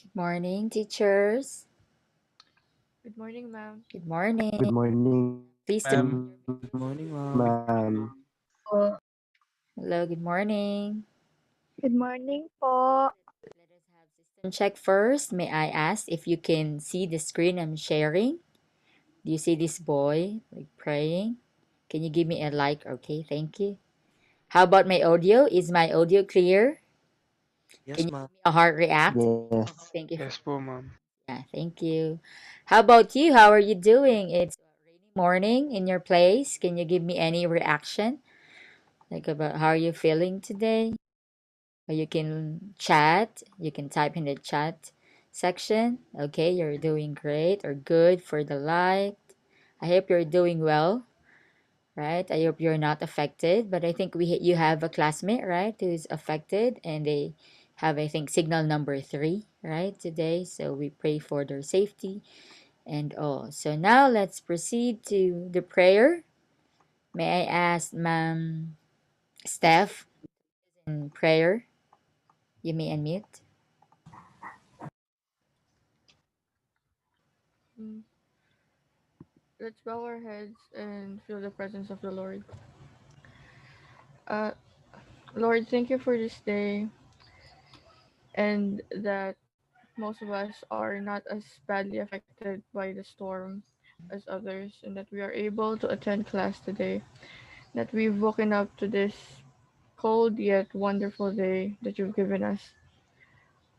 Good morning, teachers. Good morning, ma'am. Good morning. Good morning, Please turn ma'am. on your video. Po. Hello, good morning. Good morning po. Let us have system check first. May I ask if you can see the screen I'm sharing? Do you see this boy like praying? Can you give me a like? Okay, thank you. How about my audio? Is my audio clear? Yes, Can you ma'am. give me a heart react? Yes. Thank you for Yes po, ma'am. yeah, thank you. How about you? How are you doing? It's a rainy morning in your place. Can you give me any reaction? Like about how are you feeling today? Or you can chat, you can type in the chat section. Okay, you're doing great or good for the light. I hope you're doing well, right? I hope you're not affected, but I think you have a classmate, right, who's affected and they have I think signal number 3, right, today. So we pray for their safety and all. So now let's proceed to the prayer. May I ask Ma'am Steph in prayer? You may unmute. Mm, Let's bow our heads and feel the presence of the Lord. Uh, Lord, thank you for this day and that most of us are not as badly affected by the storm as others, and that we are able to attend class today. That we've woken up to this cold yet wonderful day that you've given us.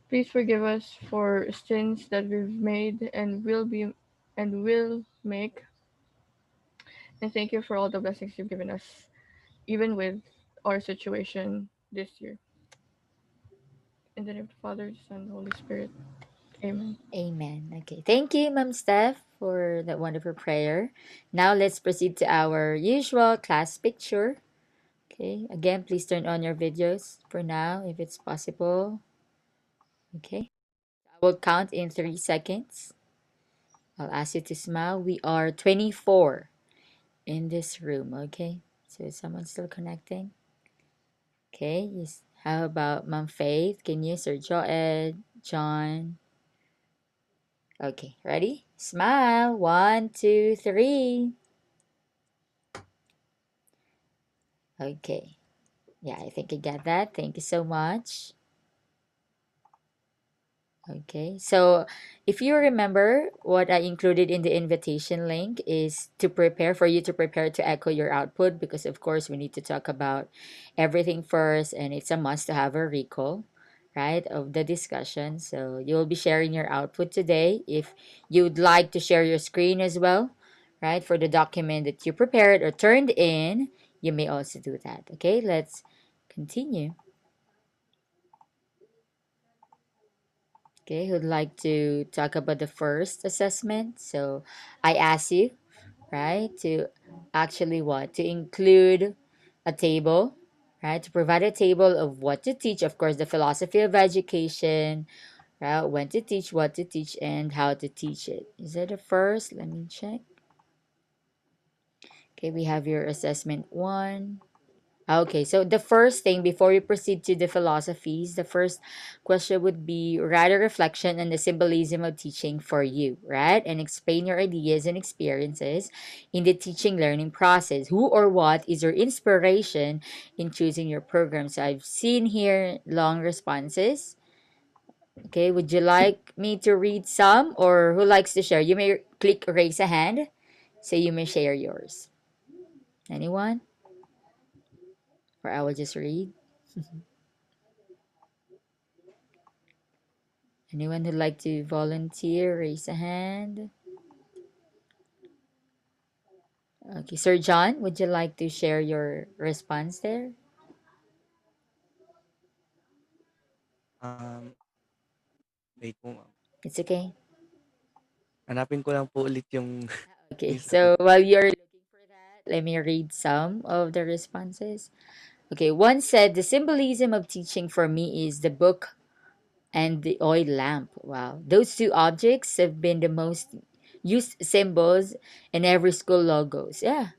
Please forgive us for sins that we've made and will make. And thank you for all the blessings you've given us, even with our situation this year. In the name of the Father, the Son, and the Holy Spirit. Amen. Amen. Okay. Thank you, Ma'am Steph, for that wonderful prayer. Now let's proceed to our usual class picture. Okay. Again, please turn on your videos for now if it's possible. Okay. I will count in 3 seconds. I'll ask you to smile. We are 24 in this room. Okay. So is someone still connecting? Okay. Yes. How about Ma'am Faith? Can you, Sir Joed, John? Okay. Ready? Smile. One, two, three. Okay. Yeah, I think I get that. Thank you so much. Okay. So, if you remember, what I included in the invitation link is to prepare for you to prepare to echo your output because, of course, we need to talk about everything first, and it's a must to have a recall, right, of the discussion. So, you'll be sharing your output today. If you'd like to share your screen as well, right, for the document that you prepared or turned in, you may also do that. Okay, let's continue. Okay, who'd like to talk about the first assessment? So I ask you, right, to actually what? To include a table, right? To provide a table of what to teach, of course, the philosophy of education, right? When to teach, what to teach, and how to teach it. Is that the first? Let me check. Okay, we have your assessment one. Okay, so the first thing before we proceed to the philosophies, the first question would be write a reflection on the symbolism of teaching for you, right? And explain your ideas and experiences in the teaching learning process. Who or what is your inspiration in choosing your program? So I've seen here long responses. Okay, would you like me to read some or who likes to share? You may click raise a hand so you may share yours. Anyone? Or I will just read. Anyone who'd like to volunteer, raise a hand. Okay, Sir John, would you like to share your response there? Um, Wait po, ma'am. It's okay. Hanapin ko lang po ulit yung Okay, yung sagot. so while you're looking for that, let me read some of the responses. Okay, one said the symbolism of teaching for me is the book and the oil lamp. Wow, those two objects have been the most used symbols in every school logos. Yeah,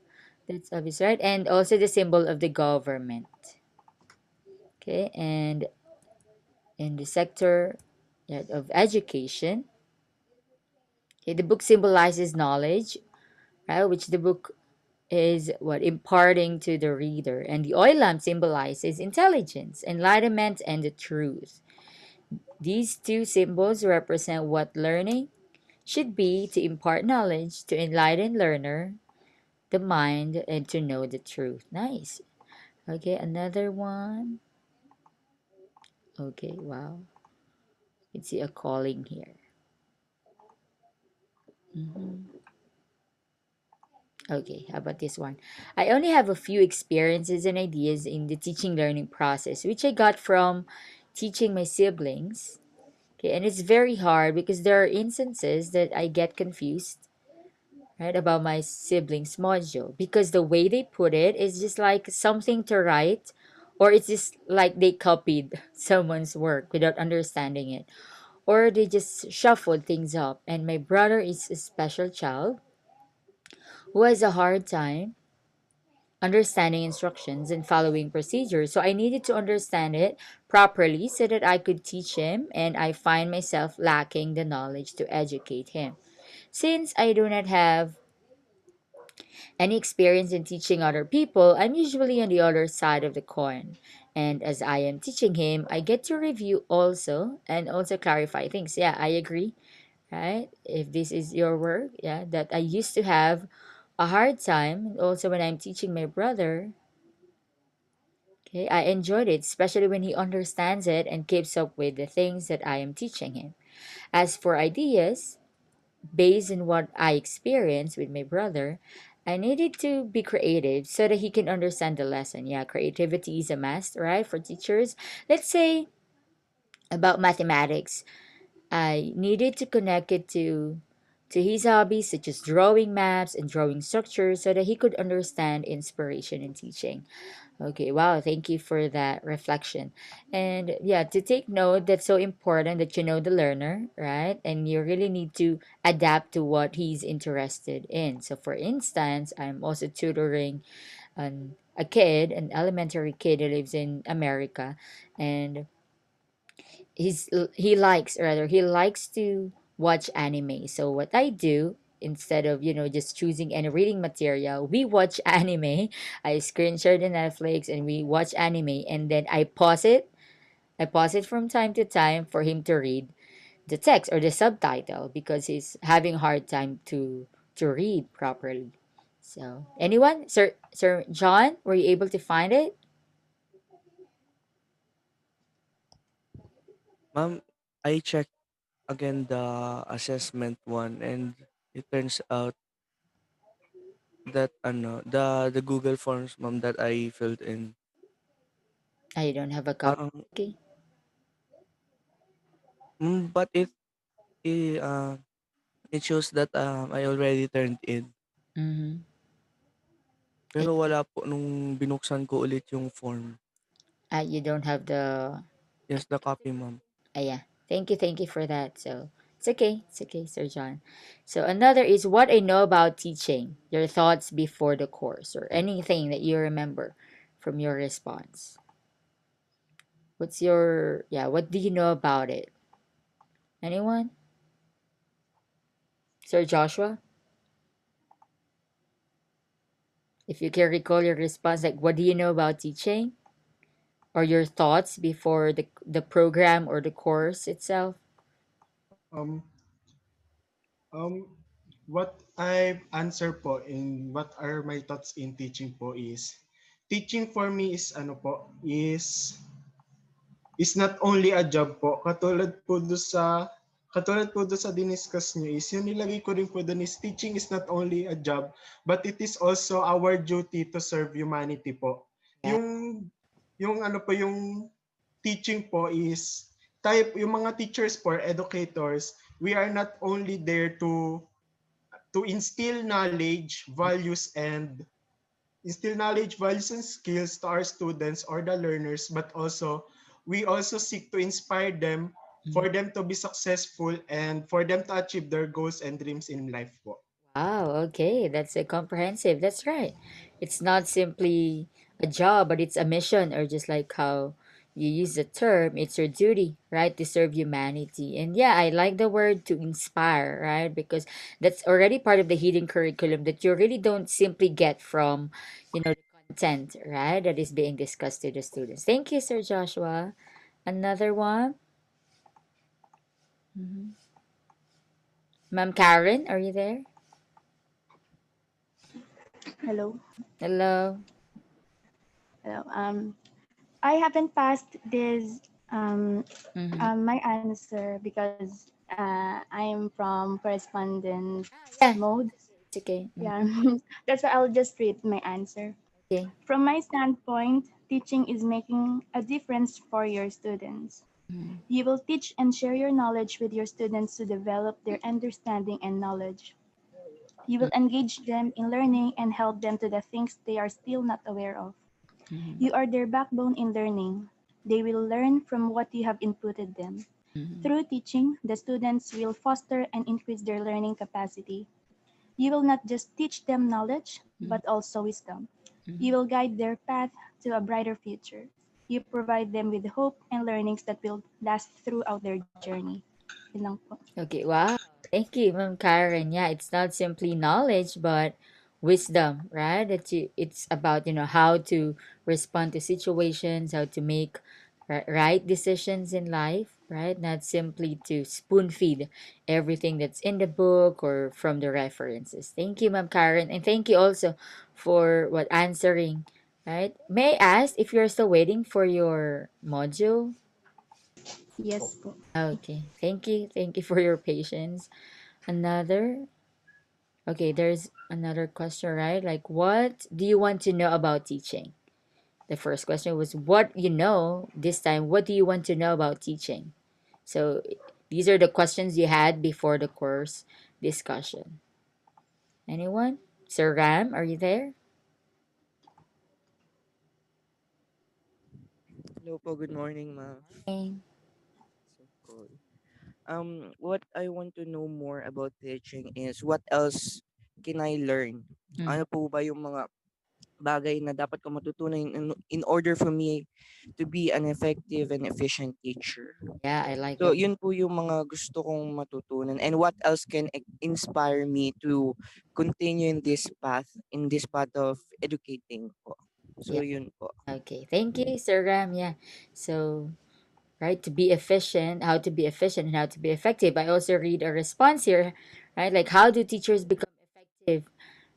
that's obvious, right? And also the symbol of the government. Okay, and in the sector. yeah, of education. Okay, the book symbolizes knowledge, right? Which the book is what imparting to the reader, and the oil lamp symbolizes intelligence, enlightenment, and the truth. These two symbols represent what learning should be to impart knowledge, to enlighten learner, the mind, and to know the truth. Nice. Okay, another one. Okay, wow. You see a calling here. Mhm. Okay, how about this one? I only have a few experiences and ideas in the teaching learning process, which I got from teaching my siblings. Okay, and it's very hard because there are instances that I get confused, right, about my siblings' module because the way they put it is just like something to write, or it's just like they copied someone's work without understanding it, or they just shuffled things up. And my brother is a special child who has a hard time understanding instructions and following procedures. So I needed to understand it properly so that I could teach him, and I find myself lacking the knowledge to educate him. Since I do not have any experience in teaching other people, I'm usually on the other side of the coin. And as I am teaching him, I get to review also and also clarify things. Yeah, I agree, right? If this is your work, yeah, that I used to have a hard time also when I'm teaching my brother. Okay, I enjoyed it, especially when he understands it and keeps up with the things that I am teaching him. As for ideas, based on what I experienced with my brother, I needed to be creative so that he can understand the lesson. Yeah, creativity is a must, right, for teachers. Let's say about mathematics, I needed to connect it to his hobbies such as drawing maps and drawing structures so that he could understand inspiration in teaching. Okay, wow, thank you for that reflection. And yeah, to take note, that's so important that you know the learner, right? And you really need to adapt to what he's interested in. So, for instance, I'm also tutoring a kid, an elementary kid who lives in America, and he likes to watch anime. So what I do, instead of just choosing any reading material, we watch anime. I screen share the Netflix and we watch anime, and then I pause it from time to time for him to read the text or the subtitle because he's having a hard time to read properly. So anyone, Sir John, were you able to find it? Ma'am, I checked again the assessment one, and it turns out that the Google Forms, ma'am, that I filled in, I don't have a copy. ang Okay. but it, it shows that I already turned in. Mm-hmm. Pero wala po nung binuksan ko ulit yung form. You don't have the. Yes, the copy, ma'am. Yeah. Thank you for that. So it's okay, Sir John. So another is what I know about teaching. Your thoughts before the course, or anything that you remember from your response. What's your yeah? What do you know about it? Anyone? Sir Joshua, if you can recall your response, like what do you know about teaching, or your thoughts before the program or the course itself? Um, um, what I answer po in what are my thoughts in teaching po is, teaching for me is ano po, is not only a job po. Katulad po do sa diniscuss nyo is, yung nilagay ko rin po dun is, teaching is not only a job, but it is also our duty to serve humanity po. Yeah. Yung ano po, yung teaching po is, yung mga teachers po, educators, we are not only there to instill knowledge, values, and skills to our students or the learners, but also we also seek to inspire them Mm. for them to be successful and for them to achieve their goals and dreams in life po. Wow, okay, that's a comprehensive. That's right. It's not simply a job, but it's a mission, or just like how you use the term, it's your duty, right, to serve humanity. And yeah, I like the word to inspire, right? Because that's already part of the hidden curriculum that you really don't simply get from, the content, right, that is being discussed to the students. Thank you, Sir Joshua. Another one. Mhm. Ma'am Karen, are you there? Hello. Hello. Hello. I haven't passed this Mm-hmm. my answer because I'm from correspondence Yeah, mode. it's okay. Mm-hmm. Yeah, that's why I'll just read my answer. Okay. From my standpoint, teaching is making a difference for your students. Mm-hmm. You will teach and share your knowledge with your students to develop their understanding and knowledge. You will engage them in learning and help them to the things they are still not aware of. Mm-hmm. You are their backbone in learning. They will learn from what you have inputted them. Mm-hmm. Through teaching, the students will foster and increase their learning capacity. You will not just teach them knowledge, Mm-hmm. but also wisdom. Mm-hmm. You will guide their path to a brighter future. You provide them with hope and learnings that will last throughout their journey. Yun lang po. Okay, wow. Thank you, Ma'am Karen. Yeah, it's not simply knowledge, but wisdom, right? It's about, how to respond to situations, how to make right decisions in life, right? Not simply to spoon feed everything that's in the book or from the references. Thank you, Ma'am Karen. And thank you also for what answering, right? May I ask if you're still waiting for your module? Yes po. Okay. Thank you. Thank you for your patience. Another. Okay, there's another question, right? Like, what do you want to know about teaching? The first question was what you know. This time, what do you want to know about teaching? So, these are the questions you had before the course discussion. Anyone? Sir Ram, are you there? Hello po, good morning, ma'am. Okay. So cool. What I want to know more about teaching is what else can I learn? Mm, Ano po ba yung mga bagay na dapat ko matutunan in order for me to be an effective and efficient teacher? yeah, I like So, that. yun po yung mga gusto kong matutunan. And what else can inspire me to continue in this path of educating po. So, Yeah. yun po. Okay. Thank you, Sir Ram. Yeah. So, right, to be efficient, how to be efficient and how to be effective. I also read a response here, right? Like, how do teachers become effective,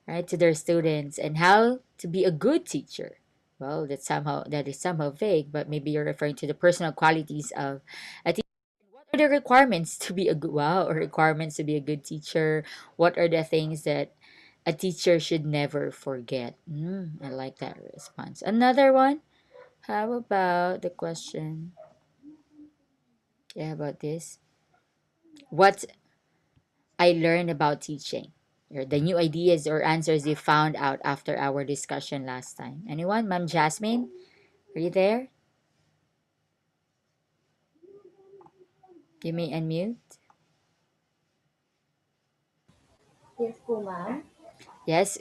right, to their students, and how to be a good teacher? Well, that is somehow vague, but maybe you're referring to the personal qualities of a teacher. What are the requirements to be a good or requirements to be a good teacher? What are the things that a teacher should never forget? I like that response. Another one. How about the question? Yeah, about this. What I learned about teaching, or the new ideas or answers you found out after our discussion last time. Anyone? Ma'am Jasmine, are you there? You may unmute. Yes po, ma'am. Yes.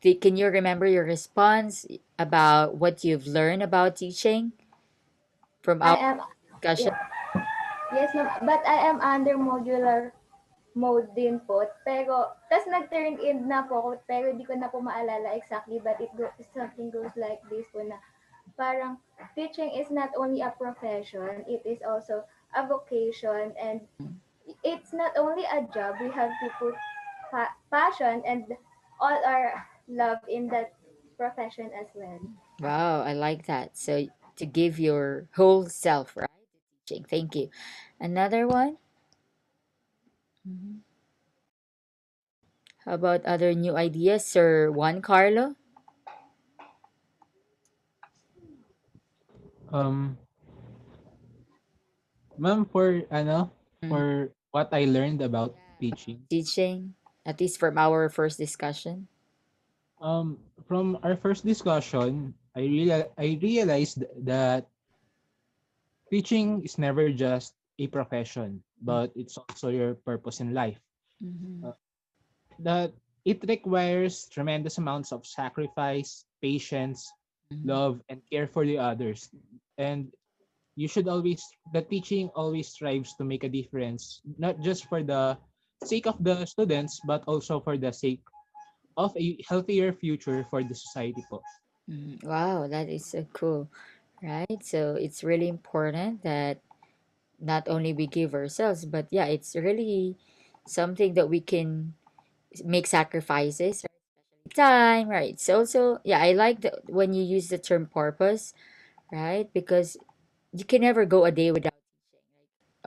Can you remember your response about what you've learned about teaching from I our am, discussion? yeah, yes ma'am, but I am under modular mode din po. Pero, tas nag-turn in na po ako, pero hindi ko na po maalala exactly, but something goes like this po na parang teaching is not only a profession, it is also a vocation, and it's not only a job, we have to put passion and all our love in that profession as well. Wow, I like that. So to give your whole self, right? To teaching. Thank you. Another one. Mhm. How about other new ideas, Sir Juan Carlo? Um, Ma'am, for Mm. for what I learned about Yeah, about teaching, teaching, at least from our first discussion. from our first discussion, I realized that teaching is never just a profession, but it's also your purpose in life. Mm-hmm. Uh, that it requires tremendous amounts of sacrifice, patience, Mm-hmm. love, and care for the others. And you should always the teaching always strives to make a difference, not just for the sake of the students, but also for the sake of a healthier future for the society po. Wow, that is so cool, right? So it's really important that not only we give ourselves, but yeah, it's really something that we can make sacrifices, right? Time, right? It's also, yeah, I like the when you use the term purpose, right? Because you can never go a day without,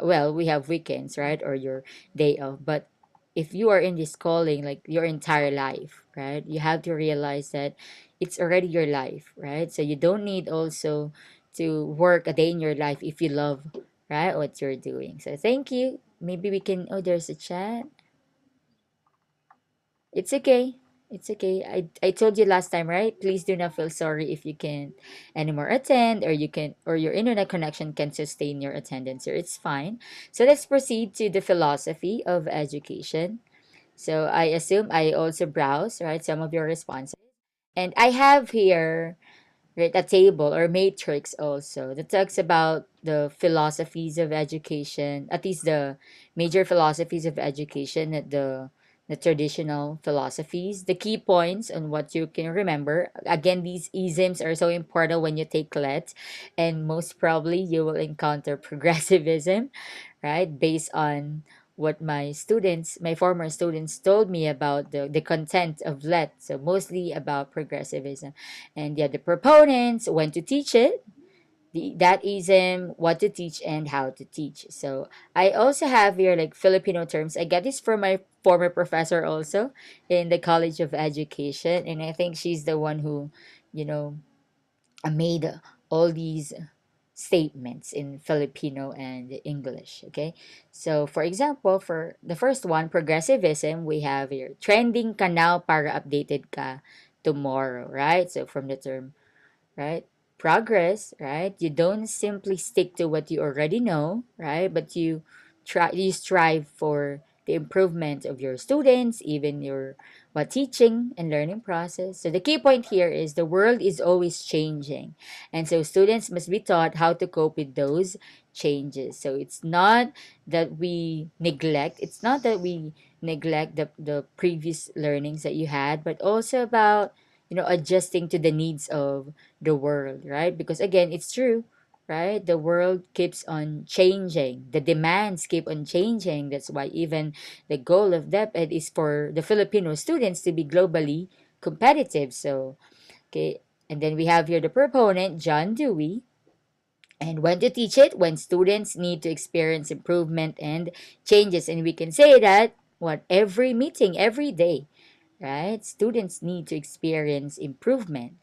well, we have weekends, right? Or your day off. But if you are in this calling, like your entire life, right? You have to realize that it's already your life, right? So you don't need also to work a day in your life if you love, right, what you're doing. So thank you. Maybe we can, oh, there's a chat. It's okay. It's okay. I told you last time, right? Please do not feel sorry if you can't anymore attend, or you can, or your internet connection can sustain your attendance here. It's fine. So let's proceed to the philosophy of education. So I assume I also browse, right, some of your responses. And I have here, right, a table or matrix also that talks about the philosophies of education, at least the major philosophies of education, the traditional philosophies, the key points on what you can remember. Again, these isms are so important when you take let, and most probably you will encounter progressivism, right, based on what my former students told me about the content of let. So mostly about progressivism. And yeah, the proponents, when to teach it, that ism, what to teach and how to teach. So I also have here like Filipino terms. I get this from my former professor also in the College of Education. And I think she's the one who, you know, made all these statements in Filipino and English. Okay. So for example, for the first one, progressivism, we have here, trending ka now para updated ka tomorrow, right? So from the term, right? Progress, right? You don't simply stick to what you already know, right? But you strive for the improvement of your students, even your what teaching and learning process. So the key point here is the world is always changing. And so students must be taught how to cope with those changes. So it's not that we neglect the previous learnings that you had, but also about, adjusting to the needs of the world, right? Because again, it's true, right? The world keeps on changing. The demands keep on changing. That's why even the goal of DepEd is for the Filipino students to be globally competitive. So, okay. And then we have here the proponent, John Dewey. And when to teach it? When students need to experience improvement and changes. And we can say that what every meeting, every day, right? Students need to experience improvement.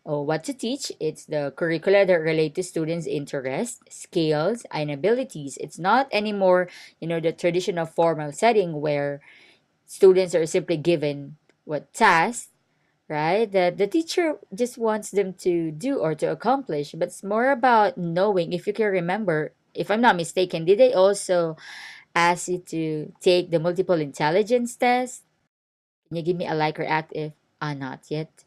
Oh, what to teach? It's the curricula that relate to students' interests, skills, and abilities. It's not anymore, the traditional formal setting where students are simply given what tasks, right? That the teacher just wants them to do or to accomplish, but it's more about knowing. If you can remember, if I'm not mistaken, did they also ask you to take the multiple intelligence test? Can you give me a like or act if not yet?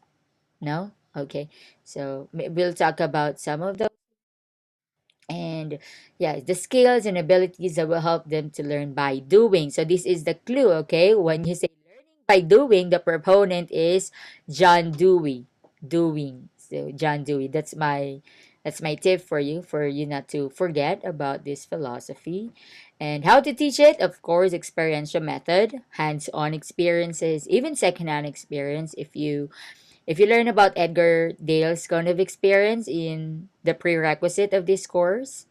No? Okay. So we'll talk about some of those. And yeah, the skills and abilities that will help them to learn by doing. So this is the clue, okay? When you say learning by doing, the proponent is John Dewey. Doing. So John Dewey. That's my tip for you not to forget about this philosophy. And how to teach it, of course, experiential method, hands-on experiences, even second-hand experience. If you learn about Edgar Dale's kind of experience in the prerequisite of this course,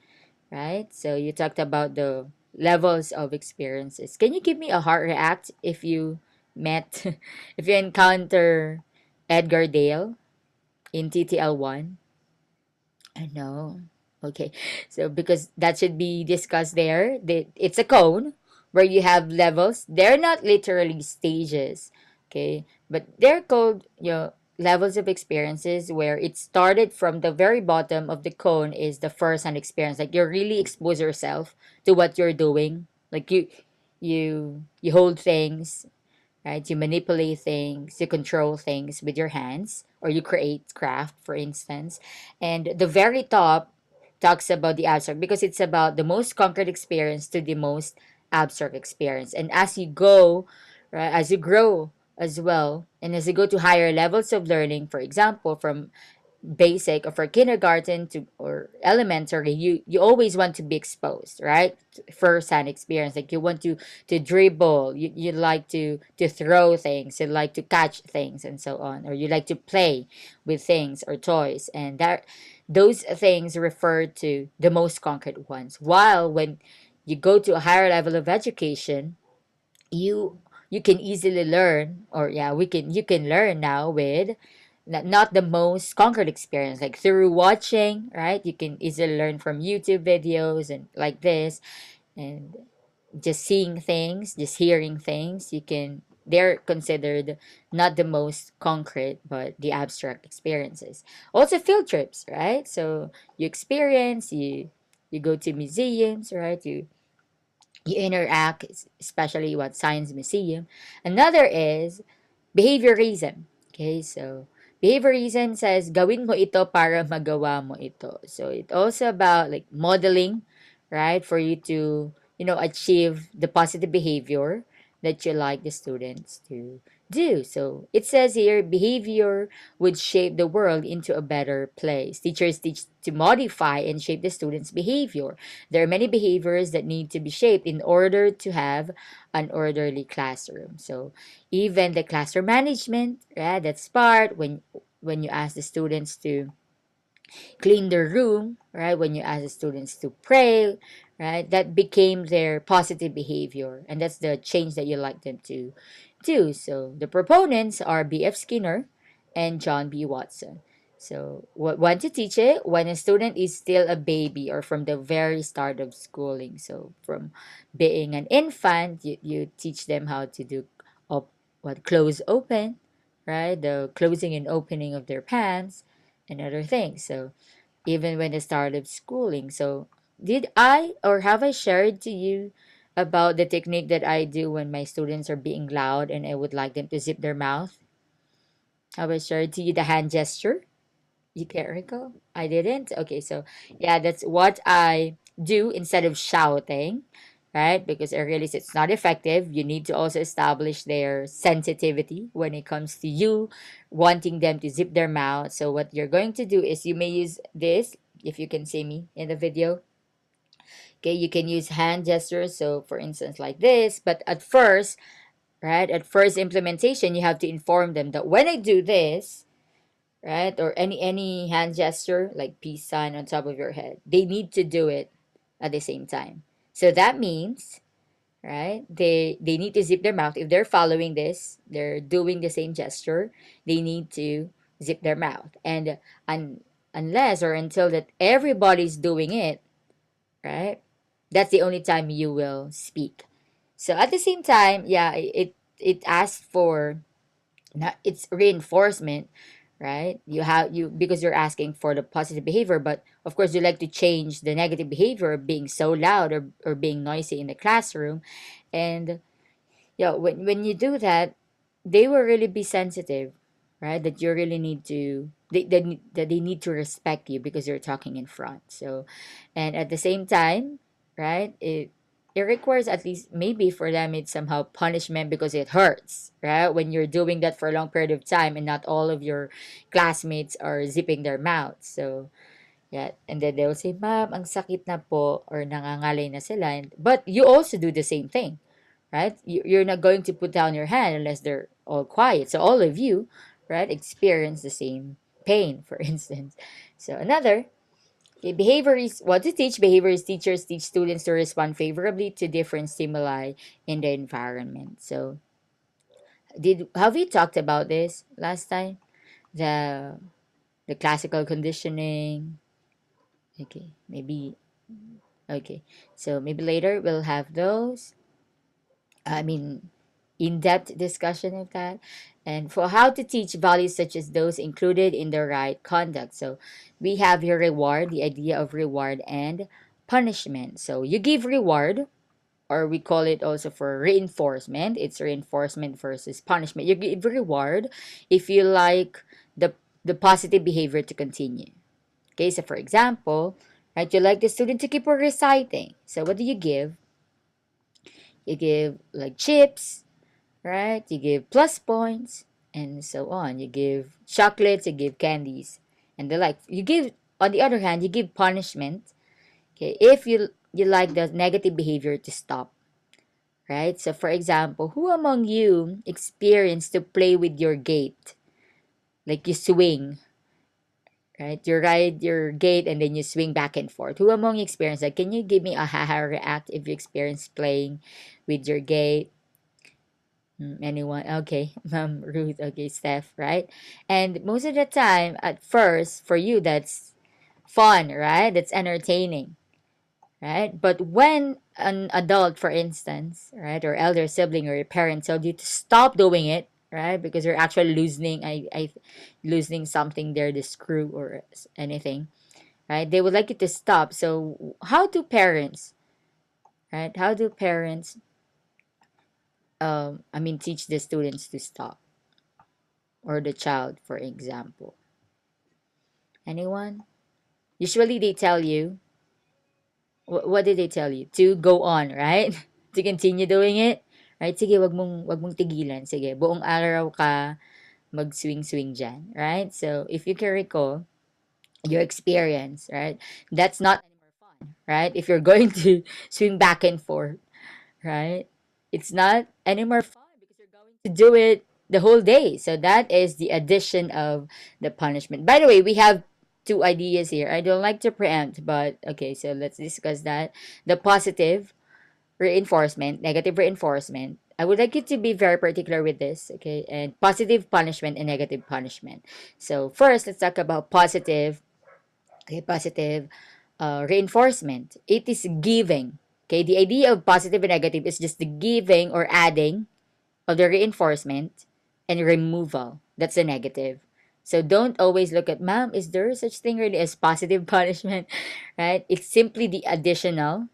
right? So you talked about the levels of experiences. Can you give me a heart react if you met, if you encounter Edgar Dale in TTL1? I know. Okay. So because that should be discussed there, it's a cone where you have levels. They're not literally stages, okay? But they're called, levels of experiences where it started from the very bottom of the cone is the first-hand experience. Like you really expose yourself to what you're doing. Like you hold things, right? You manipulate things, you control things with your hands, or you create craft, for instance. And the very top, talks about the abstract because it's about the most concrete experience to the most abstract experience. And as you go, right, as you grow as well, and as you go to higher levels of learning, for example, from basic or for kindergarten to or elementary, you always want to be exposed, right? First hand experience, like you want to dribble, you like to throw things, you like to catch things and so on, or you like to play with things or toys, and that those things refer to the most concrete ones. While when you go to a higher level of education, you you can easily learn, or yeah, we can you can learn now with not the most concrete experience, like through watching, right? You can easily learn from YouTube videos and like this, and just seeing things, just hearing things, you can they're considered not the most concrete but the abstract experiences. Also field trips, right? So you experience, you go to museums, right? You interact, especially what science museum. Another is behaviorism. Okay, so behaviorism says gawin mo ito para magawa mo ito. So it's also about like modeling, right? For you to, achieve the positive behavior that you like the students to do. So it says here behavior would shape the world into a better place. Teachers teach to modify and shape the students' behavior. There are many behaviors that need to be shaped in order to have an orderly classroom. So even the classroom management, right? That's part when you ask the students to clean their room, right? When you ask the students to pray, right? That became their positive behavior. And that's the change that you like them to do. So the proponents are B.F. Skinner and John B. Watson. So when to teach it? When a student is still a baby or from the very start of schooling. So from being an infant, you teach them how to do op- what close open, right? The closing and opening of their pants and other things. So even when I started schooling. So, did I or have I shared to you about the technique that I do when my students are being loud and I would like them to zip their mouth? Have I shared to you the hand gesture? You can't recall? I didn't? Okay, so yeah, that's what I do instead of shouting, right? Because I realize it's not effective. You need to also establish their sensitivity when it comes to you wanting them to zip their mouth. So, what you're going to do is you may use this, if you can see me in the video. Okay, you can use hand gestures. So, for instance, like this, but at first, right, at first implementation, you have to inform them that when I do this, right? Or any hand gesture like peace sign on top of your head. They need to do it at the same time. So that means, right? They need to zip their mouth. If they're following this, they're doing the same gesture, they need to zip their mouth. And unless or until that everybody's doing it, right? That's the only time you will speak. So at the same time, yeah, it asks for not it's reinforcement, right? You because you're asking for the positive behavior, but of course you like to change the negative behavior of being so loud or being noisy in the classroom. And yeah, when you do that, they will really be sensitive, right? That you really need to that they need to respect you because you're talking in front. So, and at the same time, right? It requires at least maybe for them it's somehow punishment because it hurts, right? When you're doing that for a long period of time and not all of your classmates are zipping their mouths. So yeah, and then they'll say, "Ma'am, ang sakit na po," or nangangalay na sila. But you also do the same thing, right? You're not going to put down your hand unless they're all quiet. So all of you, right, experience the same pain, for instance. So another, okay, behavior is what to teach. Behavior is teachers teach students to respond favorably to different stimuli in the environment. So did have we talked about this last time? The the classical conditioning. Okay, maybe okay. So maybe later we'll have those. I mean, in-depth discussion of that, and for how to teach values such as those included in the right conduct. So we have your reward, the idea of reward and punishment. So you give reward, or we call it also for reinforcement. It's reinforcement versus punishment. You give reward if you like the positive behavior to continue. Okay, so for example, right? You like the student to keep on reciting. So what do you give? You give like chips, right? You give plus points and so on. You give chocolates, you give candies, and the like. You give, on the other hand, you give punishment. Okay, if you like the negative behavior to stop, right? So for example, who among you experienced to play with your gate? Like you swing, right? You ride your gate and then you swing back and forth. Who among you experienced that? Can you give me a haha react if you experience playing with your gate? Anyone? Okay, Ruth. Okay, Steph. Right. And most of the time, at first, for you, that's fun, right? That's entertaining, right? But when an adult, for instance, right, or elder sibling or your parent told you to stop doing it, right, because you're actually loosening, loosening something there, the screw or anything, right? They would like you to stop. So how do parents, right? How do parents, teach the students to stop, or the child, for example? Anyone? Usually they tell you, what did they tell you? To go on, right? To continue doing it, right? Sige, wag mong tigilan. Sige, buong araw ka mag-swing-swing dyan, right? So, if you can recall your experience, right? That's not anymore fun, right? If you're going to swing back and forth, right? It's not anymore fun because you're going to do it the whole day. So that is the addition of the punishment. By the way, we have two ideas here. I don't like to preempt, but okay, so let's discuss that. The positive reinforcement, negative reinforcement. I would like you to be very particular with this, okay? And positive punishment and negative punishment. So first, let's talk about positive. Okay, positive reinforcement. It is giving. Okay, the idea of positive and negative is just the giving or adding of the reinforcement and removal. That's the negative. So don't always look at, ma'am, is there such thing really as positive punishment? Right? It's simply the additional,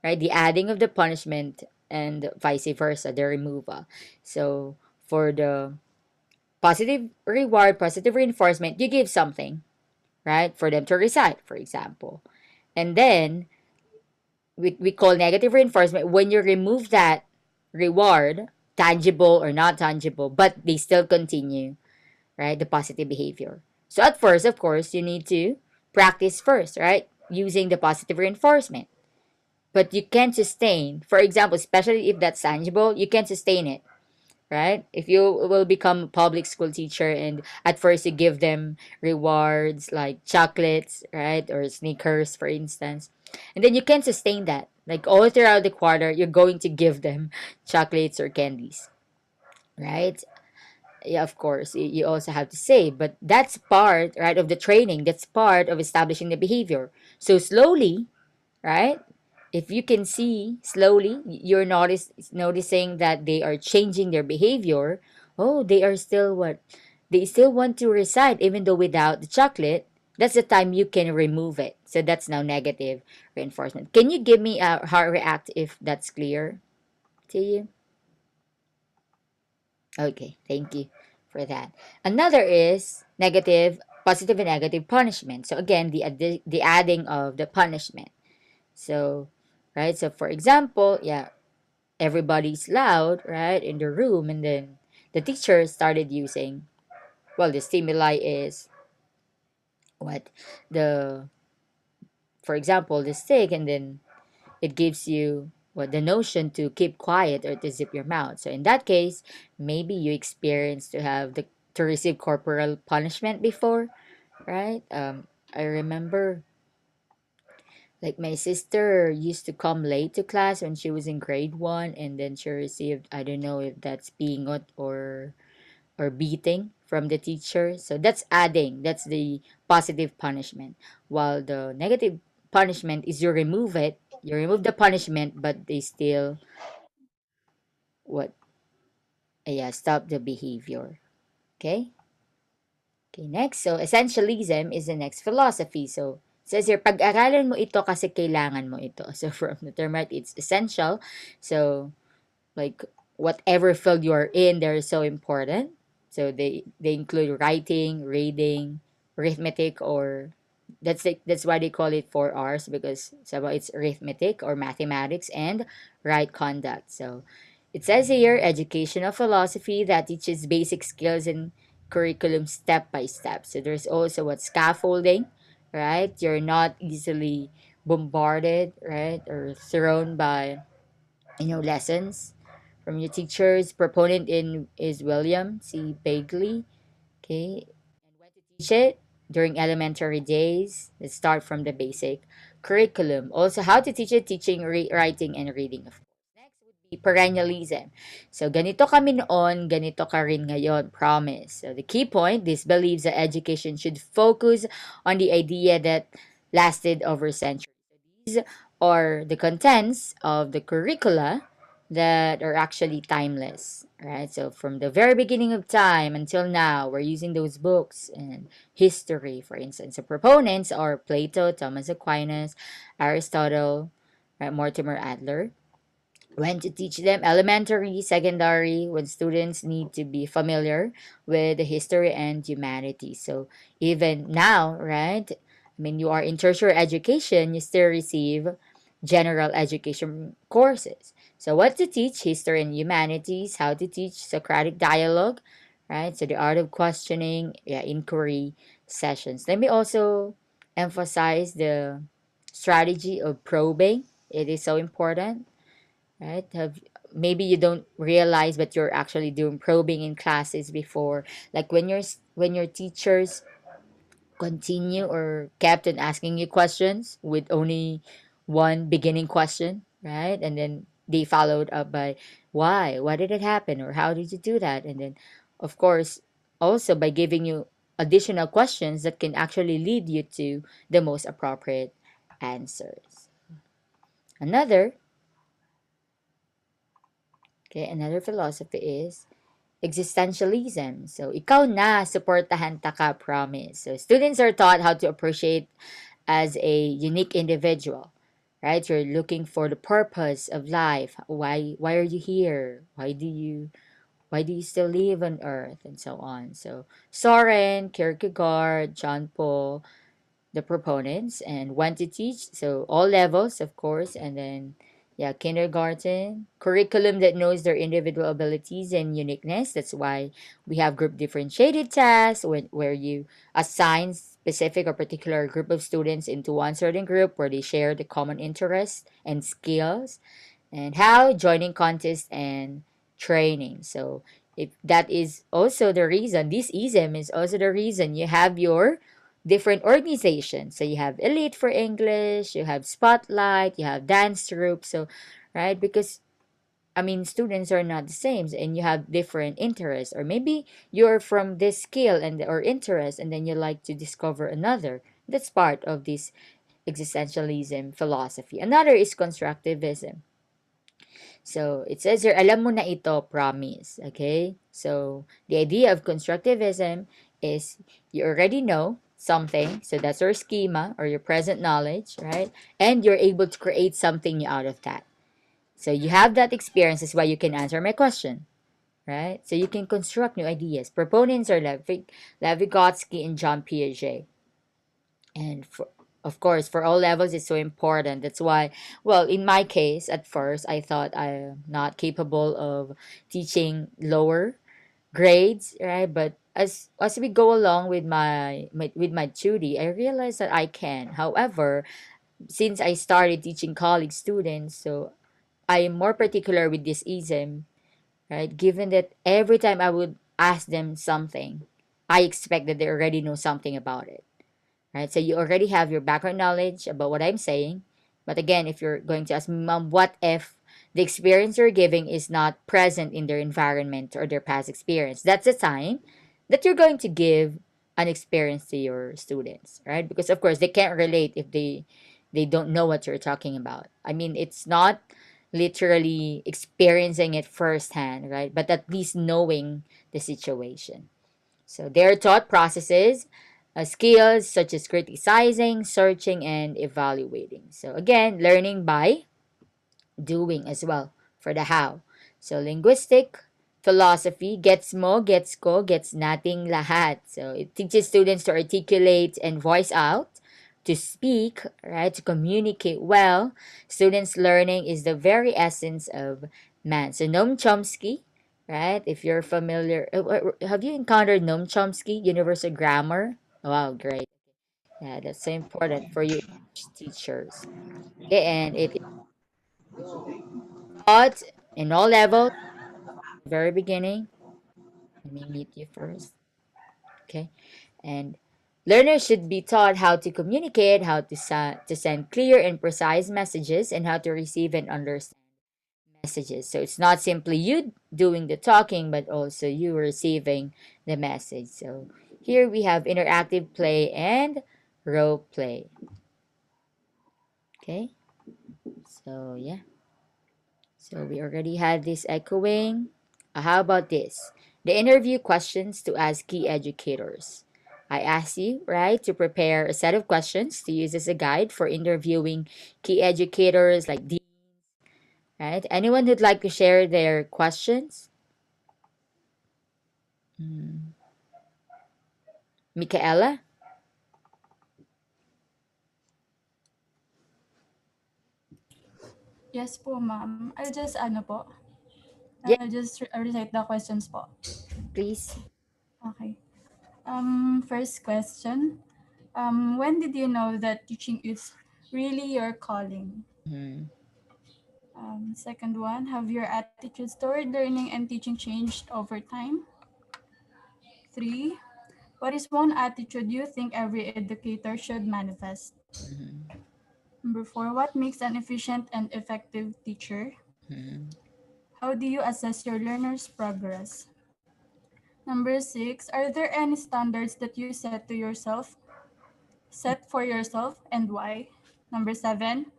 right? The adding of the punishment and vice versa, the removal. So for the positive reward, positive reinforcement, you give something, right? For them to recite, for example. And then we call negative reinforcement when you remove that reward, tangible or not tangible, but they still continue, right? The positive behavior. So at first, of course, you need to practice first, right? Using the positive reinforcement. But you can't sustain, for example, especially if that's tangible, you can't sustain it, right? If you will become a public school teacher and at first you give them rewards like chocolates, right? Or sneakers, for instance, and then you can sustain that. Like all throughout the quarter, you're going to give them chocolates or candies, right? Yeah, of course, you also have to say, but that's part, right, of the training. That's part of establishing the behavior. So slowly, right? If you can see slowly, you're noticing that they are changing their behavior. Oh, they are still what? They still want to recite even though without the chocolate. That's the time you can remove it. So that's now negative reinforcement. Can you give me a how react if that's clear to you? Okay, thank you for that. Another is negative, positive and negative punishment. So again, the adding of the punishment. So, right? So, for example, yeah, everybody's loud, right, in the room, and then the teacher started using, well, the stimuli is what? The, for example, the stick, and then it gives you what the notion to keep quiet or to zip your mouth. So, in that case, maybe you experienced to have to receive corporal punishment before, right? I remember like my sister used to come late to class when she was in grade one, and then she received, I don't know if that's pingot or beating from the teacher. So that's adding. That's the positive punishment. While the negative punishment is you remove it. You remove the punishment, but they still what? Yeah, stop the behavior. Okay. Okay, next. So, essentialism is the next philosophy. So, it says here, pag-aralan mo ito kasi kailangan mo ito. So, from the term, right, it's essential. So, like, whatever field you are in, they're so important. So, they include writing, reading, arithmetic, or that's why they call it 4 R's, because it's about it's arithmetic or mathematics and right conduct. So it says here educational philosophy that teaches basic skills and curriculum step by step. So there's also what scaffolding, right? You're not easily bombarded, right, or thrown by lessons from your teachers. Proponent in is William C. Bagley. Okay, and when to teach it during elementary days. Let's start from the basic curriculum. Also, how to teach it, teaching writing and reading, of course. Next would be perennialism. So, ganito kami noon, ganito ka rin ngayon, promise. So, the key point, this believes that education should focus on the idea that lasted over centuries. These are the contents of the curricula that are actually timeless, right? So from the very beginning of time until now, we're using those books and history, for instance. The proponents are Plato, Thomas Aquinas, Aristotle, right, Mortimer Adler. When to teach them elementary, secondary, when students need to be familiar with the history and humanities. So even now, right? I mean, you are in tertiary education, you still receive general education courses. So what to teach history and humanities, how to teach Socratic dialogue, right? So the art of questioning, yeah, inquiry sessions. Let me also emphasize the strategy of probing. It is so important, right? Have maybe you don't realize, but you're actually doing probing in classes before, like when your teachers continue or kept on asking you questions with only one beginning question, right? And then they followed up by why did it happen, or how did you do that? And then of course also by giving you additional questions that can actually lead you to the most appropriate answers. Another another philosophy is existentialism. So, ikaw na, supportahan ta ka, promise. So, students are taught how to appreciate as a unique individual, right? You're looking for the purpose of life. Why are you here? Why do you still live on earth, and so on? So, Soren, Kierkegaard, John Paul, the proponents, and when to teach. So all levels, of course, and then yeah, kindergarten curriculum that knows their individual abilities and uniqueness. That's why we have group differentiated tasks where you assign specific or particular group of students into one certain group where they share the common interests and skills, and how joining contests and training. So if that is also the reason, this ism is also the reason you have your different organizations. So you have Elite for English, you have Spotlight, you have dance group. So, right, because I mean, students are not the same, and you have different interests, or maybe you're from this skill and or interest, and then you like to discover another. That's part of this existentialism philosophy. Another is constructivism. So it says here, alam mo na ito, promise. Okay? So the idea of constructivism is you already know something. So that's your schema or your present knowledge, right? And you're able to create something new out of that. So you have that experience. That's why you can answer my question, right? So you can construct new ideas. Proponents are Vygotsky and John Piaget. And of course, for all levels, it's so important. That's why, well, in my case, at first, I thought I'm not capable of teaching lower grades, right? But as we go along with my duty, I realized that I can. However, since I started teaching college students, so I am more particular with this ism, right? Given that every time I would ask them something, I expect that they already know something about it, right? So you already have your background knowledge about what I'm saying. But again, if you're going to ask me, Mom, what if the experience you're giving is not present in their environment or their past experience? That's a sign that you're going to give an experience to your students, right? Because of course they can't relate if they don't know what you're talking about. I mean, it's not literally experiencing it firsthand, right? But at least knowing the situation. So their thought processes, skills such as criticizing, searching, and evaluating. So again, learning by doing as well for the how. So linguistic philosophy, gets mo, gets ko, gets nating lahat. So it teaches students to articulate and voice out, to speak, right, to communicate well, students' learning is the very essence of man. So Noam Chomsky, right? If you're familiar, have you encountered Noam Chomsky, Universal Grammar? Wow, great. Yeah, that's so important for you English teachers. Okay, and it is taught in all levels, very beginning. Let me meet you first. Okay. And learners should be taught how to communicate, how to send clear and precise messages, and how to receive and understand messages. So it's not simply you doing the talking, but also you receiving the message. So here we have interactive play and role play. Okay. So yeah. So we already had this echoing. How about this? The interview questions to ask key educators. I ask you, right, to prepare a set of questions to use as a guide for interviewing key educators like deans, right? Anyone who'd like to share their questions? Hmm. Michaela? Yes po, ma'am. I'll just ano po, Yeah, I'll just recite the questions po. please. Okay. First question. When did you know that teaching is really your calling? Hmm. Second one, have your attitudes toward learning and teaching changed over time? Three, what is one attitude you think every educator should manifest? Hmm. Number four, what makes an efficient and effective teacher? Hmm. How do you assess your learners' progress? Number six, are there any standards that you set for yourself, and why? Number seven,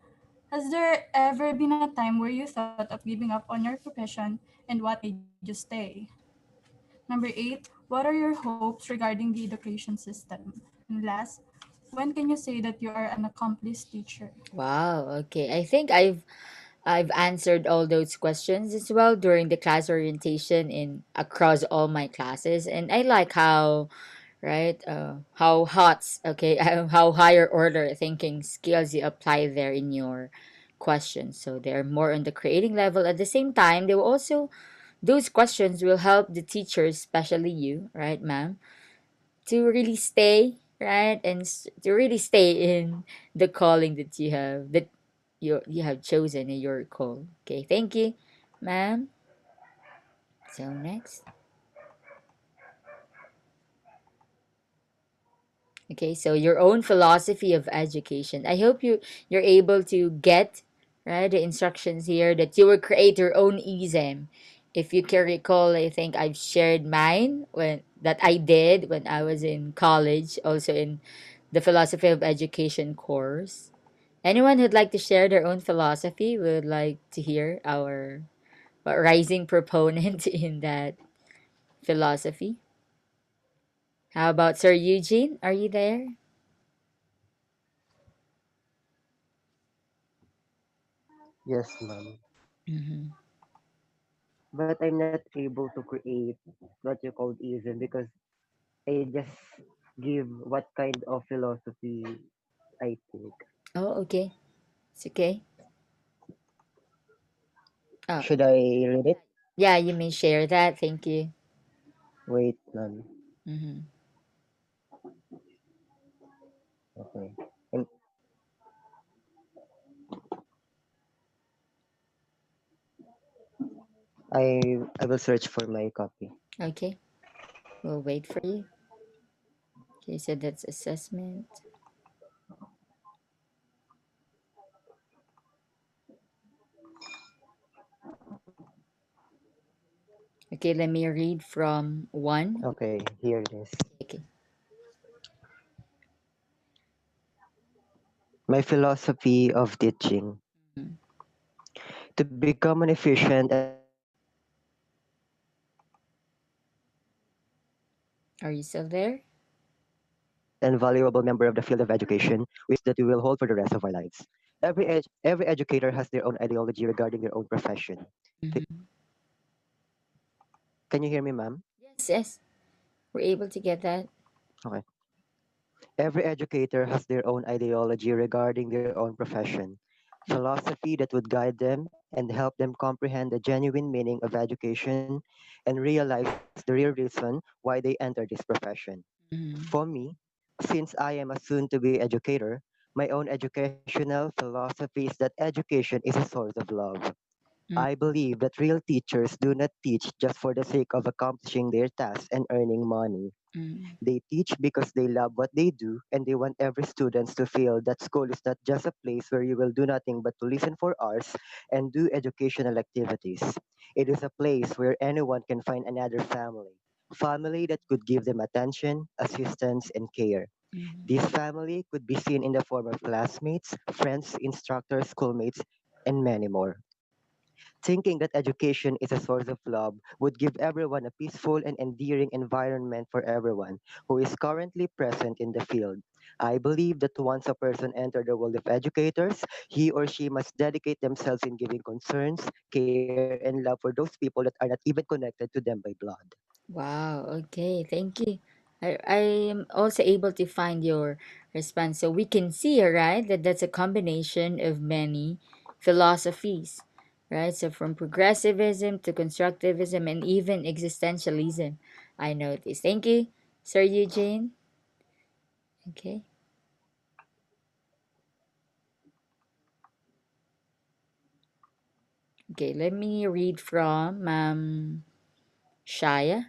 has there ever been a time where you thought of giving up on your profession, and what made you stay? Number eight, what are your hopes regarding the education system? And last, when can you say that you are an accomplished teacher? Wow, okay. I think I've answered all those questions as well during the class orientation in across all my classes, and I like how, right, how HOTS, okay, how higher order thinking skills you apply there in your questions. So they're more on the creating level. At the same time, they will also those questions will help the teachers, especially you, right, ma'am, to really stay right and to really stay in the calling that you have chosen in your call. Okay, thank you, ma'am. So next. Okay, so your own philosophy of education. I hope you're able to get right the instructions here that you will create your own exam. If you can recall, I think I've shared mine when that I did when I was in college, also in the philosophy of education course. Anyone who'd like to share their own philosophy would like to hear our rising proponent in that philosophy. How about Sir Eugene? Are you there? Yes, ma'am. Mm-hmm. But I'm not able to create what you called ism because I just give what kind of philosophy I think. Oh, okay. It's okay. Oh, Should I read it? yeah, you may share that. Thank you. Wait, ma'am. Mm-hmm. Okay. And I will search for my copy. Okay, we'll wait for you. Okay, so that's assessment. Okay, let me read from one. Okay, here it is. Okay. My philosophy of teaching. Mhm. To become an efficient and valuable member of the field of education, we must develop the qualities Are you still there? that we will hold for the rest of our lives. Every educator has their own ideology regarding their own profession. Mm-hmm. Can you hear me, ma'am? Yes, yes. We're able to get that. Okay. Every educator has their own ideology regarding their own profession, philosophy that would guide them and help them comprehend the genuine meaning of education and realize the real reason why they enter this profession. For Mm, me, since I am a soon to be educator, my own educational philosophy is that education is a source of love. I mm, believe that real teachers do not teach just for the sake of accomplishing their tasks and earning money. mm, They teach because they love what they do and they want every student to feel that school is not just a place where you will do nothing but to listen for hours and do educational activities. It is a place where anyone can find another family. Family that could give them attention, assistance, and care. mm. This family could be seen in the form of classmates, friends, instructors, schoolmates, and many more. Thinking that education is a source of love would give everyone a peaceful and endearing environment for everyone who is currently present in the field. I believe that once a person enters the world of educators, he or she must dedicate themselves in giving concerns, care, and love for those people that are not even connected to them by blood. Wow, okay, thank you. I am also able to find your response. So we can see, right, that that's a combination of many philosophies, right? So from progressivism to constructivism and even existentialism, I noticed. Thank you, Sir Eugene. Okay, okay, let me read from Shaya.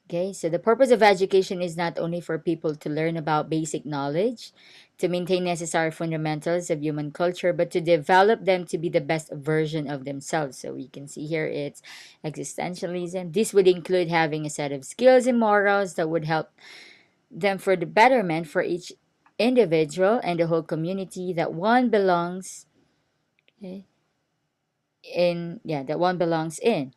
Okay, so the purpose of education is not only for people to learn about basic knowledge, to maintain necessary fundamentals of human culture, but to develop them to be the best version of themselves. So we can see here it's existentialism. This would include having a set of skills and morals that would help them for the betterment for each individual and the whole community that one belongs, okay, in, yeah, that one belongs in.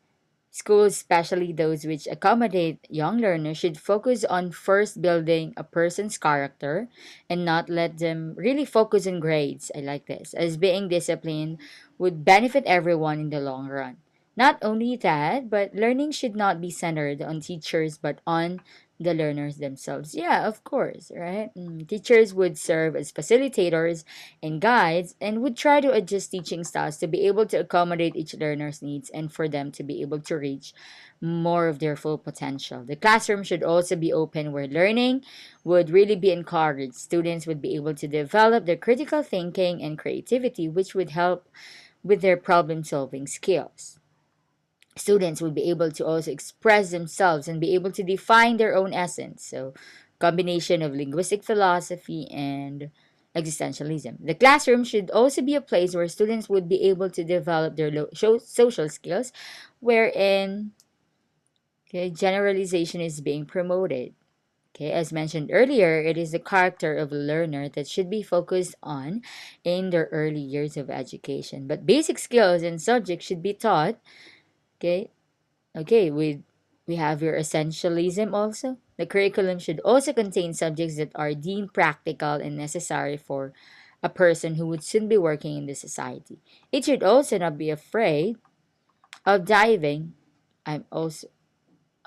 Schools, especially those which accommodate young learners, should focus on first building a person's character and not let them really focus on grades. I like this, as being disciplined would benefit everyone in the long run. Not only that, but learning should not be centered on teachers but on the learners themselves. Yeah, of course, right? Teachers would serve as facilitators and guides and would try to adjust teaching styles to be able to accommodate each learner's needs and for them to be able to reach more of their full potential. The classroom should also be open where learning would really be encouraged. Students would be able to develop their critical thinking and creativity, which would help with their problem solving skills. Students will be able to also express themselves and be able to define their own essence. So, combination of linguistic philosophy and existentialism. The classroom should also be a place where students would be able to develop their social skills, wherein, okay, generalization is being promoted. Okay, as mentioned earlier, it is the character of a learner that should be focused on in their early years of education. But basic skills and subjects should be taught. Okay, okay, we have your essentialism also. The curriculum should also contain subjects that are deemed practical and necessary for a person who would soon be working in the society. It should also not be afraid of diving. I'm also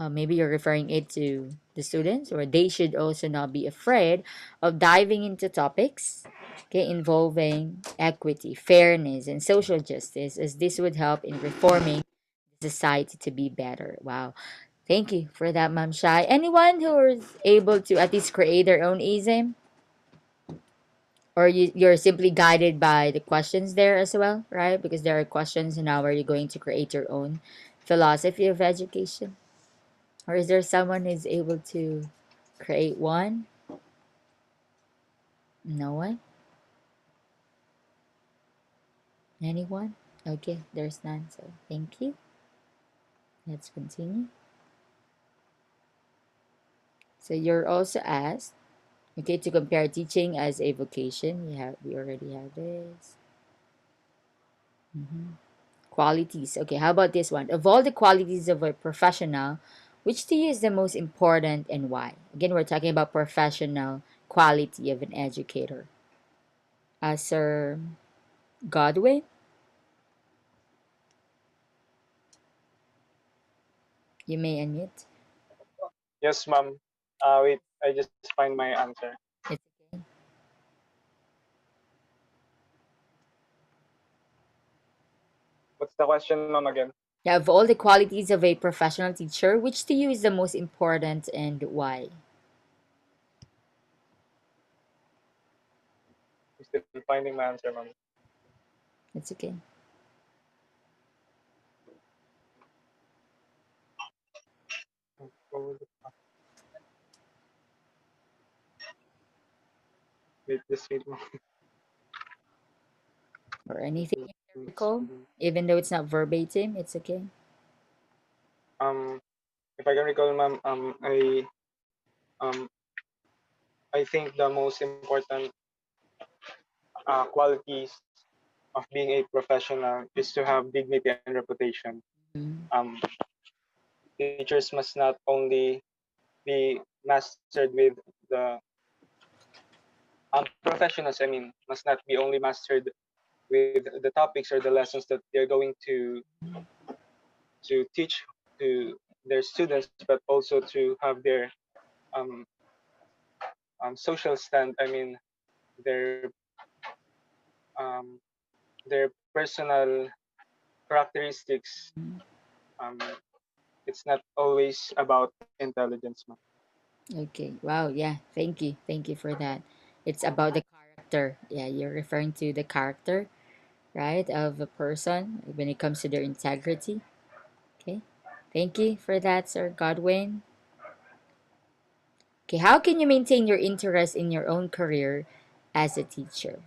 maybe you're referring it to the students, or they should also not be afraid of diving into topics, okay, involving equity, fairness, and social justice, as this would help in reforming society to be better. Wow. Thank you for that, Ma'am Shai. Anyone who is able to at least create their own ESIM? Or you're simply guided by the questions there as well, right? Because there are questions now where you're going to create your own philosophy of education. Or is there someone who's able to create one? No one? Anyone? Okay, there's none. So thank you. Let's continue. So you're also asked, okay, to compare teaching as a vocation. We already have this. Mhm. Qualities. Okay, how about this one? Of all the qualities of a professional, which to you is the most important and why? Again, we're talking about professional quality of an educator. Sir Godwin, you may unmute. Yes, ma'am. Wait, I just find my answer. It's okay. What's the question, ma'am, again? Yeah, of all the qualities of a professional teacher, which to you is the most important and why? I'm still finding my answer, ma'am. It's okay. Oh, wait, just wait, ma'am. Or anything you can recall, even though it's not verbatim, it's okay. Um, if I can recall, ma'am, um, I think the most important qualities of being a professional is to have dignity and reputation. Mm, Um, Teachers must not only be mastered with the professionals. I mean, must not be only mastered with the topics or the lessons that they're going to teach to their students, but also to have their um, social stand. I mean, their um, their personal characteristics. mm. Um, it's not always about intelligence, ma'am. Okay. Wow. Yeah. Thank you. Thank you for that. It's about the character. Yeah, you're referring to the character, right, of a person when it comes to their integrity. Okay. Thank you for that, Sir Godwin. Okay. How can you maintain your interest in your own career as a teacher?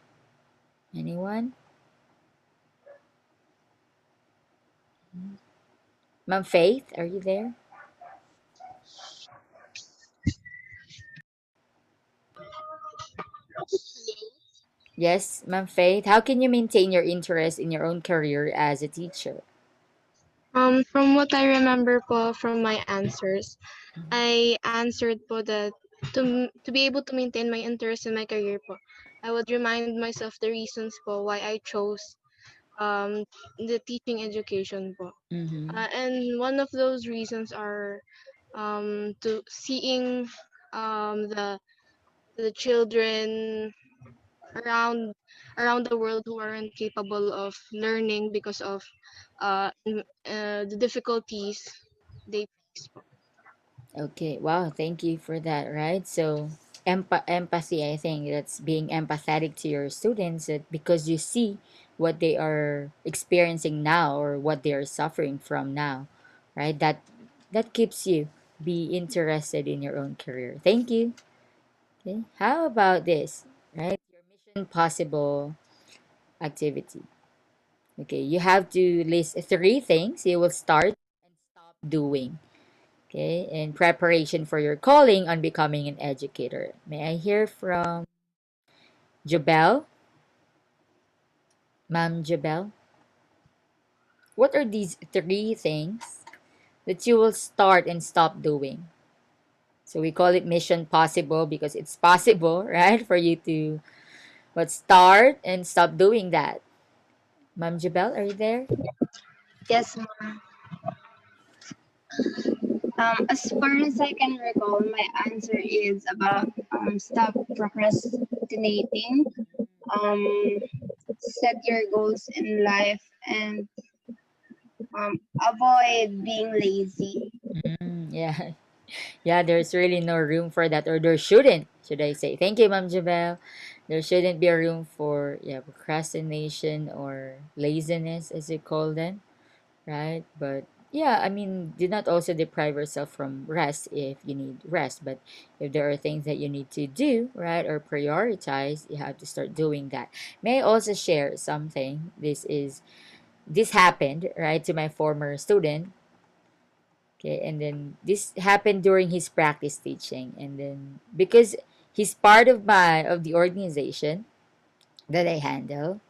Anyone? Ma'am Faith, are you there? Yes, Ma'am Faith. How can you maintain your interest in your own career as a teacher? From what I remember po from my answers, I answered po that to be able to maintain my interest in my career po, I would remind myself the reasons po why I chose the teaching education po. Mm-hmm. And one of those reasons are to seeing the children around around the world who aren't capable of learning because of the difficulties they face po. Okay, wow, thank you for that, right? So, empathy, I think that's being empathetic to your students that because you see what they are experiencing now or what they are suffering from now, right? That keeps you be interested in your own career. Thank you. Okay. How about this, right? Your mission possible activity. Okay, you have to list three things you will start and stop doing. Okay, in preparation for your calling on becoming an educator. May I hear from Jabel? Ma'am Jabel? What are these three things that you will start and stop doing? So we call it mission possible because it's possible, right, for you to but start and stop doing that. Ma'am Jabel, are you there? Yes, ma'am. As far as I can recall, my answer is about stop procrastinating, um, set your goals in life, and avoid being lazy. Yeah. Yeah, there's really no room for that, or there shouldn't, should I say. Thank you, Ma'am Jabel. There shouldn't be a room for, yeah, procrastination or laziness, as you call them, right? But yeah, I mean, do not also deprive yourself from rest if you need rest. But if there are things that you need to do, right, or prioritize, you have to start doing that. May I also share something? This happened, right, to my former student. Okay, and then this happened during his practice teaching, and then because he's part of the organization that I handle.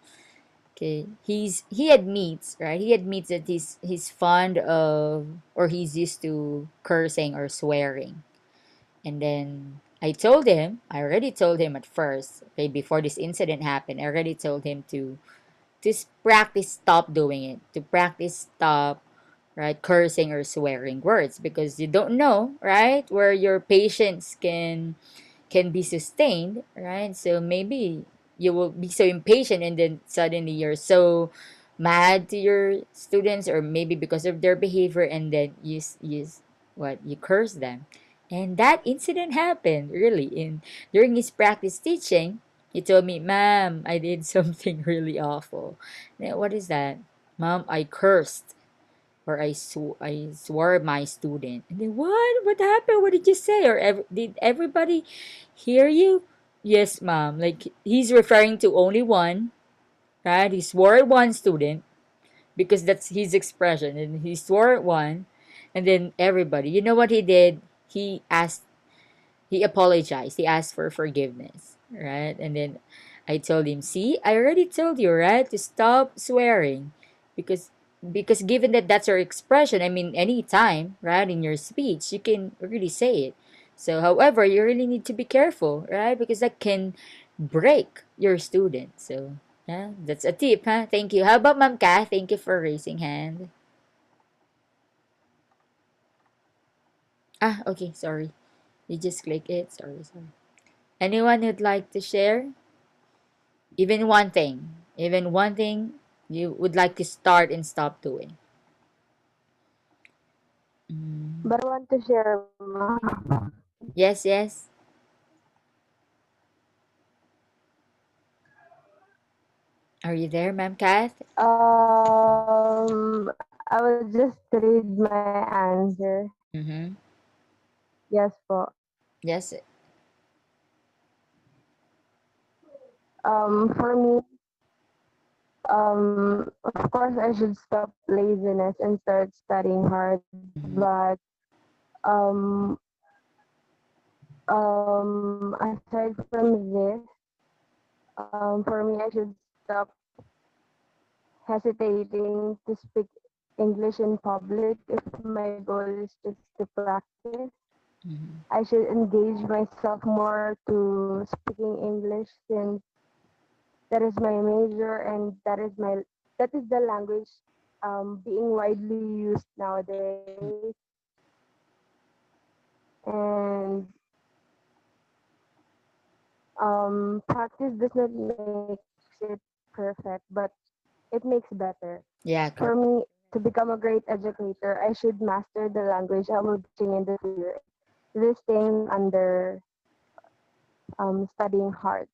Okay, he admits, right? He admits that he's fond of or he's used to cursing or swearing. And then I already told him at first, okay, before this incident happened, I already told him to practice stop doing it, to practice stop, right, cursing or swearing words, because you don't know, right, where your patience can be sustained, right? So maybe you will be so impatient and then suddenly you're so mad to your students, or maybe because of their behavior, and then you curse them. And that incident happened really in during his practice teaching. He told me, "Ma'am, I did something really awful." What is that? "Mom, I cursed, or I swore my student." And then, what happened? What did you say? Or did everybody hear you? "Yes, ma'am." Like, he's referring to only one, right? He swore at one student because that's his expression, and he swore at one, and then everybody. You know what he did? He apologized. He asked for forgiveness, right? And then I told him, "See, I already told you, right, to stop swearing, because given that that's our expression, I mean, anytime, right, in your speech, you can really say it. So, however, you really need to be careful, right, because that can break your student." So, yeah, that's a tip, huh? Thank you. How about Ma'am Kath? Thank you for raising hand. Ah, okay, sorry. You just click it. Sorry, sorry. Anyone who'd like to share? Even one thing you would like to start and stop doing. Mm. But I want to share, ma. Yes, yes. Are you there, Ma'am Kath? I will just read my answer. Mm-hmm. Yes po. Yes. For me, of course, I should stop laziness and start studying hard. Mm-hmm. But um, aside from this, for me, I should stop hesitating to speak English in public if my goal is just to practice. Mm-hmm. I should engage myself more to speaking English since that is my major and that is the language being widely used nowadays. And practice does not make it perfect, but it makes better. Yeah, For correct. me, to become a great educator, I should master the language I will be teaching in the future. This thing under studying hard.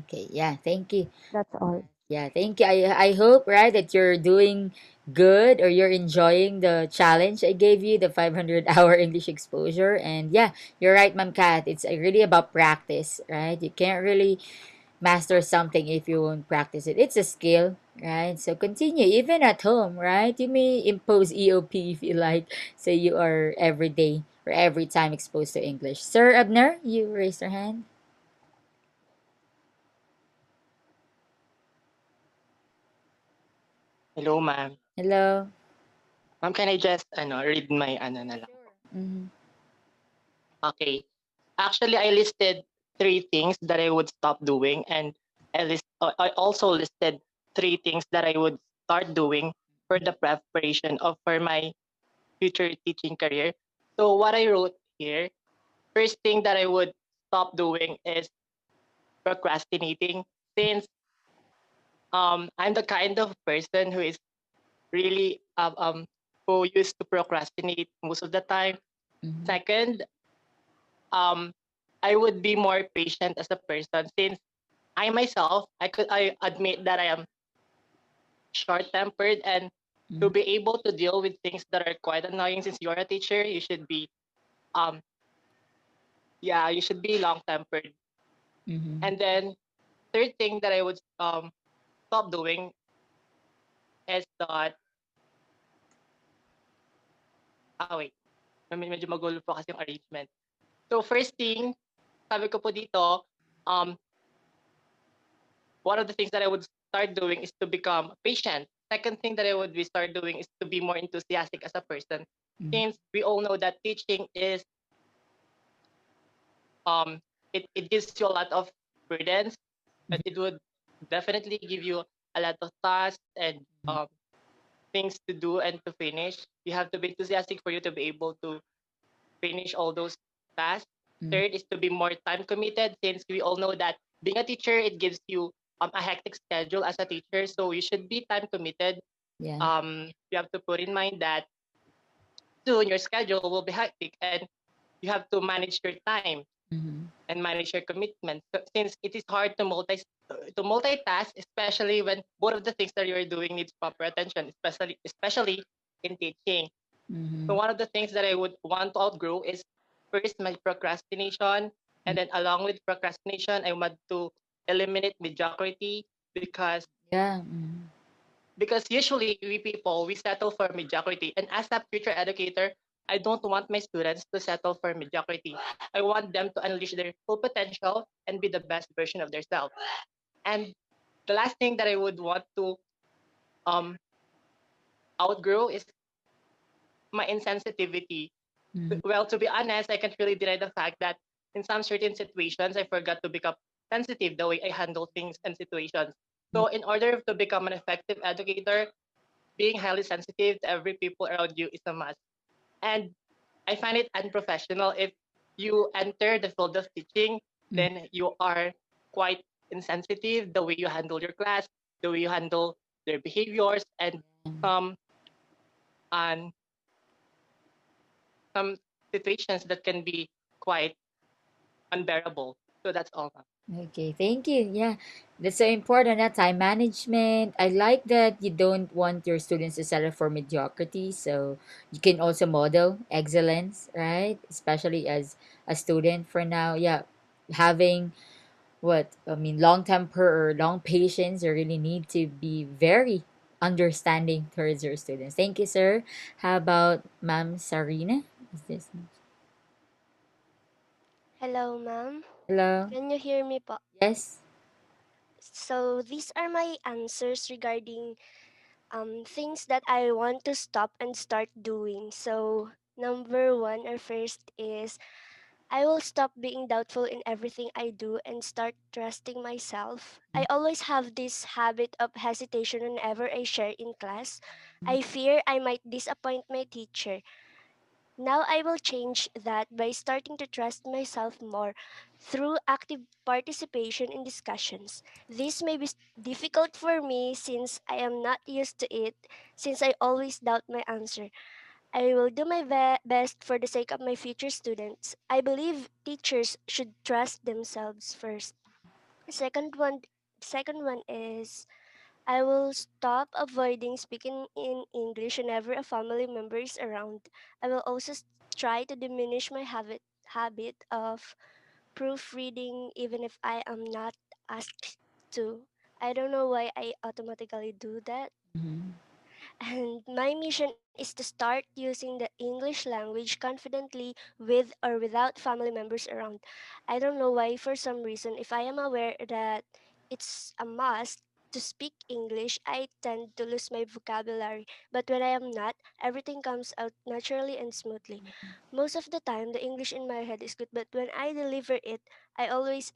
Okay, yeah, thank you. That's all. Yeah, thank you. I hope, right, that you're doing good, or you're enjoying the challenge I gave you, the 500-hour English exposure. And yeah, you're right, Ma'am Kat. It's really about practice, right? You can't really master something if you won't practice it. It's a skill, right? So continue, even at home, right? You may impose EOP if you like. Say you are every day or every time exposed to English. Sir Abner, you raised your hand. Hello, ma'am. Hello. Ma'am, can I just read my na lang po? Mm-hmm. Okay. Actually, I listed three things that I would stop doing, and I also listed three things that I would start doing for the preparation of for my future teaching career. So what I wrote here, first thing that I would stop doing is procrastinating, since I'm the kind of person who is really who used to procrastinate most of the time. Mm-hmm. Second, um, I would be more patient as a person, since I myself I admit that I am short tempered, and to Mm-hmm. be able to deal with things that are quite annoying, since you're a teacher, you should be um you should be long tempered. Mm-hmm. And then third thing that I would stop doing is that wait, medyo magulo po kasi yung arrangement. So first thing, sabi ko po dito, um one of the things that I would start doing is to become patient. Second thing that I would be start doing is to be more enthusiastic as a person, Mm-hmm. since we all know that teaching is um it gives you a lot of burdens, but it would definitely give you a lot of tasks, and things to do and to finish. You have to be enthusiastic for you to be able to finish all those tasks. Mm. Third is to be more time committed, since we all know that being a teacher, it gives you a hectic schedule as a teacher. So you should be time committed. Yeah. You have to put in mind that soon your schedule will be hectic, and you have to manage your time Mm-hmm. and manage your commitment. So, since it is hard to multitask, especially when both of the things that you're doing needs proper attention, especially in teaching. Mm-hmm. So one of the things that I would want to outgrow is first my procrastination, and then along with procrastination, I want to eliminate mediocrity, Yeah. Mm-hmm. because usually we people we settle for mediocrity, and as a future educator, I don't want my students to settle for mediocrity. I want them to unleash their full potential and be the best version of themselves. And the last thing that I would want to um outgrow is my insensitivity. Mm-hmm. Well, to be honest, I can't really deny the fact that in some certain situations, I forgot to become sensitive the way I handle things and situations. So, in order to become an effective educator, being highly sensitive to every people around you is a must. And I find it unprofessional if you enter the field of teaching, Mm-hmm. then you are quite insensitive the way you handle your class, the way you handle their behaviors, some and some situations that can be quite unbearable. So that's all. Okay, thank you. Yeah, that's so important. Time management. I like that you don't want your students to settle for mediocrity. So you can also model excellence, right? Especially as a student for now. Yeah, having long temper or long patience, you really need to be very understanding towards your students. Thank you, sir. How about Ma'am Sarina? Is this Hello, ma'am. hello? Can you hear me po? Yes. So these are my answers regarding things that I want to stop and start doing. So number one or first is I will stop being doubtful in everything I do and start trusting myself. I always have this habit of hesitation whenever I share in class. I fear I might disappoint my teacher. Now I will change that by starting to trust myself more through active participation in discussions. This may be difficult for me since I am not used to it, since I always doubt my answer. I will do my best for the sake of my future students. I believe teachers should trust themselves first. Second one, second one is I will stop avoiding speaking in English whenever a family member is around. I will also try to diminish my habit of proofreading even if I am not asked to. I don't know why I automatically do that. Mm-hmm. And my mission is to start using the English language confidently with or without family members around. I don't know why, for some reason, if I am aware that it's a must to speak English, I tend to lose my vocabulary. But when I am not, everything comes out naturally and smoothly. Most of the time, the English in my head is good, but when I deliver it, I always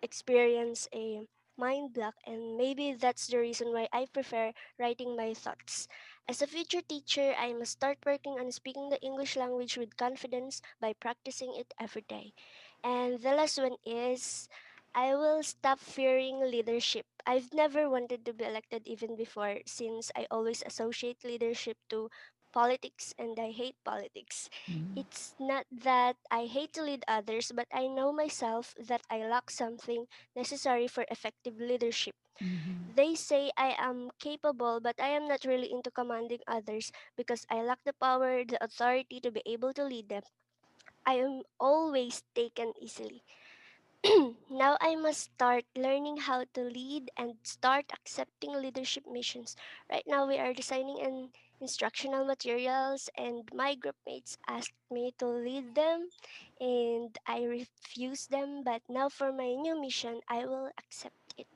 experience a mind block, and maybe that's the reason why I prefer writing my thoughts. As a future teacher, I must start working on speaking the English language with confidence by practicing it every day. And the last one is I will stop fearing leadership. I've never wanted to be elected even before, since I always associate leadership to politics and I hate politics. It's not that I hate to lead others, but I know myself that I lack something necessary for effective leadership. Mm-hmm. They say I am capable, but I am not really into commanding others because I lack the power, the authority to be able to lead them. I am always taken easily. Now I must start learning how to lead and start accepting leadership missions. Right now we are designing an instructional materials and my group mates asked me to lead them and I refused them, but now for my new mission I will accept it.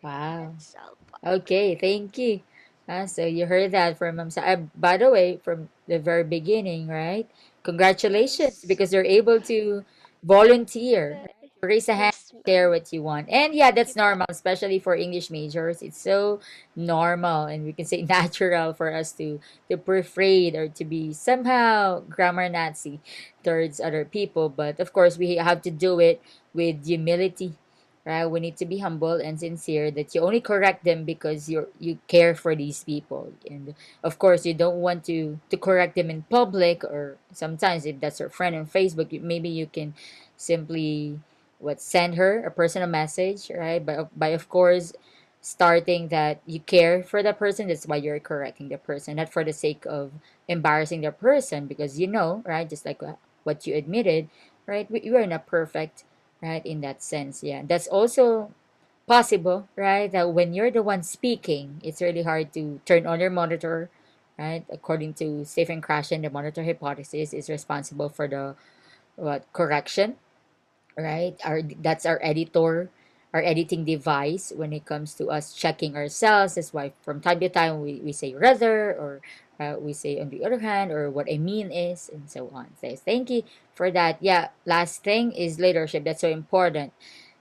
Wow. That's all. Okay, thank you. So you heard that from by the way, from the very beginning, right? Congratulations Yes. because you're able to volunteer, But right? Raise a hand, Yes, share ma'am. what you want. And yeah, Thank that's you po. normal, especially for English majors. It's so normal and we can say natural for us to persuade or to be somehow grammar Nazi towards other people. But of course we have to do it with humility. Right? We need to be humble and sincere that you only correct them because you care for these people. And of course you don't want to correct them in public, or sometimes if that's your friend on Facebook, maybe you can simply what send her a personal message, right? By of course starting that you care for the person. That's why you're correcting the person, not for the sake of embarrassing the person, because you know, right, just like what you admitted, right, we are not perfect, right, in that sense. Yeah, that's also possible, right, that when you're the one speaking, it's really hard to turn on your monitor, right? According to Stephen Krashen, the monitor hypothesis is responsible for the what correction, right? That's our editor, our editing device when it comes to us checking ourselves. That's why from time to time we say rather, or we say on the other hand, or what I mean is, and so on. So thank you for that. Yeah, last thing is leadership. That's so important,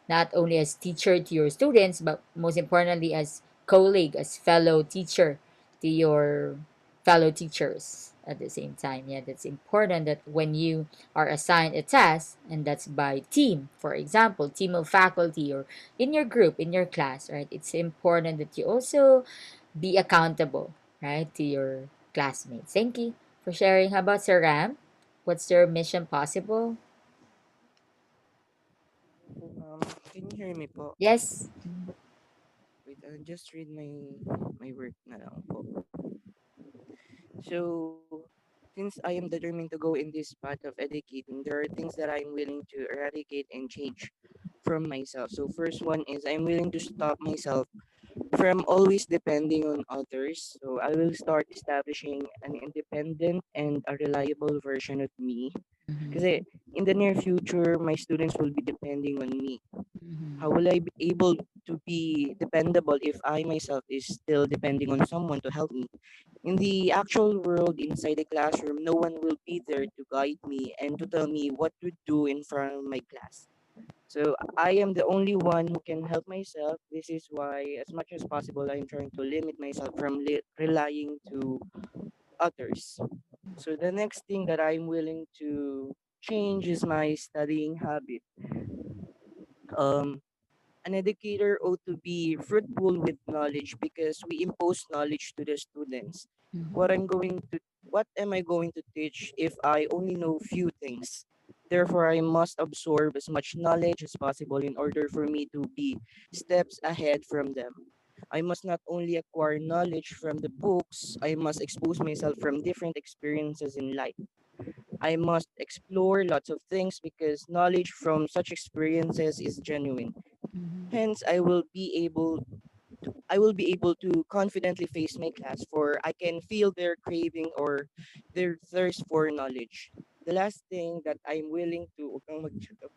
not only as teacher to your students, but most importantly as colleague, as fellow teacher to your fellow teachers at the same time. Yeah, that's important that when you are assigned a task, and that's by team, for example, team of faculty or in your group, in your class, right? It's important that you also be accountable, right, to your classmates. Thank you for sharing. How about Sir Ram? What's your mission possible? Um, can you hear me po? Yes. Wait, I'll just read my work na lang po. So, since I am determined to go in this path of educating, there are things that I'm willing to eradicate and change from myself. So, first one is I'm willing to stop myself from always depending on others. So, I will start establishing an independent and a reliable version of me. Mm-hmm. Because in the near future, my students will be depending on me. Mm-hmm. How will I be able to be dependable if I myself is still depending on someone to help me? In the actual world, inside the classroom, no one will be there to guide me and to tell me what to do in front of my class. So I am the only one who can help myself. This is why, as much as possible, I'm trying to limit myself from relying to others. So the next thing that I'm willing to change is my studying habit. Um, an educator ought to be fruitful with knowledge because we impose knowledge to the students. Mm-hmm. What am I going to teach if I only know few things? Therefore, I must absorb as much knowledge as possible in order for me to be steps ahead from them. I must not only acquire knowledge from the books, I must expose myself from different experiences in life. I must explore lots of things because knowledge from such experiences is genuine. Mm-hmm. Hence, I will be able to confidently face my class, for I can feel their craving or their thirst for knowledge. The last thing that I'm willing to Huwag kang mag-shut up.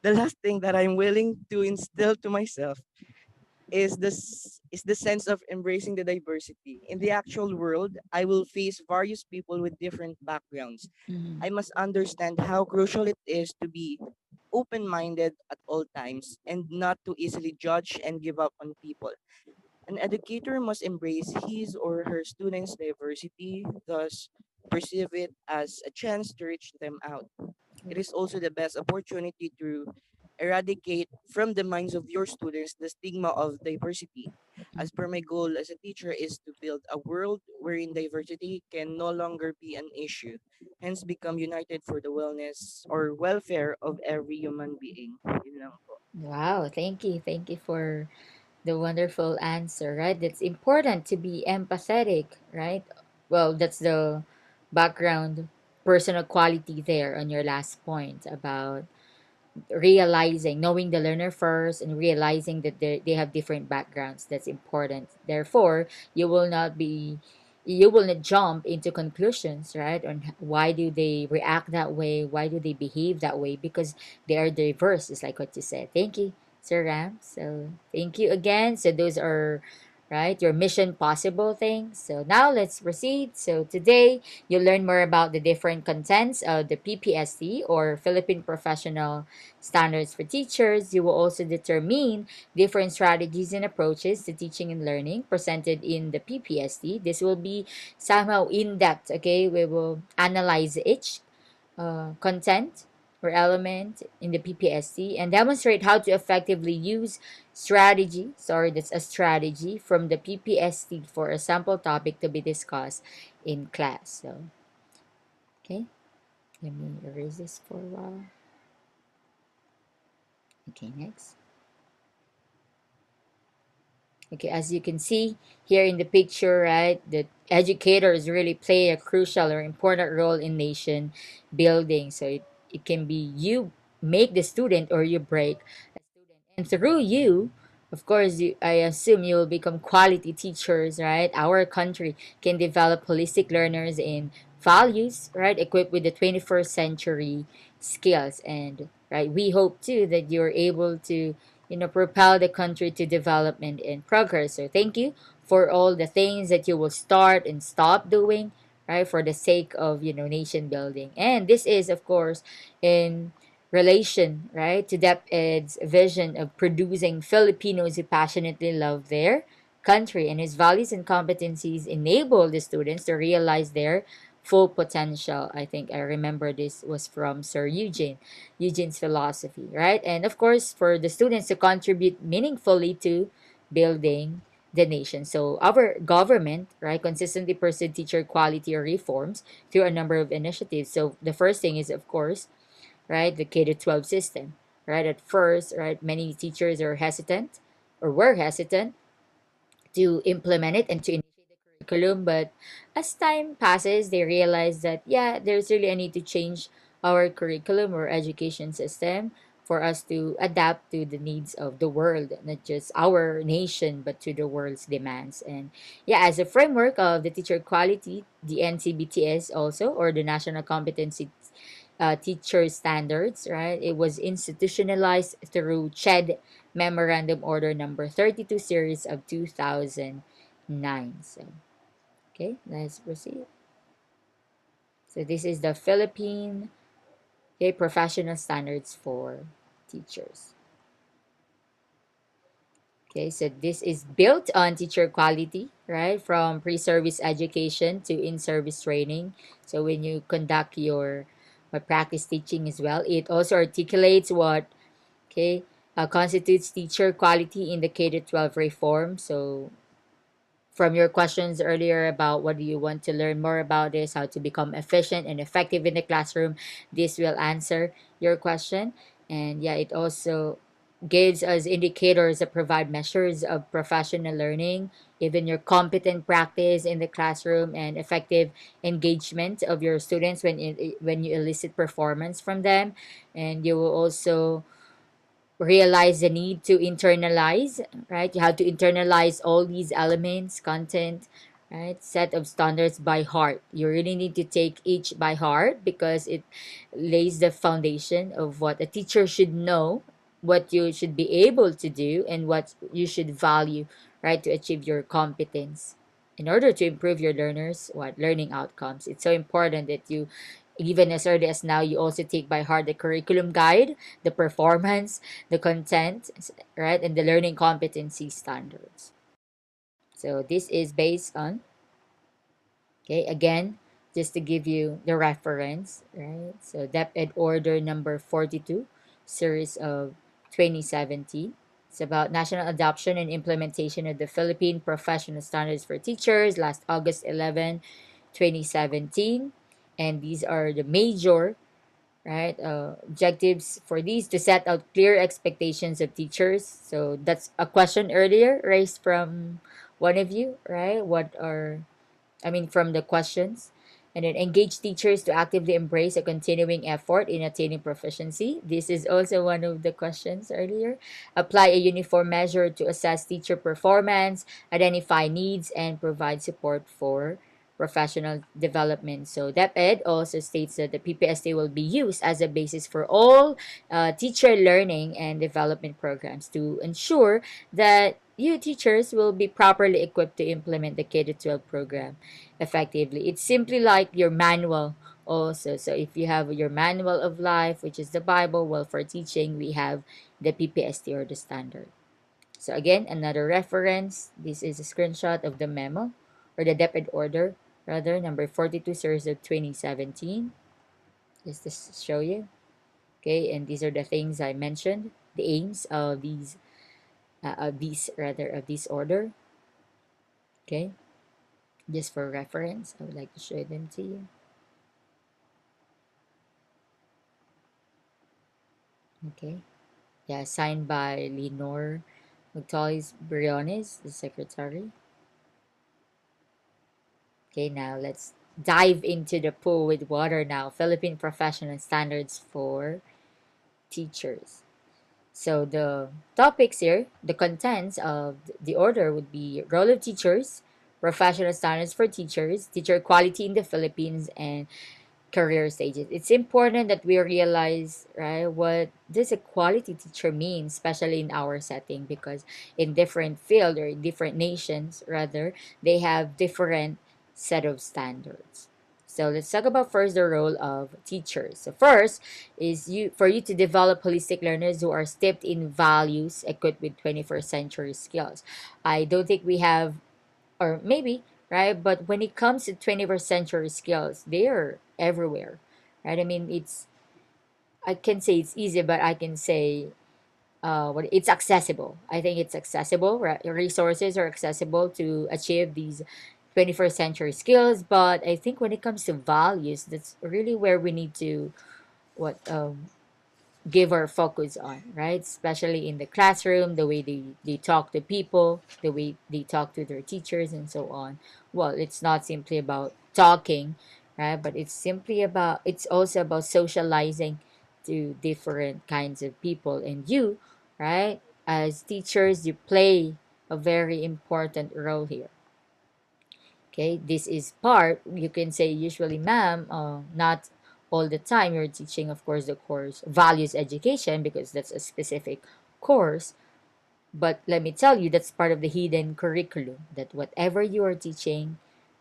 The last thing that I'm willing to instill to myself is the sense of embracing the diversity. In the actual world, I will face various people with different backgrounds. Mm-hmm. I must understand how crucial it is to be open-minded at all times and not to easily judge and give up on people. An educator must embrace his or her students' diversity, thus perceive it as a chance to reach them out. It is also the best opportunity to eradicate from the minds of your students the stigma of diversity. As per my goal as a teacher is to build a world wherein diversity can no longer be an issue, hence become united for the wellness or welfare of every human being. Yun lang po. Wow, thank you. Thank you for the wonderful answer, right? It's important to be empathetic, right? Well, that's the background personal quality there on your last point about realizing, knowing the learner first and realizing that they have different backgrounds. That's important. Therefore, you will not jump into conclusions, right, on why do they react that way, why do they behave that way, because they are diverse, just like what you said. Thank you, Sir Ram. So thank you again. So those are right? Your mission possible things. So now let's proceed. So today you'll learn more about the different contents of the PPST or Philippine Professional Standards for Teachers. You will also determine different strategies and approaches to teaching and learning presented in the PPST. This will be somehow in depth, okay? We will analyze each content or element in the PPST and demonstrate how to effectively use that's a strategy from the PPST for a sample topic to be discussed in class. So, okay, let me erase this for a while. Okay, next. Okay, as you can see here in the picture, right, the educators really play a crucial or important role in nation building. So it can be you make the student or you break a student. And through you, of course, I assume you will become quality teachers, right? Our country can develop holistic learners in values, right, equipped with the 21st century skills. And, right, we hope too that you're able to propel the country to development and progress. So thank you for all the things that you will start and stop doing, right, for the sake of, nation building. And this is, of course, in relation, right, to DepEd's vision of producing Filipinos who passionately love their country, and his values and competencies enable the students to realize their full potential. I think I remember this was from Sir Eugene's philosophy, right? And of course, for the students to contribute meaningfully to building the nation. So our government, right, consistently pursued teacher quality reforms through a number of initiatives. So the first thing is, of course, right, the K to 12 system, right? At first, right, many teachers are hesitant or were hesitant to implement it and to initiate the curriculum. But as time passes, they realize that, yeah, there's really a need to change our curriculum or education system for us to adapt to the needs of the world, not just our nation, but to the world's demands. And yeah, as a framework of the teacher quality, the NCBTS also, or the National Competency teacher standards, right? It was institutionalized through CHED Memorandum Order number 32 series of 2009. So, okay, let's proceed. So this is the Philippine, okay, professional standards for teachers. Okay, so this is built on teacher quality, right? From pre-service education to in-service training. So when you conduct your practice teaching as well, it also articulates what, okay, constitutes teacher quality in the K to 12 reform. So from your questions earlier about what do you want to learn more about this, how to become efficient and effective in the classroom, this will answer your question. And yeah, it also gives us indicators that provide measures of professional learning, even your competent practice in the classroom and effective engagement of your students when you elicit performance from them. And you will also realize the need to internalize, right? You have to internalize all these elements, content, right? Set of standards by heart. You really need to take each by heart because it lays the foundation of what a teacher should know, what you should be able to do, and what you should value, right, to achieve your competence. In order to improve your learners, what learning outcomes. It's so important that you, even as early as now, you also take by heart the curriculum guide, the performance, the content, right, and the learning competency standards. So this is based on, okay, again, just to give you the reference, right? So DepEd Order number 42, series of 2017. It's about national adoption and implementation of the Philippine Professional Standards for Teachers last August 11, 2017. And these are the major, right, objectives for these: to set out clear expectations of teachers. So that's a question earlier raised from one of you, right? From the questions. And then engage teachers to actively embrace a continuing effort in attaining proficiency. This is also one of the questions earlier. Apply a uniform measure to assess teacher performance, identify needs, and provide support for professional development. So DepEd also states that the PPST will be used as a basis for all teacher learning and development programs to ensure that you teachers will be properly equipped to implement the K-12 program effectively. It's simply like your manual also. So if you have your manual of life, which is the Bible, well, for teaching, we have the PPST or the standard. So again, another reference. This is a screenshot of the memo or the DepEd order, rather, number 42, series of 2017. Just to show you. Okay, and these are the things I mentioned, the aims of this order. Okay, just for reference, I would like to show them to you. Okay, yeah, signed by Lenore Magtalis Briones, the secretary. Okay, now let's dive into the pool with water now. Philippine Professional Standards for Teachers. So the topics here, the contents of the order would be role of teachers, professional standards for teachers, teacher quality in the Philippines, and career stages. It's important that we realize, right, what does a quality teacher mean, especially in our setting, because in different field or in different nations, rather, they have different set of standards. So let's talk about first the role of teachers. So first is you to develop holistic learners who are steeped in values equipped with 21st century skills. I don't think we have, or maybe, right, but when it comes to 21st century skills, they're everywhere, right? I mean, I can say it's easy, but I can say what it's accessible. I think it's accessible, right? Resources are accessible to achieve these 21st century skills, but I think when it comes to values, that's really where we need to what give our focus on, right? Especially in the classroom, the way they talk to people, the way they talk to their teachers, and so on. Well, it's not simply about talking, right? But it's also about socializing to different kinds of people. And you, right, as teachers, you play a very important role here. Okay, this is part, you can say usually, ma'am, not all the time you're teaching, of course, the course values education because that's a specific course. But let me tell you, that's part of the hidden curriculum that whatever you are teaching,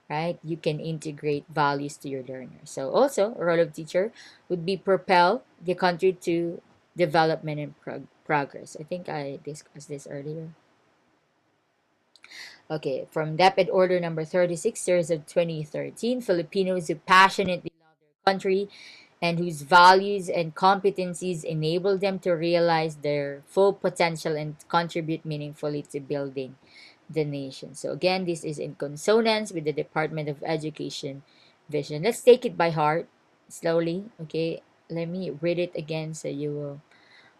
right, you can integrate values to your learners. So also, a role of teacher would be propel the country to development and progress. I think I discussed this earlier. Okay, from DepEd Order number 36, series of 2013, Filipinos who passionately love their country and whose values and competencies enable them to realize their full potential and contribute meaningfully to building the nation. So again, this is in consonance with the Department of Education vision. Let's take it by heart slowly. Okay, let me read it again so you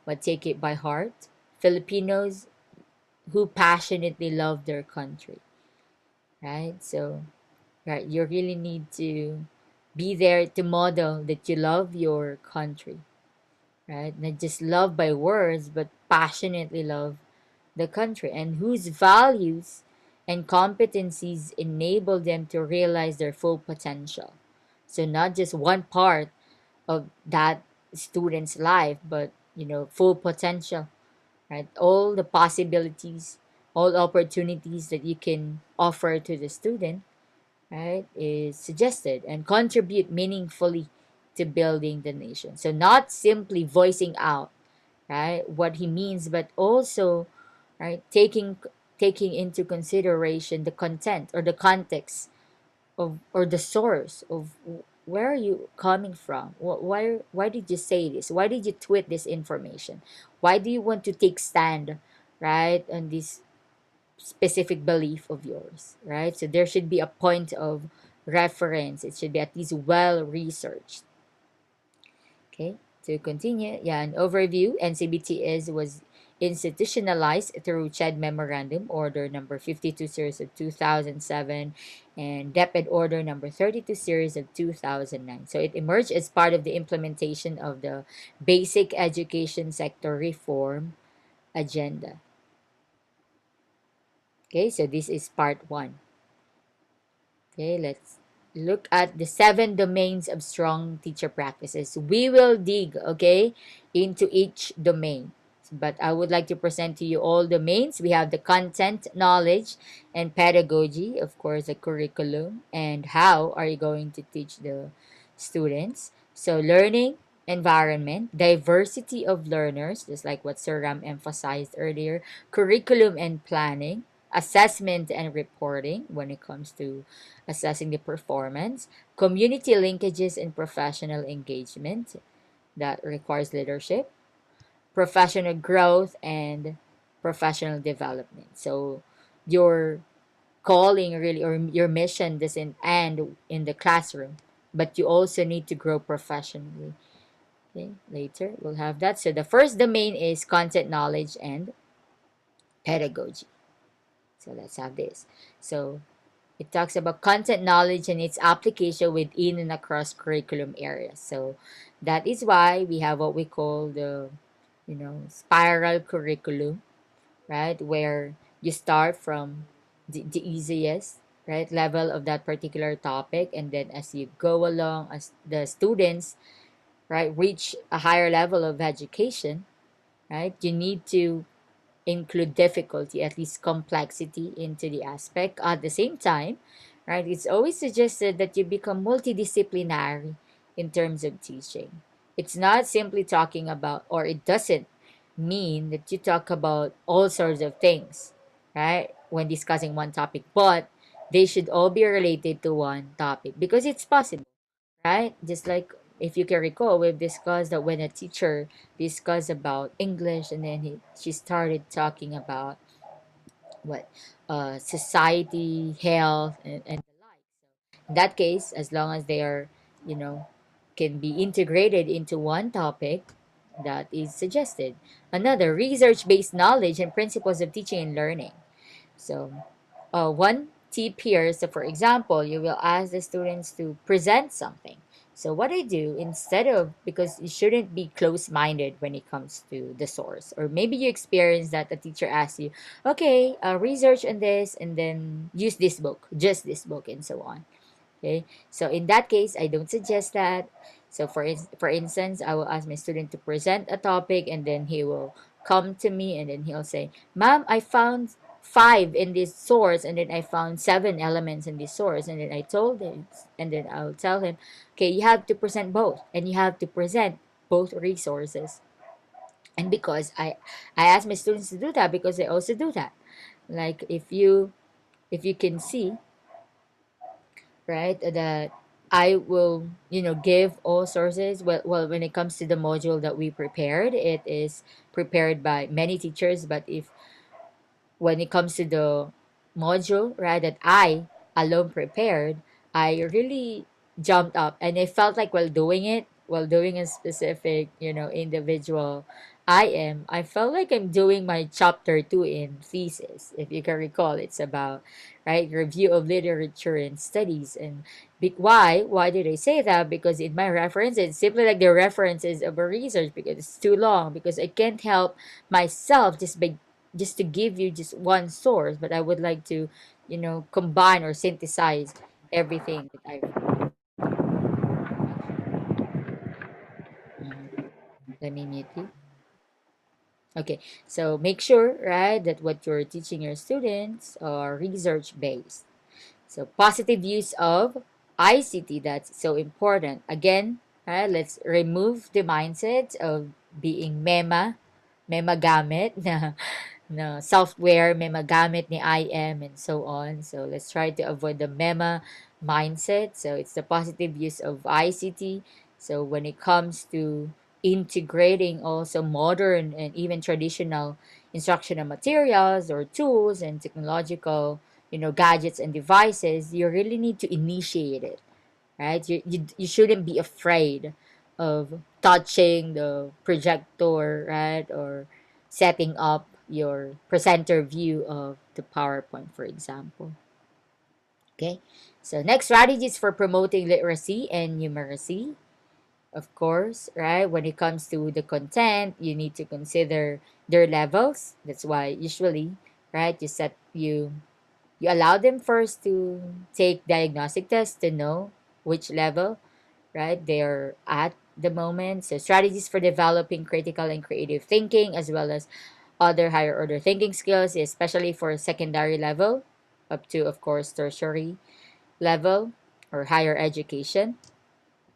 will take it by heart. Filipinos who passionately love their country, right? So, right, you really need to be there to model that you love your country, right? Not just love by words, but passionately love the country, and whose values and competencies enable them to realize their full potential. So, not just one part of that student's life, but full potential, right? All the possibilities, all opportunities that you can offer to the student, right, is suggested and contribute meaningfully to building the nation. So not simply voicing out, right, what he means, but also, right, taking into consideration the content or the context of or the source of where are you coming from? Why did you say this? Why did you tweet this information? Why do you want to take stand, right, on this specific belief of yours, right? So there should be a point of reference. It should be at least well researched. Okay, to continue, yeah, an overview. NCBT was institutionalized through CHED Memorandum Order number 52 series of 2007 and DepEd Order number 32 series of 2009. So it emerged as part of the implementation of the Basic Education Sector Reform Agenda. Okay, so this is part one. Okay, let's look at the 7 domains of strong teacher practices. We will dig, okay, into each domain. But I would like to present to you all domains. We have the content, knowledge, and pedagogy, of course, the curriculum, and how are you going to teach the students. So, learning environment, diversity of learners, just like what Sir Ram emphasized earlier, curriculum and planning, assessment and reporting when it comes to assessing the performance, community linkages and professional engagement that requires leadership, professional growth, and professional development. So your calling really or your mission doesn't end in the classroom, but you also need to grow professionally. Okay, later we'll have that. So the first domain is content, knowledge, and pedagogy. So let's have this. So it talks about content knowledge and its application within and across curriculum areas. So that is why we have what we call the, spiral curriculum, right? Where you start from the easiest, right, level of that particular topic. And then as you go along, as the students, right, reach a higher level of education, right, you need to include difficulty, at least complexity, into the aspect. At the same time, right, it's always suggested that you become multidisciplinary in terms of teaching. It's not simply talking about, or it doesn't mean that you talk about all sorts of things, right, when discussing one topic, but they should all be related to one topic because it's possible, right? Just like if you can recall, we've discussed that when a teacher discussed about English and then she started talking about what society, health, and the like. So in that case, as long as they are, you know, can be integrated into one topic, that is suggested. Another research-based knowledge and principles of teaching and learning. So, one tip here. So, for example, you will ask the students to present something. So, what I do instead of, because you shouldn't be close minded when it comes to the source, or maybe you experience that the teacher asks you, okay, research on this and then use this book, just this book, and so on. Okay, so in that case, I don't suggest that. So for instance, I will ask my student to present a topic and then he will come to me and then he'll say, Ma'am, I found five in this source and then I found seven elements in this source. And then I told him, and then I'll tell him, okay, you have to present both and you have to present both resources. And because I ask my students to do that because they also do that. Like if you can see, right, that I will give all sources. Well, when it comes to the module that we prepared, it is prepared by many teachers, but if when it comes to the module, right, that I alone prepared, I really jumped up and I felt like while doing it, while doing a specific, individual I felt like I'm doing my chapter 2 in thesis. If you can recall, it's about, right, review of literature and studies. And why did I say that? Because in my reference, it's simply like the references of a research because it's too long, because I can't help myself just to give you just one source, but I would like to, combine or synthesize everything that I've. Mhm. Let me mute you. Okay, so make sure, right, that what you're teaching your students are research based. So positive use of ICT, that's so important. Again, right, let's remove the mindset of being mema gamit na software, may magamit ni IM and so on. So let's try to avoid the mema mindset. So it's the positive use of ICT. So when it comes to integrating also modern and even traditional instructional materials or tools and technological, gadgets and devices, you really need to initiate it, right? You shouldn't be afraid of touching the projector, right? Or setting up your presenter view of the PowerPoint, for example. Okay. So next, strategies for promoting literacy and numeracy. Of course, right? When it comes to the content, you need to consider their levels. That's why usually, right, you allow them first to take diagnostic tests to know which level, right, they're at. the moment. So strategies for developing critical and creative thinking, as well as other higher order thinking skills, especially for secondary level up to, of course, tertiary level or higher education.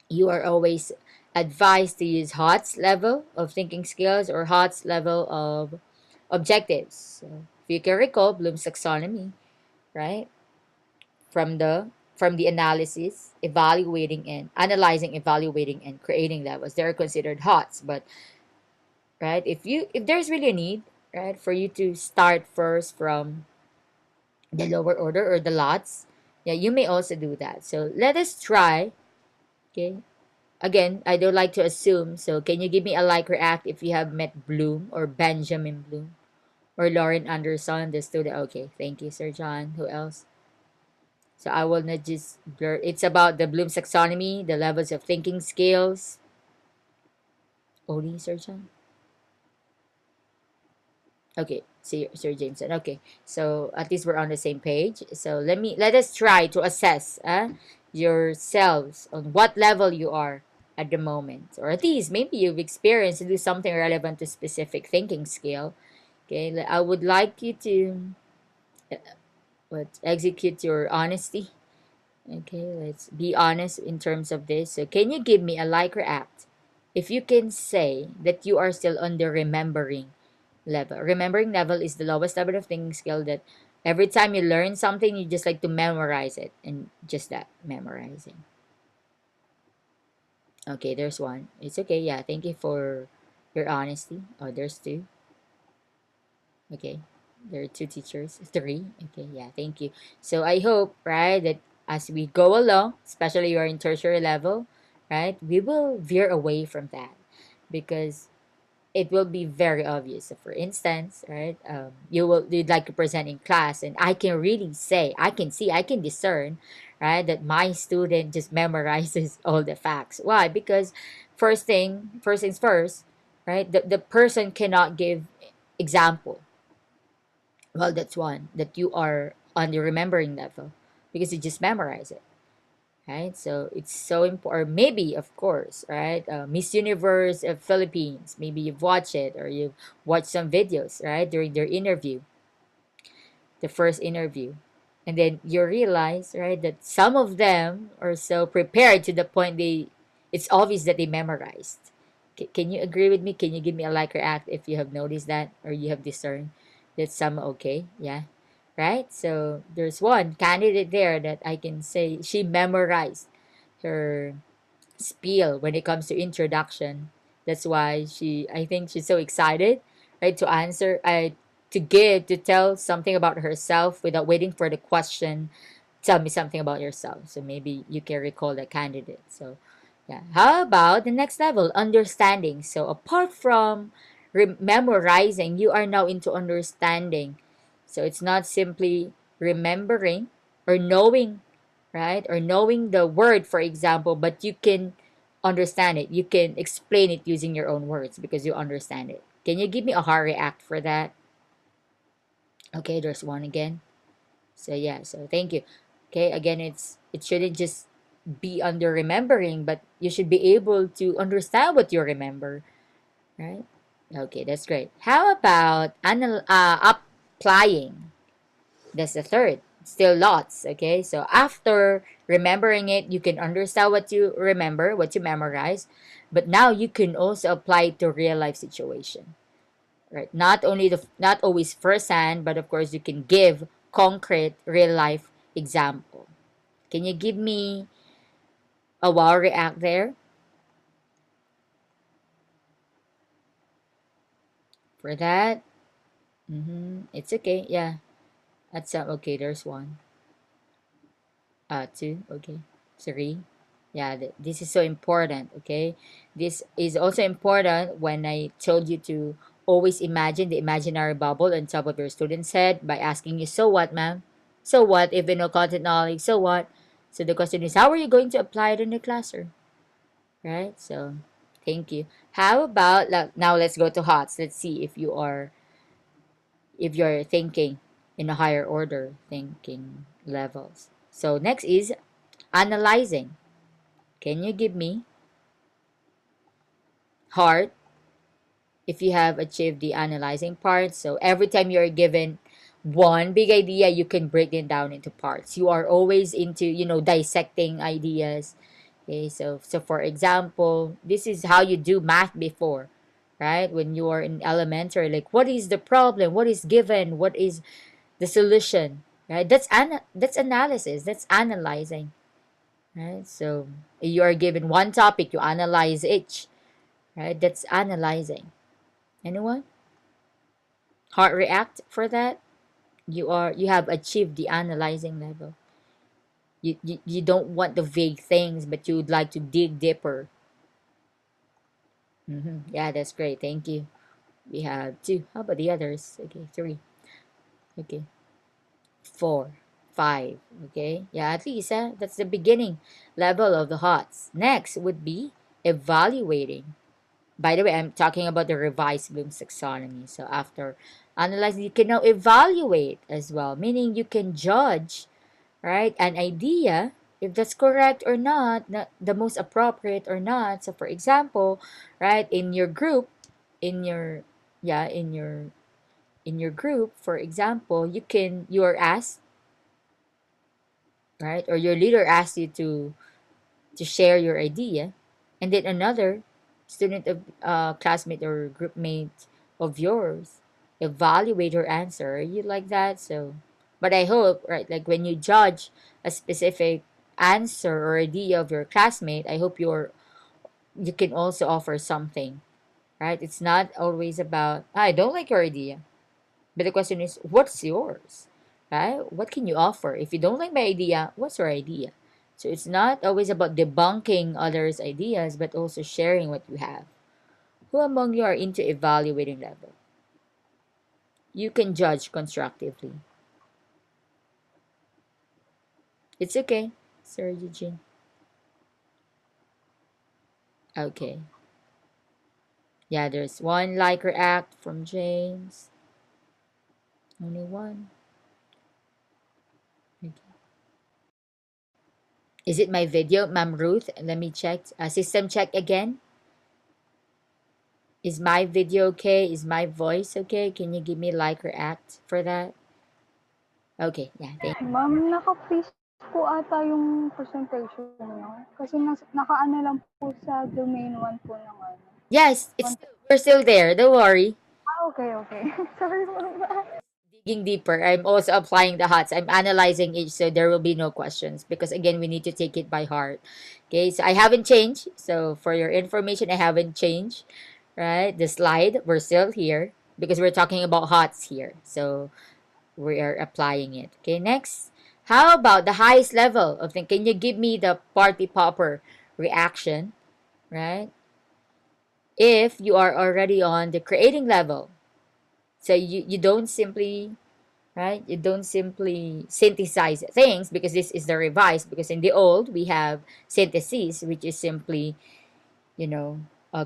You are always advised to use HOTS level of thinking skills or HOTS level of objectives. So if you can recall Bloom's taxonomy, right? From the analysis, evaluating and analyzing, evaluating and creating levels, they're considered HOTS. But right, if there's really a need, right, for you to start first from the lower order or the lots, yeah, you may also do that. So let us try. Okay, again, I don't like to assume. So can you give me a like react if you have met Bloom or Benjamin Bloom or Lauren Anderson, the student? Okay, thank you, Sir John. Who else? So I will not just blur. It's about the Bloom's taxonomy, the levels of thinking skills. Only Sir John. Okay, Sir Jameson. Okay, so at least we're on the same page. So let us try to assess yourselves on what level you are at the moment, or at least maybe you've experienced to do something relevant to specific thinking skill. Okay, I would like you to execute your honesty. Okay, let's be honest in terms of this. So can you give me a like or act if you can say that you are still on the remembering level? Remembering level is the lowest level of thinking skill that every time you learn something, you just like to memorize it and just that, memorizing. Okay, there's one. It's okay. Yeah, thank you for your honesty. Oh, there's two. Okay. There are two teachers. Three. Okay, yeah, thank you. So I hope, right, that as we go along, especially you're in tertiary level, right, we will veer away from that because it will be very obvious. So for instance, right, you'd like to present in class, and I can really say, I can see, I can discern, right, that my student just memorizes all the facts. Why? Because first things first, right, the person cannot give example. Well, that's one that you are on the remembering level because you just memorize it, right? So it's so important. Maybe, of course, right? Miss Universe of Philippines. Maybe you've watched it or you've watched some videos, right, during their interview, the first interview. And then you realize, right, that some of them are so prepared to the point it's obvious that they memorized. Can you agree with me? Can you give me a like or act if you have noticed that or you have discerned that some okay? Yeah. Right? So there's one candidate there that I can say she memorized her spiel when it comes to introduction. That's why I think she's so excited, right, to answer, to tell something about herself without waiting for the question. Tell me something about yourself. So maybe you can recall the candidate. So, yeah. How about the next level, understanding? So apart from memorizing, you are now into understanding. So it's not simply remembering or knowing, right? Or knowing the word, for example, but you can understand it. You can explain it using your own words because you understand it. Can you give me a hard react for that? Okay, there's one again. So yeah, so thank you. Okay, again, it shouldn't just be under remembering, but you should be able to understand what you remember, right? Okay, that's great. How about applying? That's the third. Still lots, okay? So after remembering it, you can understand what you remember, what you memorize, but now you can also apply it to real life situation, right? Not always firsthand, but of course you can give concrete real life example. Can you give me a wow react there for that? It's okay. Yeah, that's okay. There's one. Two. Okay. Three. Yeah, this is so important. Okay, this is also important when I told you to always imagine the imaginary bubble on top of your student's head by asking you, "So what, ma'am? So what? If you know content knowledge, so what?" So the question is, how are you going to apply it in the classroom? Right. So, thank you. How about now? Let's go to HOTS. Let's see if you're thinking in a higher order thinking levels. So next is analyzing. Can you give me heart if you have achieved the analyzing part. So every time you're given one big idea, you can break it down into parts. You are always into, dissecting ideas. Okay, so for example, this is how you do math before, right? When you are in elementary, like what is the problem? What is given? What is the solution? Right? That's analysis. That's analyzing. Right? So you are given one topic, you analyze each. Right? That's analyzing. Anyone? Heart react for that? You have achieved the analyzing level. You don't want the vague things, but you would like to dig deeper. Yeah, that's great. Thank you. We have two. How about the others? Okay, three. Okay, four, five. Okay, yeah, at least that's the beginning level of the HOTS. Next would be evaluating. By the way, I'm talking about the revised Bloom's taxonomy. So after analyzing, you can now evaluate as well, meaning you can judge, right, an idea if that's correct or not the most appropriate or not. So for example, right, in your group, in your yeah, in your group, for example, you are asked, right, or your leader asks you to share your idea, and then another student of classmate or group mate of yours evaluate your answer. You like that? So, but I hope, right, like when you judge a specific answer or idea of your classmate, I hope you can also offer something, right? It's not always about, I don't like your idea, but the question is, what's yours? Right? What can you offer? If you don't like my idea, what's your idea? So it's not always about debunking others' ideas, but also sharing what you have. Who among you are into evaluating level? You can judge constructively. It's okay, Sir Eugene. Okay. Yeah, there's one like or act from James. Only one. Okay. Is it my video, Ma'am Ruth? Let me check. System check again. Is my video okay? Is my voice okay? Can you give me like or act for that? Okay, yeah, thank you. Ma'am, naka-freeze po ata yung presentation niyo. Kasi naka-ano lang po sa domain 1 po ng ano. Yes, we're still there. Don't worry. Okay, okay. Sorry po ba? Digging deeper. I'm also applying the HOTS. I'm analyzing each, so there will be no questions because again, we need to take it by heart. Okay, so I haven't changed. So for your information, I haven't changed. Right, the slide, we're still here because we're talking about HOTS here. So we are applying it. Okay, next. How about the highest level of thing? Can you give me the party popper reaction, right? If you are already on the creating level, so you don't simply, right? You don't simply synthesize things because this is the revised. Because in the old we have synthesis, which is simply, you know,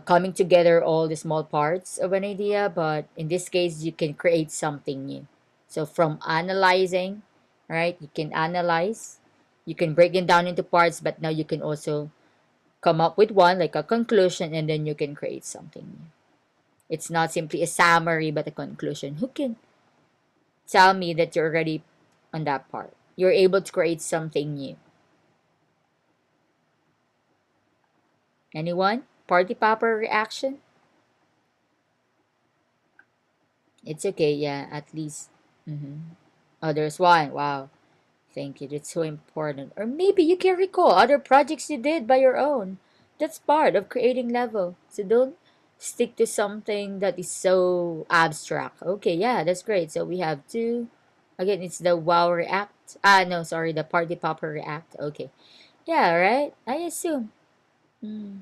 coming together all the small parts of an idea. But in this case, you can create something new. So from analyzing, right, you can analyze, you can break it down into parts, but now you can also come up with one, like a conclusion, and then you can create something new. It's not simply a summary, but a conclusion. Who can tell me that you're already on that part? You're able to create something new. Anyone? Party popper reaction? It's okay, yeah, at least. Oh, there's one. Wow. Thank you. That's so important. Or maybe you can recall other projects you did by your own. That's part of creating level. So don't stick to something that is so abstract. Okay, yeah, that's great. So we have two. Again, it's the wow react. No, sorry, the party popper react. Okay. Yeah, right? I assume. Mm.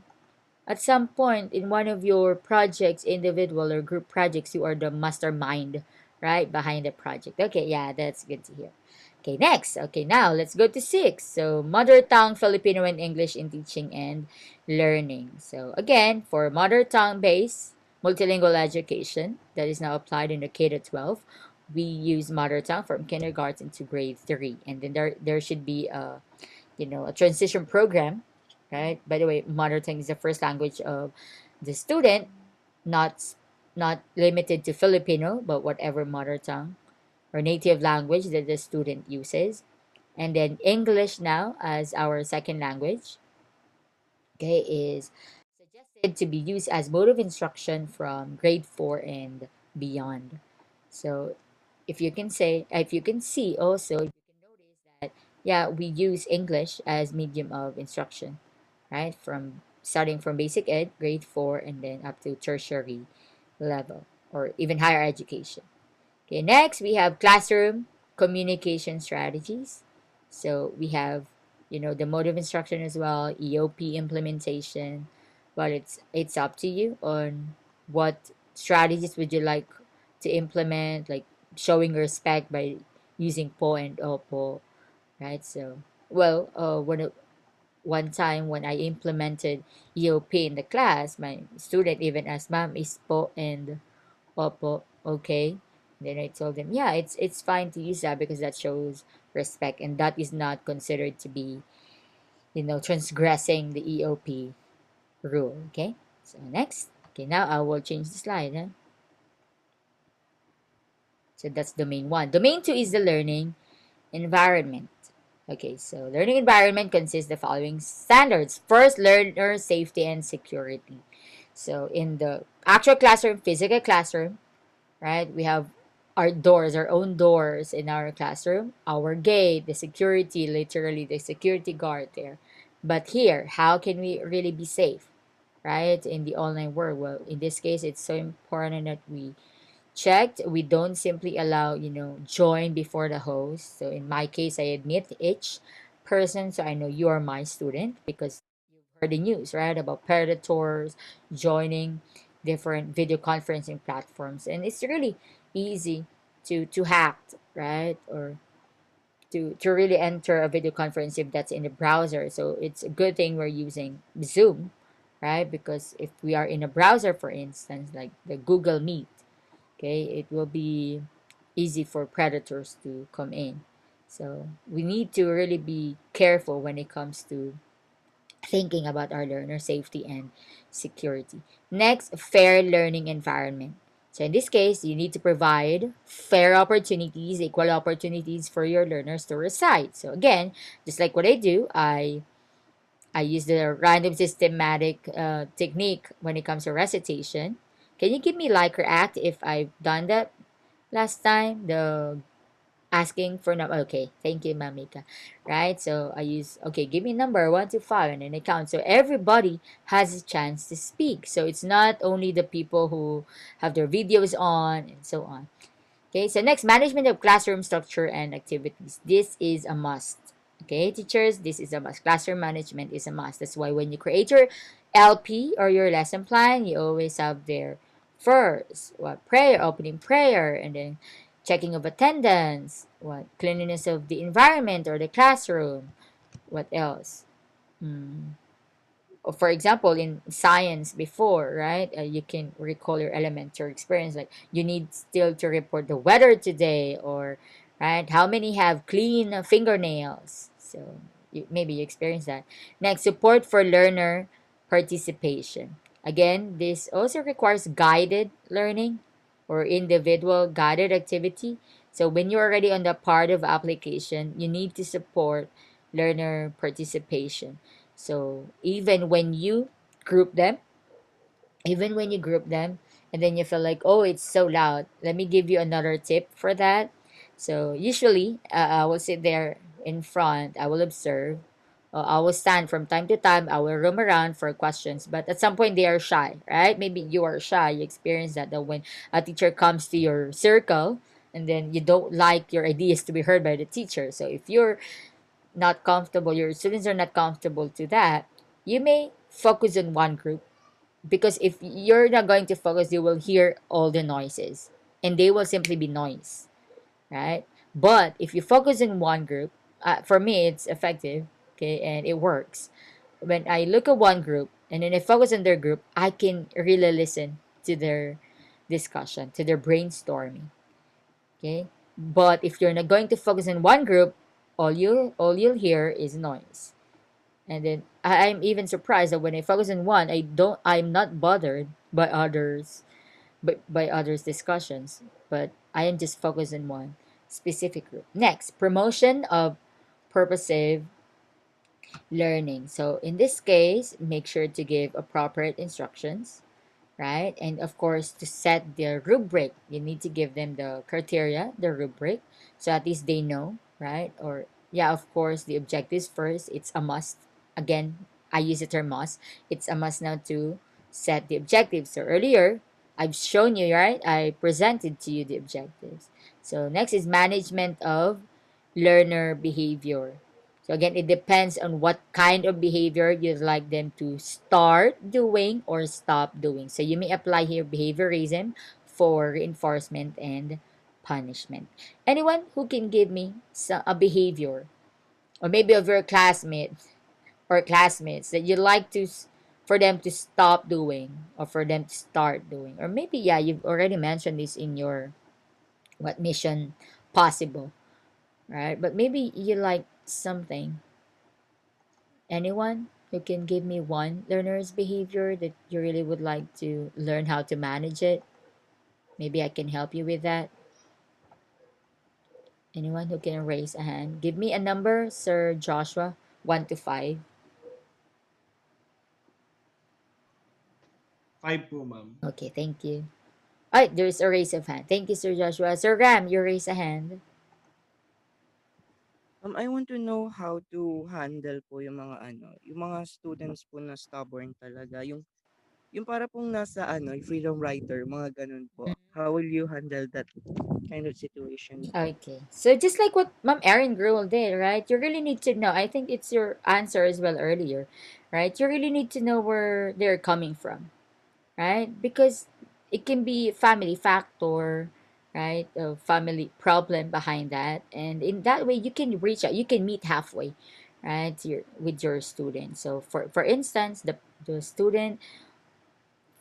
At some point in one of your projects, individual or group projects, you are the mastermind, right, behind the project. Okay, yeah, that's good to hear. Okay, next. Okay, now let's go to six. So, mother tongue, Filipino and English in teaching and learning. So, again, for mother tongue based multilingual education that is now applied in the K to 12, we use mother tongue from kindergarten to grade 3. And then there should be a transition program, right? By the way, mother tongue is the first language of the student, not not limited to Filipino, but whatever mother tongue or native language that the student uses. And then English now as our second language, okay, is suggested to be used as mode of instruction from grade 4 and beyond. So if you can see also, you can notice that, yeah, we use English as medium of instruction, right? From starting from basic ed, grade 4, and then up to tertiary level or even higher education. Okay, next we have classroom communication strategies. So we have, the mode of instruction as well, EOP implementation, but it's up to you on what strategies would you like to implement, like showing respect by using po and opo, right? So, well, one time when I implemented EOP in the class, my student even asked, "Ma'am, is po and opo okay?" Then I told him, yeah, it's fine to use that because that shows respect and that is not considered to be, transgressing the EOP rule. Okay. So next. Okay, now I will change the slide. Huh? So that's domain one. Domain two is the learning environment. Okay, so learning environment consists of the following standards. First, learner safety and security. So in the actual classroom, physical classroom, right? We have our doors, our own doors in our classroom, our gate, the security, literally the security guard there. But here, how can we really be safe, right? In the online world? Well, in this case, it's so important that we checked. We don't simply allow, join before the host. So in my case, I admit each person so I know you are my student because you've heard the news, right? About predators joining different video conferencing platforms. And it's really easy to hack, right? Or to really enter a video conference if that's in the browser. So it's a good thing we're using Zoom, right? Because if we are in a browser, for instance, like the Google Meet, okay, it will be easy for predators to come in. So we need to really be careful when it comes to thinking about our learner safety and security. Next, fair learning environment. So in this case, you need to provide fair opportunities, equal opportunities for your learners to recite. So again, just like what I do, I use the random systematic technique when it comes to recitation. Can you give me like or act if I've done that last time? The asking for number. Okay, thank you, Mamika. Right? So I use, okay, give me number 1 to 5 and then I count. So everybody has a chance to speak. So it's not only the people who have their videos on and so on. Okay, so next, management of classroom structure and activities. This is a must. Okay, teachers, this is a must. Classroom management is a must. That's why when you create your LP or your lesson plan, you always have there first, what, prayer, opening prayer, and then checking of attendance, what, cleanliness of the environment or the classroom, what else? Hmm, for example, in science before, right? You can recall your elementary experience. Like you need still to report the weather today, or right, how many have clean fingernails. So maybe you experience that. Next, support for learner participation. Again, this also requires guided learning or individual guided activity. So when you're already on the part of application, you need to support learner participation. So group them, even when you group them, and then you feel like, oh, it's so loud, let me give you another tip for that. So usually, I will sit there in front, I will observe, I will stand from time to time, I will roam around for questions, but at some point they are shy, right? Maybe you are shy, you experience that when a teacher comes to your circle and then you don't like your ideas to be heard by the teacher. So if you're not comfortable, your students are not comfortable to that, you may focus on one group, because if you're not going to focus, you will hear all the noises and they will simply be noise, right? But if you focus in one group, for me, it's effective, okay, and it works. When I look at one group and then I focus on their group, I can really listen to their discussion, to their brainstorming, okay? But if you're not going to focus on one group, all you'll hear is noise. And then I'm even surprised that when I focus on one, I'm not bothered by others, but by others' discussions. But I am just focused on one specific group. Next, promotion of purposive learning. So in this case, make sure to give appropriate instructions, right? And of course, to set the rubric, you need to give them the criteria, the rubric, so at least they know, right? Or, yeah, of course, the objectives first, it's a must. Again, I use the term must. It's a must now to set the objectives. So earlier, I've shown you, right? I presented to you the objectives. So next is management of learner behavior. So again, it depends on what kind of behavior you'd like them to start doing or stop doing. So you may apply here behaviorism for reinforcement and punishment. Anyone who can give me a behavior, or maybe of your classmate or classmates that you'd like for them to stop doing or for them to start doing, or maybe, yeah, you've already mentioned this in your what mission possible, right? But maybe you like something. Anyone who can give me one learner's behavior that you really would like to learn how to manage it? Maybe I can help you with that. Anyone who can raise a hand? Give me a number, Sir Joshua, 1 to 5. 5 po, ma'am. Okay, thank you. All right, there's a raise of hand. Thank you, Sir Joshua. Sir Ram, you raise a hand. I want to know how to handle po yung mga yung mga students po na stubborn talaga, yung para pong nasa yung freedom writer, mga ganun po. How will you handle that kind of situation po? Okay. So just like what Ma'am Erin Gruel did, right? You really need to know. I think it's your answer as well earlier, right? You really need to know where they're coming from, right? Because it can be family factor, right? A family problem behind that, and in that way you can reach out. You can meet halfway, right? With your student. So for instance, the student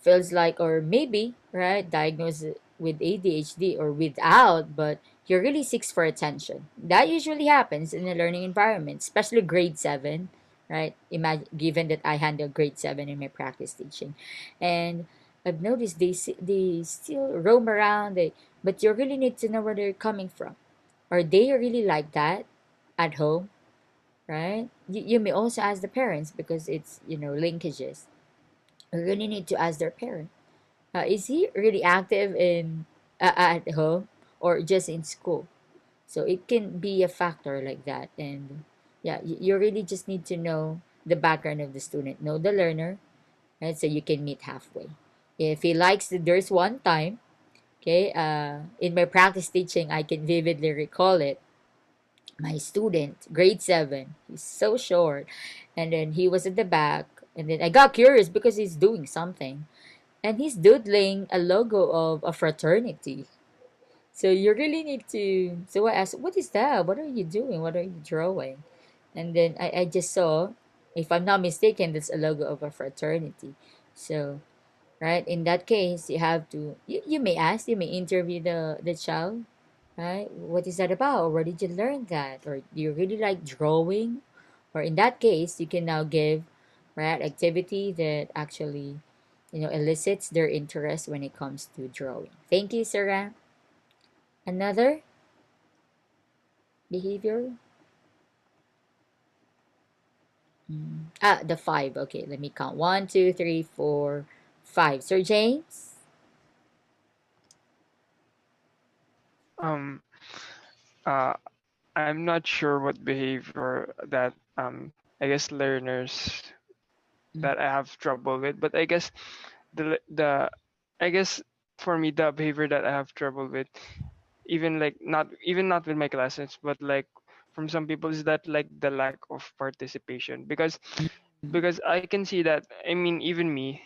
feels like, or maybe, right, diagnosed with ADHD or without, but he really seeks for attention. That usually happens in a learning environment, especially grade 7, right? Imagine, given that I handle grade 7 in my practice teaching. And I've noticed they still roam around, but you really need to know where they're coming from. Are they really like that at home, right? You may also ask the parents because it's, linkages. You really need to ask their parents. Is he really active at home or just in school? So it can be a factor like that. And yeah, you really just need to know the background of the student, know the learner, right? So you can meet halfway. If he likes there's one time, okay, in my practice teaching, I can vividly recall it. My student, grade 7, he's so short. And then he was at the back. And then I got curious because he's doing something, and he's doodling a logo of a fraternity. So you really need to. So I asked, "What is that? What are you doing? What are you drawing?" And then I just saw, if I'm not mistaken, that's a logo of a fraternity. So, right, in that case, you have to. You may ask, you may interview the child, right? What is that about? Where did you learn that? Or do you really like drawing? Or in that case, you can now give, right, activity that actually elicits their interest when it comes to drawing. Thank you, Sarah. Another behavior? The 5. Okay, let me count. 1, 2, 3, 4, 5. Sir James? Um, uh, I'm not sure what behavior that I guess learners Mm. that I have trouble with, but I guess the I guess for me the behavior that I have trouble with, not with my classmates, but like from some people, is that like the lack of participation, because I can see that, I mean, even me,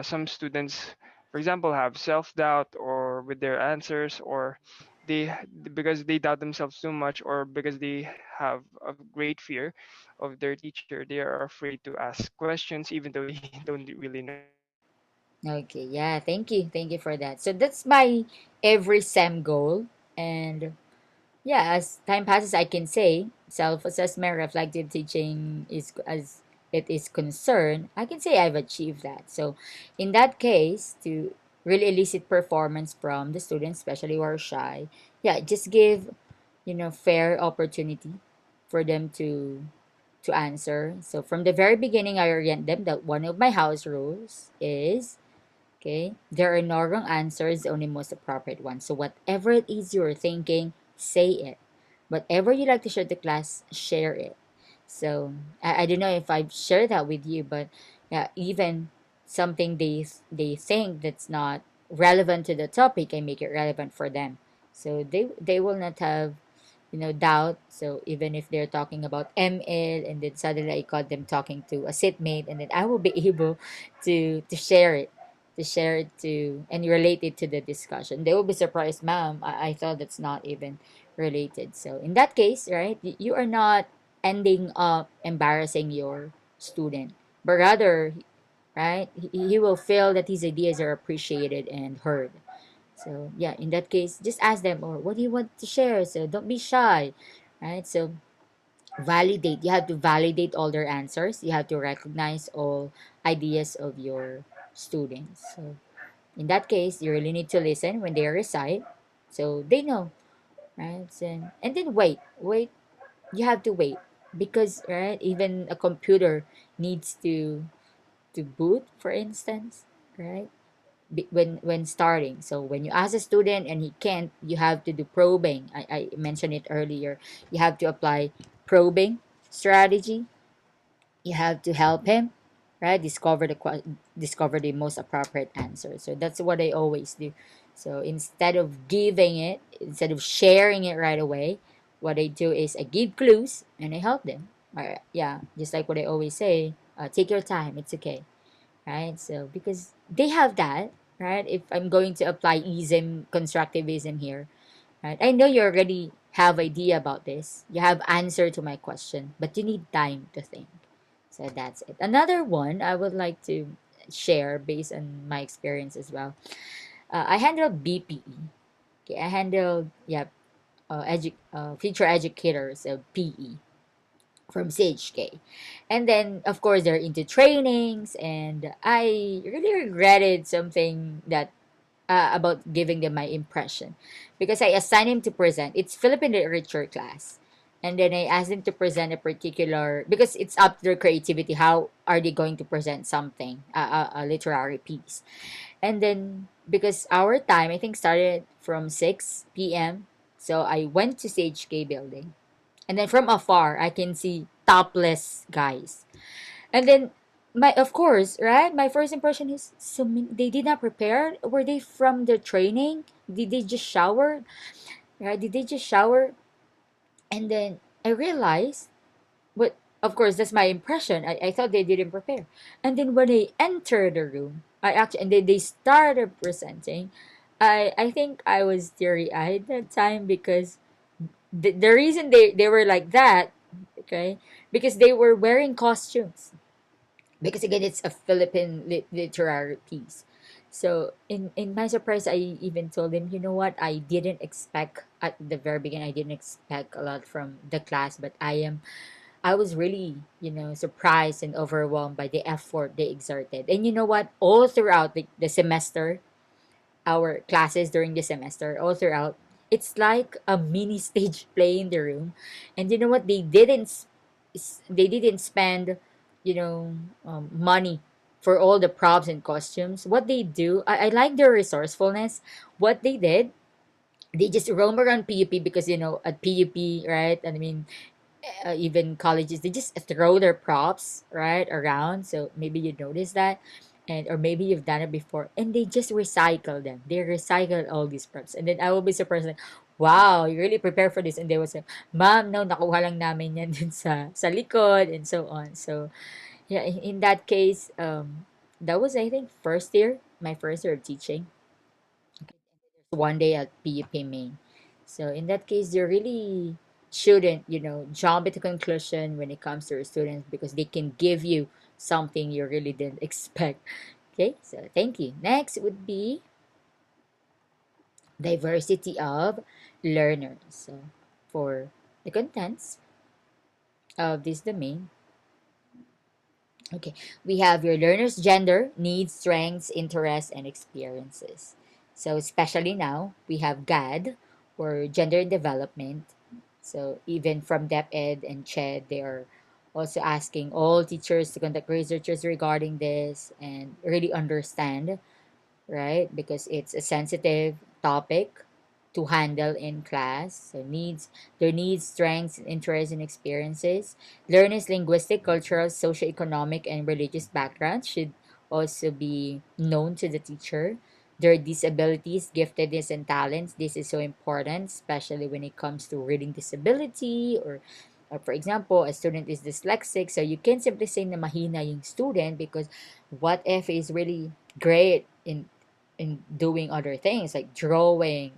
some students, for example, have self-doubt or with their answers, or they because they doubt themselves too much, or because they have a great fear of their teacher, they are afraid to ask questions even though they don't really know something. Okay, yeah, thank you. Thank you for that. So that's my every SEM goal. And yeah, as time passes, I can say self assessment, reflective teaching is as it is concerned, I can say I've achieved that. So in that case, to really elicit performance from the students, especially who are shy, yeah, just give, fair opportunity for them to answer. So from the very beginning, I orient them that one of my house rules is, okay, there are no wrong answers, only most appropriate ones. So whatever it is you're thinking, say it. Whatever you like to share to class, share it. So I don't know if I've shared that with you, but yeah, even something they think that's not relevant to the topic, I make it relevant for them. So they will not have, doubt. So even if they're talking about ML and then suddenly I caught them talking to a sitmate, and then I will be able to share it, and relate it to the discussion. They will be surprised, ma'am. I thought that's not even related. So in that case, right, you are not ending up embarrassing your student, but rather, right, he will feel that his ideas are appreciated and heard. So yeah, in that case, just ask them, or what do you want to share? So don't be shy, right? So validate. You have to validate all their answers. You have to recognize all ideas of your students. So in that case, you really need to listen when they recite, so they know, right? And then wait. You have to wait because, right, even a computer needs to boot, for instance, right? When starting. So when you ask a student and he can't, you have to do probing. I mentioned it earlier. You have to apply probing strategy. You have to help him, right, discover the most appropriate answer. So that's what I always do. So instead of sharing it right away, what I do is I give clues and I help them. Yeah, just like what I always say, take your time, it's okay, right? So because they have that, right? If I'm going to apply ism, constructivism here, right, I know you already have idea about this, you have answer to my question, but you need time to think. So that's it. Another one I would like to share based on my experience as well. I handled BPE. Okay, I handled, yeah, future educators of PE from CHK. And then, of course, they're into trainings, and I really regretted something that about giving them my impression, because I assigned him to present. It's Philippine literature class. And then I asked them to present a particular, because it's up to their creativity. How are they going to present something, a literary piece? And then, because our time, I think, started from 6 p.m., so I went to CHK building. And then from afar, I can see topless guys. And then of course, right? My first impression is, so they did not prepare. Were they from the training? Did they just shower? Right? Did they just shower? And then I realized, but of course that's my impression. I thought they didn't prepare. And then when I entered the room, I actually and then they started presenting. I think I was teary eyed that time because the reason they were like that, okay, because they were wearing costumes, because again it's a Philippine literary piece. So in my surprise, I even told him, you know what, I didn't expect at the very beginning, I didn't expect a lot from the class, but I was really, surprised and overwhelmed by the effort they exerted. And you know what, all throughout the semester, our classes during the semester, all throughout, it's like a mini stage play in the room. And you know what, they didn't spend, money for all the props and costumes. What they do, I like their resourcefulness. What they did, they just roam around PUP, because at PUP, right, I mean, even colleges, they just throw their props right around. So maybe you notice that, and or maybe you've done it before, and they just recycle them. They recycle all these props, and then I will be surprised, like, wow, you really prepare for this. And they will say, ma'am, no, nakuha lang namin yan dun sa likod, and so on. So yeah, in that case, that was, I think, my first year of teaching, one day at PUP main. So in that case, you really shouldn't, jump into conclusion when it comes to your students, because they can give you something you really didn't expect. Okay, so thank you. Next would be diversity of learners. So for the contents of this domain, Okay, we have your learner's gender, needs, strengths, interests, and experiences. So, especially now, we have GAD, or gender and development. So, even from DepEd and CHED, they are also asking all teachers to conduct researches regarding this and really understand, right? Because it's a sensitive topic to handle in class. So their needs, strengths, interests, and experiences. Learners' linguistic, cultural, socioeconomic, and religious backgrounds should also be known to the teacher. Their disabilities, giftedness, and talents. This is so important, especially when it comes to reading disability or for example, a student is dyslexic, so you can simply say na mahina yung student because what if is really great in doing other things like drawing,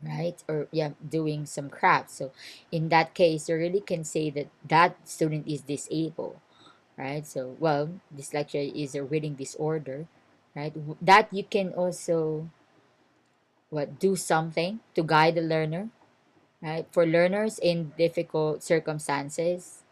right? Or yeah, doing some crafts. So in that case, you really can say that that student is disabled, right? So well, dyslexia is a reading disorder, right? That you can also what do something to guide the learner, right? For learners in difficult circumstances.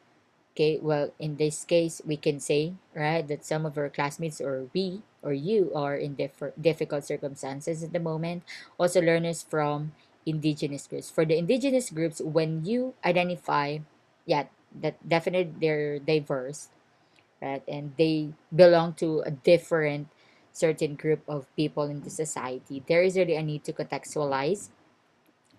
Okay, well, in this case, we can say, right, that some of our classmates or we or you are in difficult circumstances at the moment. Also, learners from indigenous groups. For the indigenous groups, when you identify, yeah, that definitely they're diverse, right, and they belong to a different certain group of people in the society, there is really a need to contextualize,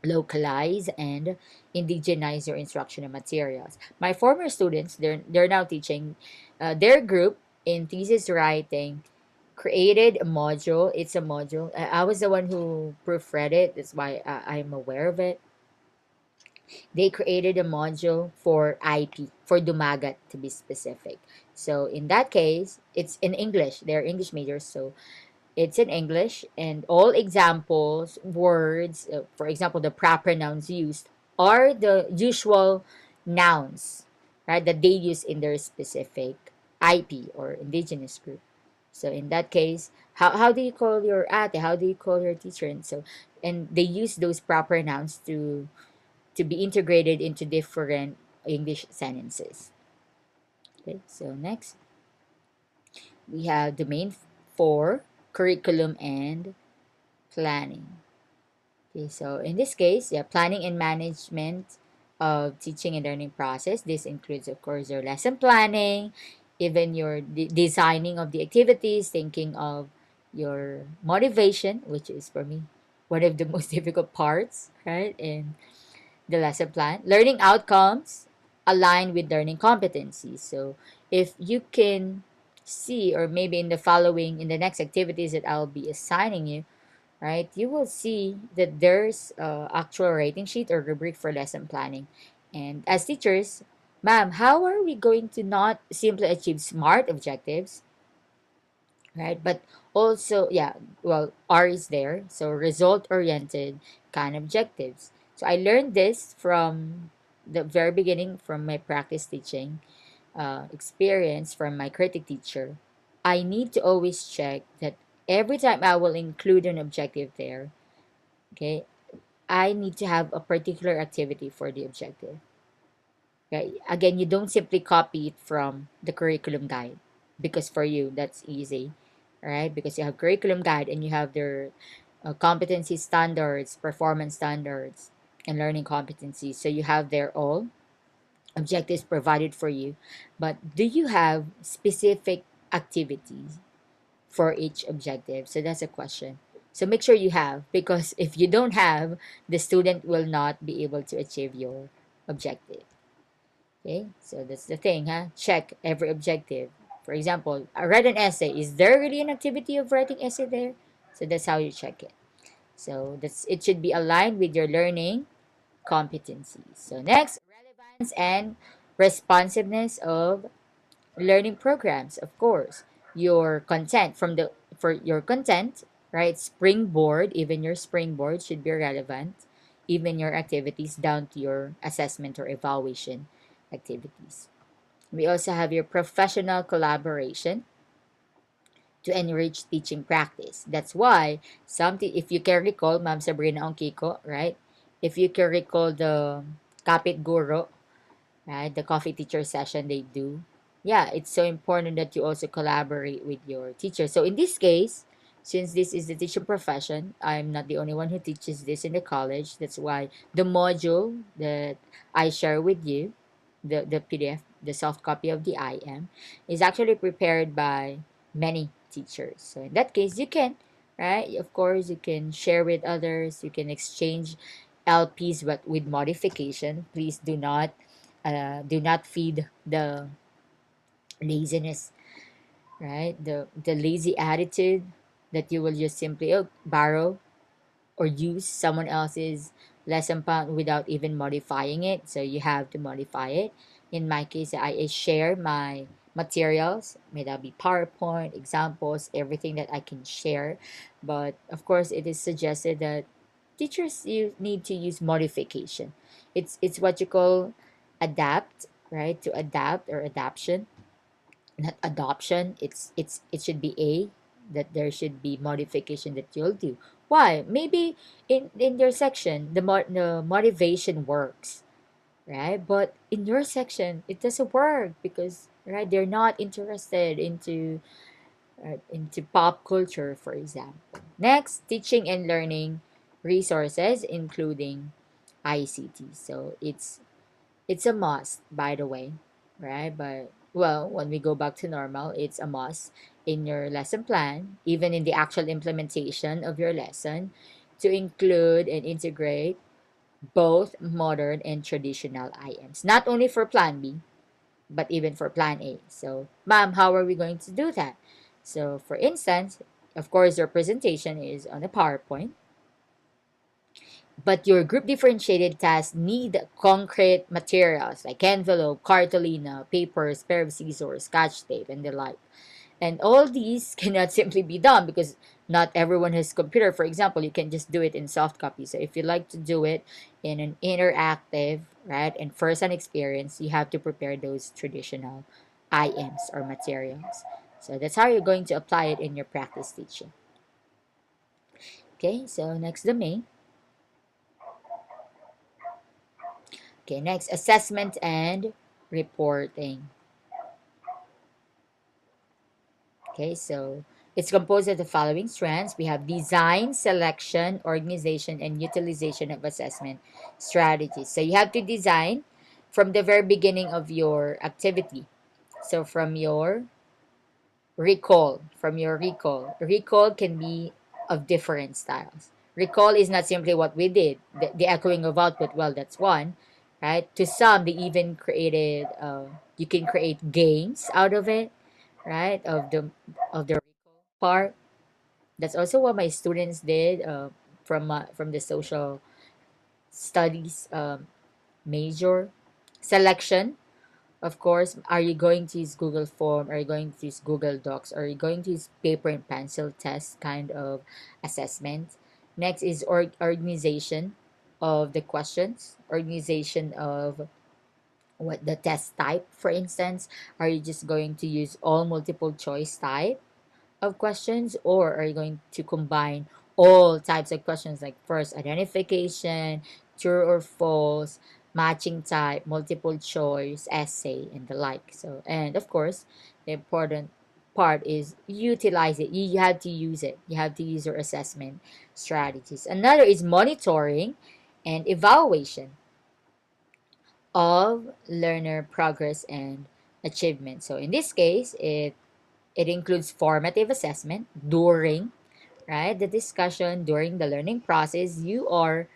localize, and indigenize your instructional materials. My former students, they're now teaching their group in thesis writing created a module. It's a module. I was the one who proofread it. That's why I'm aware of it. They created a module for IP, for Dumagat to be specific. So in that case, it's in English. They're English majors, so it's in English, and all examples, words, for example, the proper nouns used are the usual nouns, right, that they use in their specific IP or indigenous group. So in that case, how do you call your ate? How do you call your teacher? And so, and they use those proper nouns to be integrated into different English sentences. Okay, so next we have domain 4, curriculum and planning. Okay, so in this case, yeah, planning and management of teaching and learning process. This includes, of course, your lesson planning, even your designing of the activities, thinking of your motivation, which is for me one of the most difficult parts, right? In the lesson plan, learning outcomes align with learning competencies. So if you can see, or maybe in the following, in the next activities that I'll be assigning you, right, you will see that there's actual rating sheet or rubric for lesson planning. And as teachers, ma'am, how are we going to not simply achieve smart objectives, right, but also, yeah, well, R is there, so result oriented kind of objectives. So I learned this from the very beginning, from my practice teaching experience, from my critic teacher. I need to always check that every time I will include an objective there, okay, I need to have a particular activity for the objective. Okay, again, you don't simply copy it from the curriculum guide, because for you that's easy, right? Because you have curriculum guide and you have their competency standards, performance standards, and learning competencies. So you have their all objectives provided for you, but do you have specific activities for each objective? So that's a question. So make sure you have, because if you don't have, the student will not be able to achieve your objective. Okay, so that's the thing, huh? Check every objective. For example, I read an essay. Is there really an activity of writing essay there? So that's how you check it. So that's, it should be aligned with your learning competencies. So next, relevance and responsiveness of learning programs. Of course, your content from the for your content, right? Springboard, even your springboard should be relevant, even your activities down to your assessment or evaluation activities. We also have your professional collaboration to enrich teaching practice. That's why something, if you can recall, Ma'am Sabrina Ongkiko, right? If you can recall the Kapit Guro, right? The coffee teacher session they do. yeah, it's so important that you also collaborate with your teacher. So in this case, since this is the teaching profession, I'm not the only one who teaches this in the college. That's why the module that I share with you, the PDF, the soft copy of the IM, is actually prepared by many teachers. So in that case, you can, right? Of course, you can share with others. You can exchange LPs, but with modification. Please do not feed the laziness, right? The lazy attitude that you will just simply borrow or use someone else's lesson plan without even modifying it. So you have to modify it. In my case, I share my materials, may that be PowerPoint, examples, everything that I can share. But of course, it is suggested that teachers you need to use modification. It's what you call adapt, right? To adapt or adaption, not adoption. It should be a that there should be modification that you'll do. Why? Maybe in your section the motivation works, right? But in your section it doesn't work because, right, they're not interested into pop culture, for example. Next, teaching and learning resources including ICT. So it's a must, by the way, right? But well, when we go back to normal, it's a must in your lesson plan, even in the actual implementation of your lesson, to include and integrate both modern and traditional IMs. Not only for Plan B, but even for Plan A. So, ma'am, how are we going to do that? So, for instance, of course, your presentation is on a PowerPoint, but your group differentiated tasks need concrete materials like envelope, cartolina, papers, pair of scissors, scotch tape, and the like. And all these cannot simply be done because not everyone has computer. For example, you can just do it in soft copy. So if you like to do it in an interactive, right, and first-hand experience, you have to prepare those traditional IMs or materials. So that's how you're going to apply it in your practice teaching. Okay, so next domain. Okay, next, assessment and reporting. Okay, so it's composed of the following strands. We have design, selection, organization, and utilization of assessment strategies. So you have to design from the very beginning of your activity. So from your recall. Recall can be of different styles. Recall is not simply what we did, the echoing of output. Well, that's one, right? To some, they even created. You can create games out of it, right? Of the recall part. That's also what my students did from the social studies major. Selection, of course, are you going to use Google Form? Are you going to use Google Docs? Are you going to use paper and pencil test kind of assessment? Next is organization of the questions, organization of what the test type, for instance. Are you just going to use all multiple choice type of questions, or are you going to combine all types of questions like first identification, true or false, matching type, multiple choice, essay, and the like? So, and of course, the important part is utilize it. You have to use it. You have to use your assessment strategies. Another is monitoring and evaluation of learner progress and achievement. So in this case, it includes formative assessment during, right, the discussion during the learning process. You are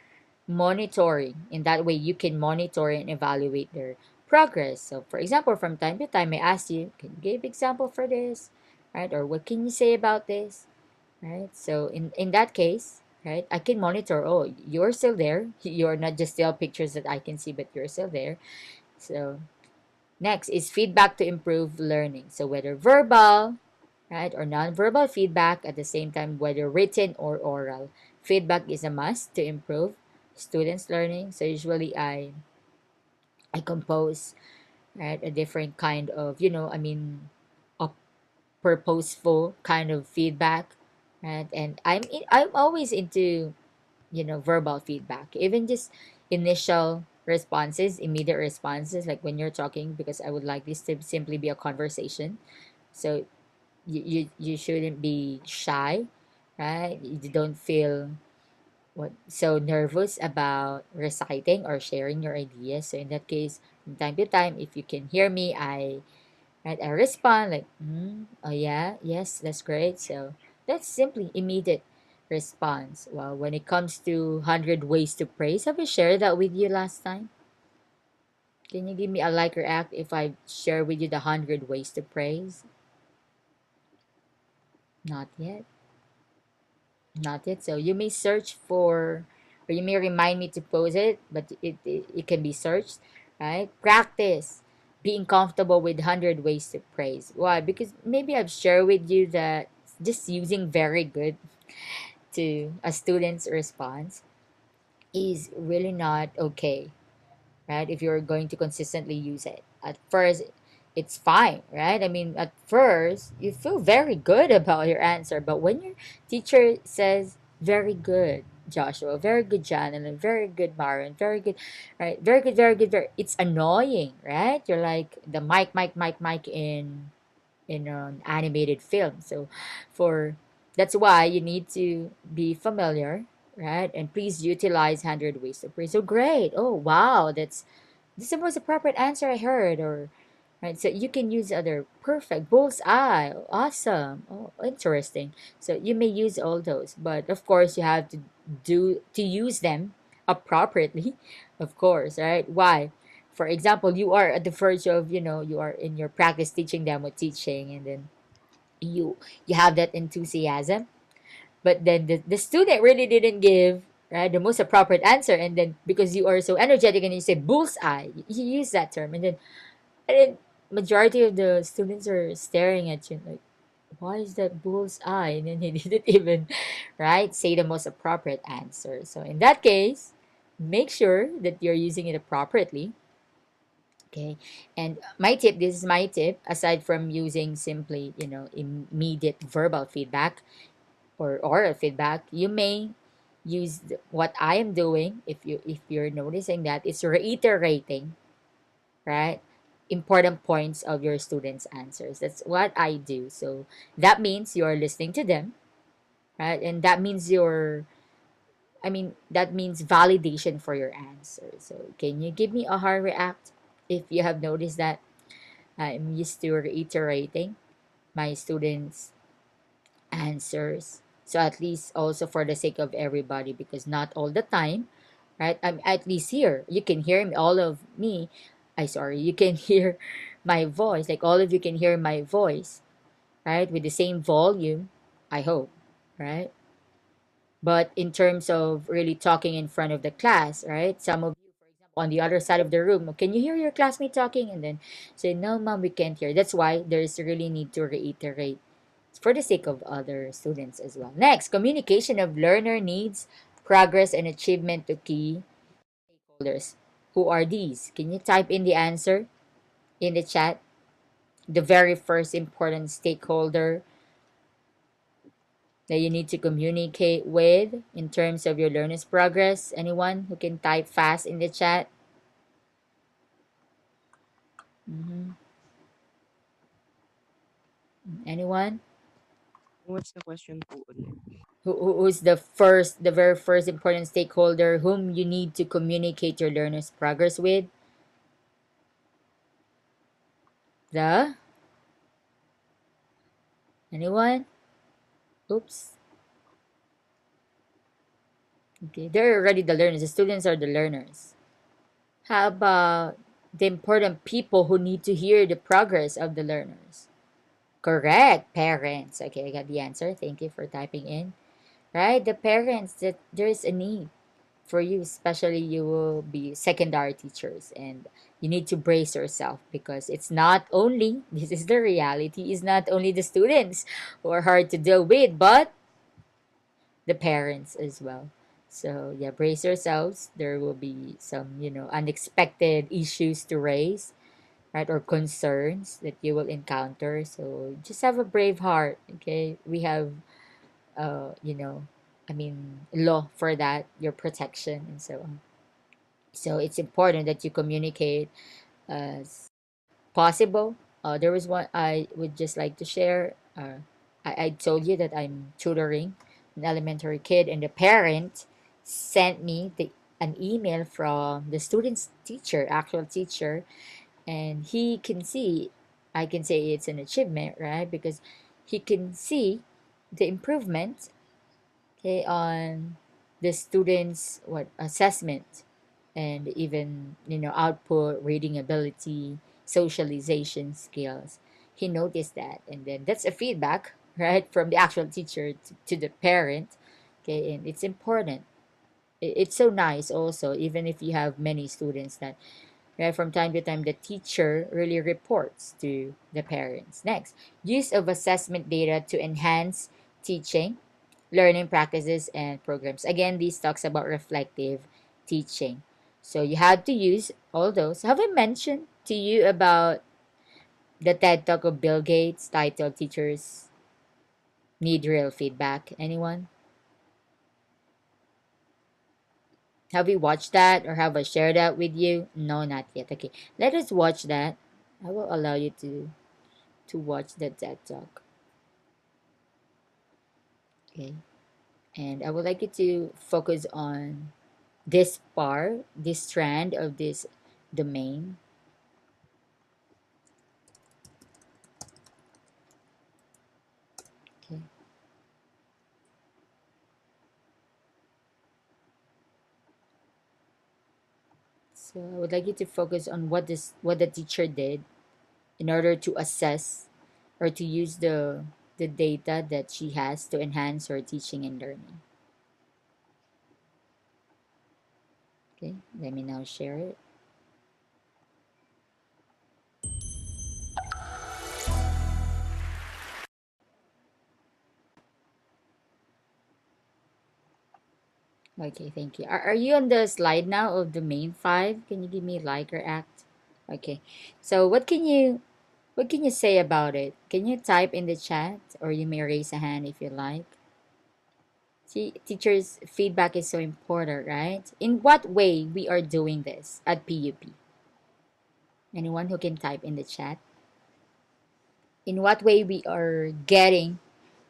monitoring. In that way, you can monitor and evaluate their progress. So, for example, from time to time, I ask you, can you give example for this, right? Or what can you say about this, right? So, in that case, right, I can monitor. Oh, you're still there. You're not just still pictures that I can see, but you're still there. So, next is feedback to improve learning. So, whether verbal, right, or nonverbal feedback, at the same time, whether written or oral. Feedback is a must to improve students' learning. So usually I compose, right, a different kind of, a purposeful kind of feedback, right? And I'm always into, verbal feedback, even just initial responses, immediate responses, like when you're talking, because I would like this to simply be a conversation. So you shouldn't be shy, right? You don't feel so nervous about reciting or sharing your ideas. So in that case, from time to time, if you can hear me, I respond like, oh yeah, yes, that's great. So that's simply immediate response. Well, when it comes to 100 ways to praise, have I shared that with you last time? Can you give me a like or act if I share with you the 100 ways to praise? Not yet. Not yet. So you may search for, or you may remind me to post it, but it can be searched, right? Practice being comfortable with 100 ways to praise. Why? Because maybe I've shared with you that just using very good to a student's response is really not okay, right? If you're going to consistently use it. At first, it's fine, right? I mean, at first, you feel very good about your answer, but when your teacher says, very good, Joshua, very good, Janet, and very good, Marin, very good, right? Very good, very, it's annoying, right? You're like the mic in an animated film. So for that's why you need to be familiar, right? And please utilize 100 ways to praise. So great. Oh wow, this is the most appropriate answer I heard, or right. So you can use other perfect bullseye. Awesome. Oh, interesting. So you may use all those, but of course you have to use them appropriately, of course, right? Why? For example, you are at the verge of, you are in your practice teaching demo teaching, and then you you have that enthusiasm, but then the student really didn't give, right, the most appropriate answer, and then because you are so energetic and you say bullseye, you use that term, and then majority of the students are staring at you like, why is that bullseye? And then he didn't even, right, say the most appropriate answer. So in that case, make sure that you're using it appropriately. Okay. And my tip, this is my tip, aside from using simply, immediate verbal feedback or oral feedback, you may use what I am doing. If you're noticing that, it's reiterating, right, important points of your students' answers. That's what I do. So that means you're listening to them, right? And that means validation for your answer. So can you give me a hard react if you have noticed that I'm used to reiterating my students' answers? So at least also for the sake of everybody, because not all the time, right? I'm at least here. You can hear me, all of me. You can hear my voice. Like all of you can hear my voice, right? With the same volume, I hope, right? But in terms of really talking in front of the class, right? Some of you, for example, on the other side of the room, can you hear your classmate talking? And then say, no, mom, we can't hear. That's why there's really need to reiterate for the sake of other students as well. Next, communication of learner needs, progress, and achievement to key stakeholders. Who are these? Can you type in the answer in the chat? The very first important stakeholder that you need to communicate with in terms of your learner's progress. Anyone who can type fast in the chat? hmm Anyone? What's the question po ulit? Who's the very first important stakeholder whom you need to communicate your learner's progress with? The Anyone? Oops. Okay, they're already the learners. The students are the learners. How about the important people who need to hear the progress of the learners? Correct, parents. Okay, I got the answer. Thank you for typing in. Right, the parents, that there's a need for you, especially you will be secondary teachers, and you need to brace yourself, because it's not only, this is the reality, is not only the students who are hard to deal with, but the parents as well. So yeah, brace yourselves. There will be some, unexpected issues to raise, right? Or concerns that you will encounter. So just have a brave heart. Okay. We have law for that, your protection and so on. So it's important that you communicate as possible. There was one I would just like to share. I told you that I'm tutoring an elementary kid, and the parent sent me an email from the student's teacher, actual teacher, and he can see, I can say it's an achievement, right? Because he can see the improvement, okay, on the students' what assessment, and even output, reading ability, socialization skills. He noticed that, and then that's a feedback, right, from the actual teacher to the parent. Okay, and it's important. It's so nice also, even if you have many students, that right, from time to time the teacher really reports to the parents. Next, use of assessment data to enhance teaching, learning practices and programs. Again, this talks about reflective teaching. So you have to use all those. Have I mentioned to you about the TED Talk of Bill Gates titled Teachers Need Real Feedback? Anyone? Have we watched that, or have I shared that with you? No, not yet. Okay, let us watch that. I will allow you to watch the TED Talk. Okay, and I would like you to focus on this part, this strand of this domain. Okay, so I would like you to focus on what the teacher did in order to assess or to use the data that she has to enhance her teaching and learning. Okay, let me now share it. Okay, thank you. Are you on the slide now of the main five? Can you give me like or act? Okay. So what can you say about it? Can you type in the chat, or you may raise a hand if you like? See, teachers' feedback is so important, right? In what way we are doing this at PUP? Anyone who can type in the chat? In what way we are getting,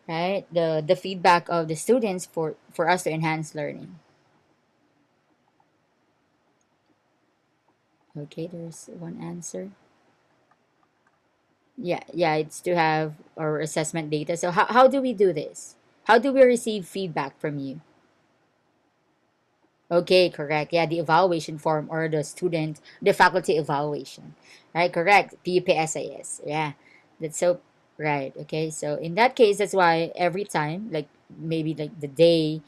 right, the feedback of the students for us to enhance learning? Okay, there's one answer. Yeah, it's to have our assessment data. So how do we do this? How do we receive feedback from you? Okay, correct. Yeah, the evaluation form, or the faculty evaluation. Right, correct. PPSAS. Yeah, that's so right. Okay, so in that case, that's why every time, like maybe like the day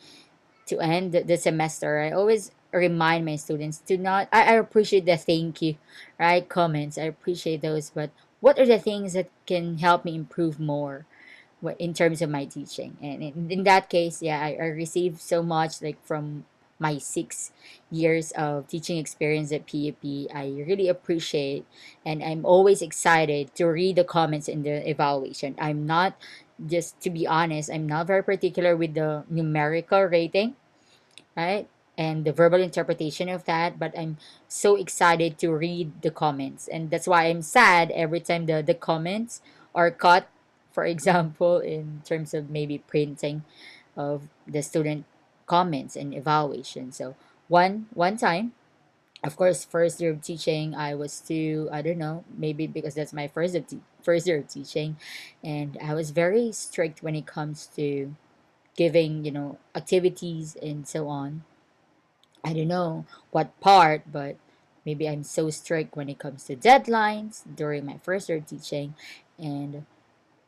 to end the semester, I always remind my students to not. I appreciate the thank you, right, comments. I appreciate those, but what are the things that can help me improve more? In terms of my teaching, and in that case, yeah, I received so much, like from my 6 years of teaching experience at PUP. I really appreciate, and I'm always excited to read the comments in the evaluation. I'm not, just to be honest, I'm not very particular with the numerical rating, right? And the verbal interpretation of that, but I'm so excited to read the comments. And that's why I'm sad every time the comments are cut, for example, in terms of maybe printing of the student comments and evaluation. So one time, of course, first year of teaching, I was too, I don't know, maybe because that's my first year of teaching, and I was very strict when it comes to giving, activities and so on. I don't know what part, but maybe I'm so strict when it comes to deadlines during my first year teaching. And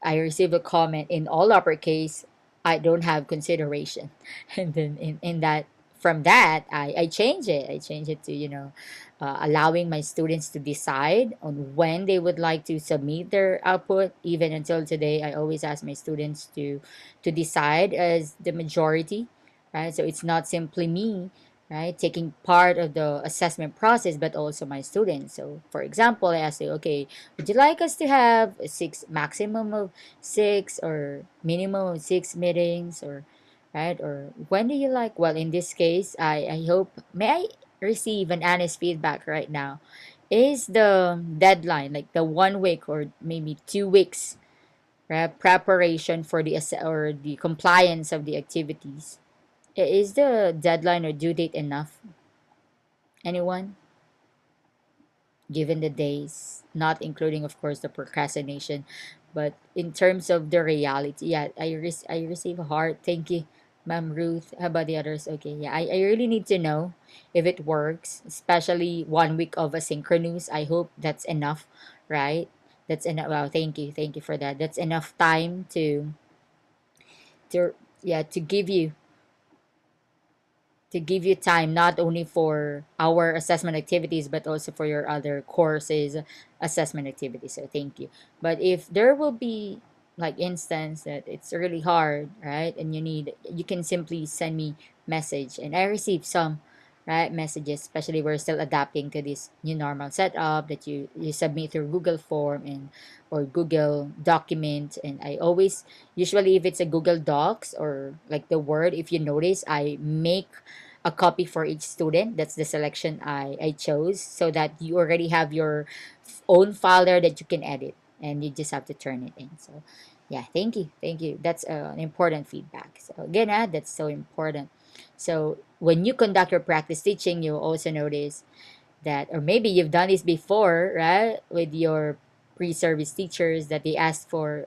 I received a comment in all uppercase, I don't have consideration. And then in that, from that, I change it. I change it to, allowing my students to decide on when they would like to submit their output. Even until today, I always ask my students to decide as the majority, right? So it's not simply me, right, taking part of the assessment process, but also my students. So for example, I ask you, okay, would you like us to have a maximum of six, or minimum of six meetings, or right, or when do you like? Well, in this case, I hope, may I receive an honest feedback right now. Is the deadline, like the 1 week or maybe 2 weeks, right, preparation for the or the compliance of the activities? Is the deadline or due date enough? Anyone? Given the days, not including, of course, the procrastination, but in terms of the reality, yeah, I receive a heart. Thank you, Ma'am Ruth. How about the others? Okay, yeah, I really need to know if it works, especially 1 week of asynchronous. I hope that's enough, right? That's enough. Well, thank you for that. That's enough time to yeah, to give you time not only for our assessment activities but also for your other courses assessment activities, so thank you. But if there will be like instance that it's really hard, right, and you can simply send me message, and I receive some, right, messages, especially we're still adapting to this new normal setup that you submit through Google form and or Google document. And I always, usually if it's a Google Docs or like the Word, if you notice, I make a copy for each student. That's the selection I chose, so that you already have your own file there that you can edit, and you just have to turn it in. So yeah, thank you, thank you. That's an important feedback. So again, that's so important. So when you conduct your practice teaching, you'll also notice that, or maybe you've done this before, right, with your pre-service teachers, that they ask for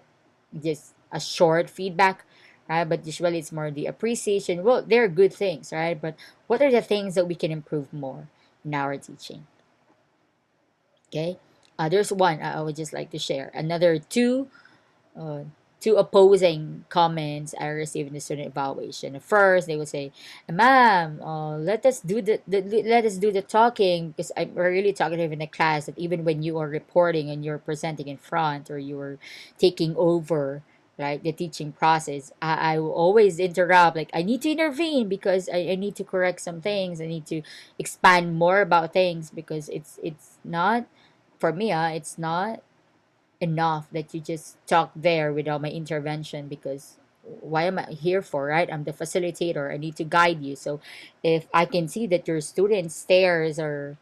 just a short feedback, right? But usually it's more the appreciation. Well, they're good things, right? But what are the things that we can improve more in our teaching? Okay. There's one I would just like to share. Another uh, two opposing comments I received in the student evaluation. At first, they would say, "Ma'am, let us do the talking, because I'm really talkative in the class. That even when you are reporting and you're presenting in front, or you're taking over." Right, the teaching process, I will always interrupt. Like, I need to intervene because I need to correct some things. I need to expand more about things, because it's not, for me, it's not enough that you just talk there without my intervention, because why am I here for, right? I'm the facilitator. I need to guide you. So if I can see that your student stares, or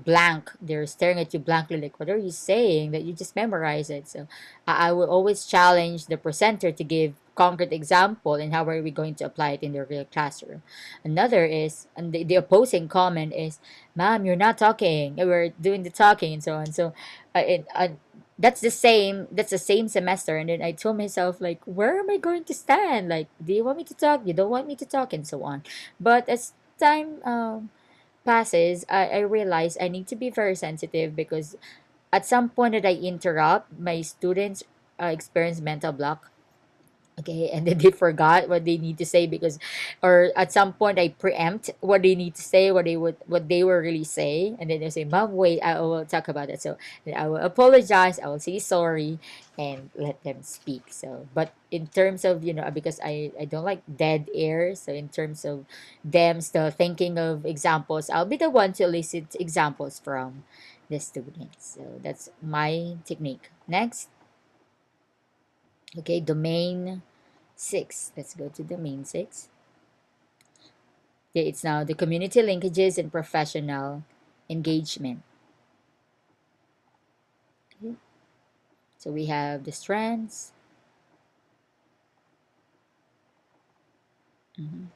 blank, they're staring at you blankly, like, what are you saying, that you just memorize it. So I will always challenge the presenter to give concrete example, and how are we going to apply it in the real classroom. Another is, and the opposing comment is, "Ma'am, you're not talking, we're doing the talking," and so on. So that's the same semester, and then I told myself, like, where am I going to stand? Like, do you want me to talk, you don't want me to talk, and so on. But as time passes, I realize I need to be very sensitive, because at some point that I interrupt, my students experience mental block. Okay, and then they forgot what they need to say, because, or at some point I preempt what they need to say, what they were really saying, and then they say, "Mom, wait, I will talk about it." So then I will apologize, I will say sorry, and let them speak. So, but in terms of, because I don't like dead air, so in terms of them still thinking of examples, I'll be the one to elicit examples from the students. So that's my technique. Next. Okay, domain 6. Let's go to domain 6. Okay, it's now the community linkages and professional engagement. Okay. So we have the strands. Mhm.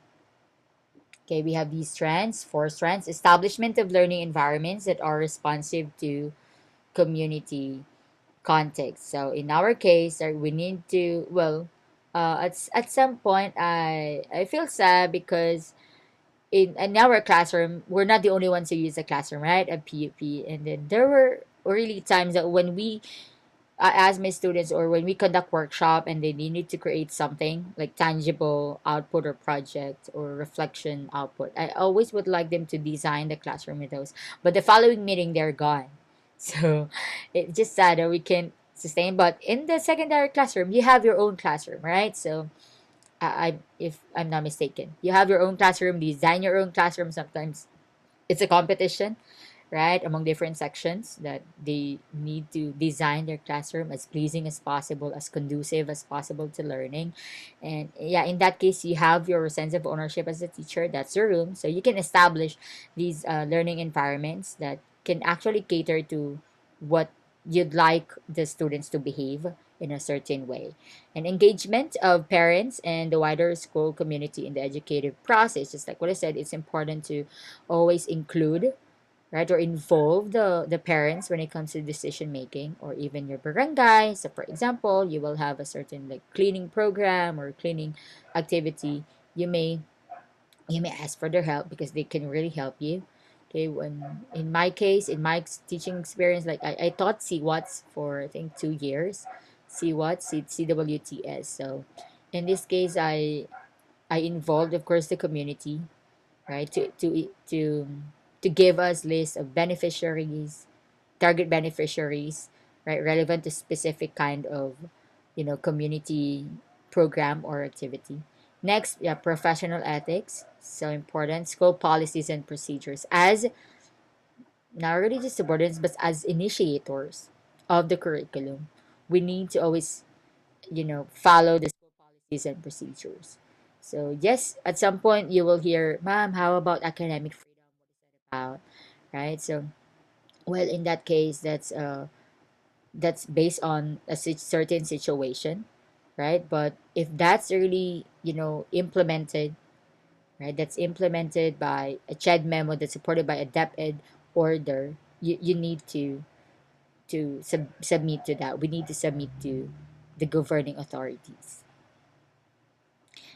Okay, we have these strands, 4 strands. Establishment of learning environments that are responsive to community context. So in our case, we need to, well, at some point, I feel sad, because in our classroom, we're not the only ones who use the classroom, right? At PUP. And then there were really times that when we, as my students, or when we conduct workshop and they need to create something like tangible output or project or reflection output, I always would like them to design the classroom with those. But the following meeting, they're gone. So it's just sad that we can't sustain. But in the secondary classroom, you have your own classroom, right? So if I'm not mistaken, you have your own classroom, design your own classroom. Sometimes it's a competition, right, among different sections, that they need to design their classroom as pleasing as possible, as conducive as possible to learning. And yeah, in that case, you have your sense of ownership as a teacher. That's your room. So you can establish these learning environments that can actually cater to what you'd like the students to behave in a certain way. And engagement of parents and the wider school community in the educative process, just like what I said, it's important to always include, right, or involve the parents when it comes to decision making, or even your barangay. So for example, you will have a certain like cleaning program or cleaning activity. You may ask for their help because they can really help you. Okay, when in my case, in my teaching experience, like I taught CWATs for I think 2 years. CWTS. So in this case, I involved, of course, the community, right, to give us list of beneficiaries, target beneficiaries, right, relevant to specific kind of, community program or activity. Next, yeah, professional ethics, so important. School policies and procedures, as not really just subordinates but as initiators of the curriculum. We need to always, follow the school policies and procedures. So yes, at some point you will hear, "Ma'am, how about academic freedom? What is that about?" Right? So, well, in that case, that's based on a certain situation, right? But if that's really, implemented, right? That's implemented by a CHED memo that's supported by a DepEd order. You need to submit to that. We need to submit to the governing authorities.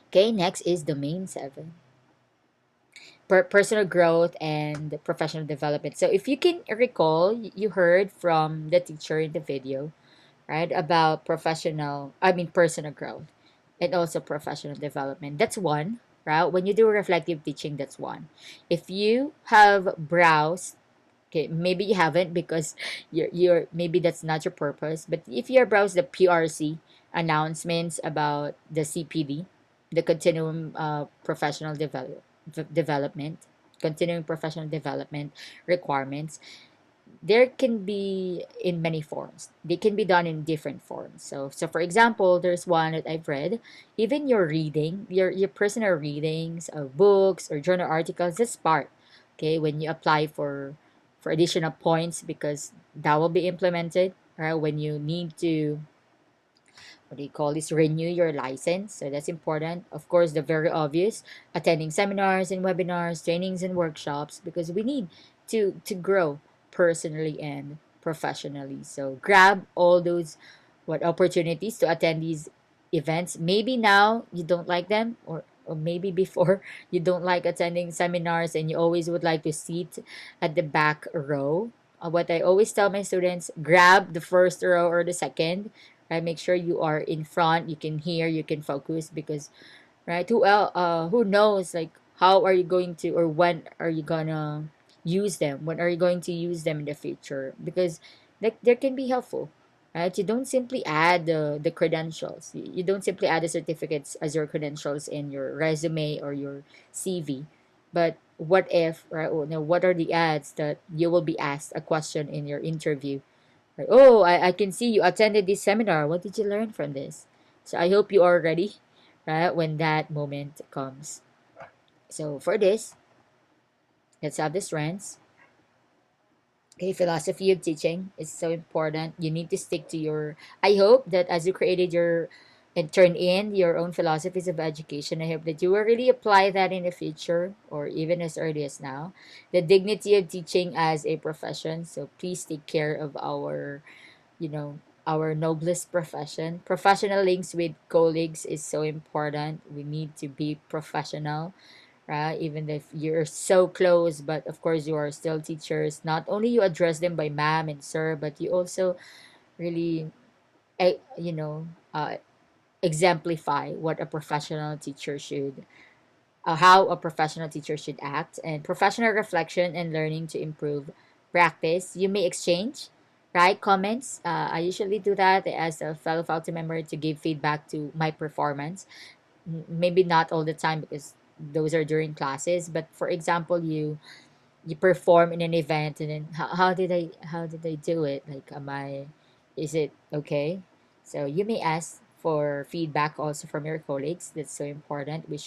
Okay, next is domain 7. Personal growth and professional development. So if you can recall, you heard from the teacher in the video, right, about personal growth and also professional development. That's one, right? When you do reflective teaching, that's one. If you have browsed, okay, maybe you haven't because you're maybe that's not your purpose. But if you browse the PRC announcements about the CPD, the Continuum Professional Development, Continuing Professional Development requirements, there can be in many forms. They can be done in different forms. So for example, there's one that I've read. Even your reading, your personal readings of books or journal articles, that's part. Okay, when you apply for additional points, because that will be implemented, right? When you need to, what do you call this, renew your license. So that's important. Of course, the very obvious, attending seminars and webinars, trainings and workshops, because we need to grow personally and professionally. So grab all those what opportunities to attend these events. Maybe now you don't like them, or maybe before you don't like attending seminars and you always would like to sit at the back row. What I always tell my students, grab the first row or the second, right? Make sure you are in front, you can hear, you can focus, because, right, who knows, like, how are you going to, or when are you gonna use them, when are you going to use them in the future, because like they can be helpful, right? You don't simply add the credentials, you don't simply add the certificates as your credentials in your resume or your CV. But what if, right, what are the ads that you will be asked a question in your interview, like, "Oh, I can see you attended this seminar. What did you learn from this?" So I hope you are ready, right, when that moment comes. So for this, let's have the strengths. Okay, philosophy of teaching is so important. You need to stick to your. I hope that as you created your and turn in your own philosophies of education, I hope that you will really apply that in the future or even as early as now. The dignity of teaching as a profession. So please take care of you know, our noblest profession. Professional links with colleagues is so important. We need to be professional, right? Even if you're so close, but of course you are still teachers. Not only you address them by ma'am and sir, but you also really, eh, you know, uh, exemplify what a professional teacher should how a professional teacher should act, and professional reflection and learning to improve practice. You may exchange, right, comments. I usually do that as a fellow faculty member to give feedback to my performance. Maybe not all the time because those are during classes, but for example, you perform in an event, and then how did I do it? Like, is it okay? So you may ask for feedback also from your colleagues. That's so important. We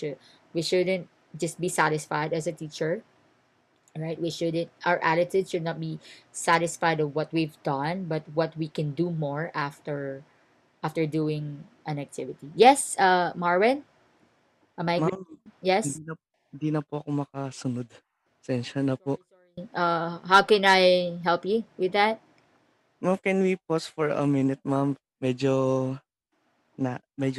shouldn't just be satisfied as a teacher, right? We shouldn't Our attitude should not be satisfied of what we've done, but what we can do more after doing an activity. Yes, Marvin, am I Ma'am, yes? hindi na po ako makasunod. Pasensya na po. Sorry, sorry. How can I help you with that? Ma'am, can we pause for a minute, ma'am? Medyo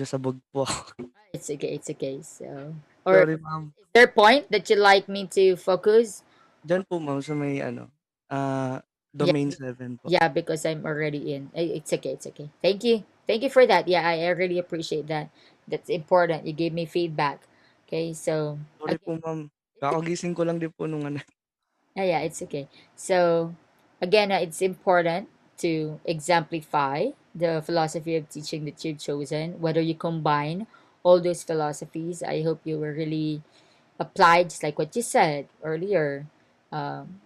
sabog po ako. It's okay, it's okay. So, or Sorry, ma'am. is there a point that you like me to focus? Diyan po, ma'am, sa may ano, Yeah, domain 7 po. yeah, because I'm already in. It's okay, it's okay. Thank you for that. Yeah, I really appreciate that. That's important. You gave me feedback. Okay, so Sorry po, again, ma'am. it's okay. Kakagising ko lang din po nung ano. Yeah, yeah, it's okay. So, again, it's important to exemplify the philosophy of teaching that you've chosen, whether you combine all those philosophies. I hope you were really applied, just like what you said earlier. Um,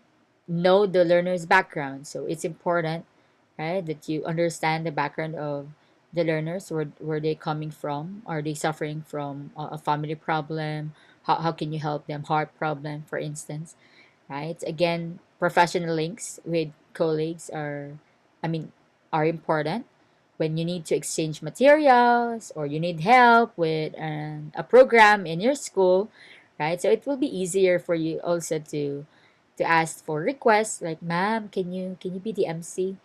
know the learner's background. So, it's important, right, that you understand the background of the learners, where they coming from. Are they suffering from a family problem? How can you help them? Heart problem, for instance, right? Again, professional links with colleagues I mean, are important when you need to exchange materials or you need help with a program in your school, right? So it will be easier for you also to ask for requests like, "Ma'am, can you be the MC?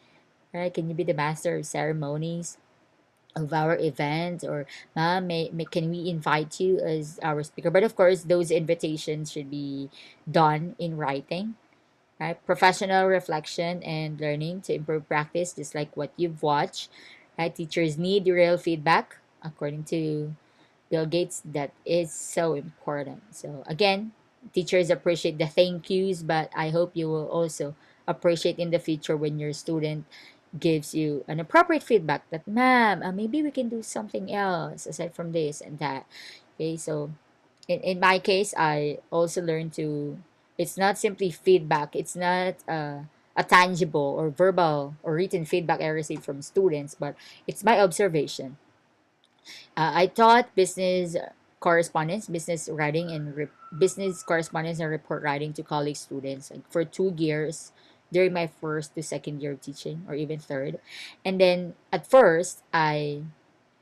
Right? Can you be the master of ceremonies of our event?" Or, "Ma'am, can we invite you as our speaker?" But of course, those invitations should be done in writing, right? Professional reflection and learning to improve practice, just like what you've watched, right? Teachers need real feedback, according to Bill Gates. That is so important. So again, teachers appreciate the thank yous, but I hope you will also appreciate in the future when your student gives you an appropriate feedback that, "Ma'am, maybe we can do something else aside from this and that." Okay, so in my case, I also learned to, it's not simply feedback, it's not a tangible or verbal or written feedback I receive from students, but it's my observation. I taught business correspondence and report writing to college students, like, for 2 years during my first to second year of teaching, or even third. And then at first, I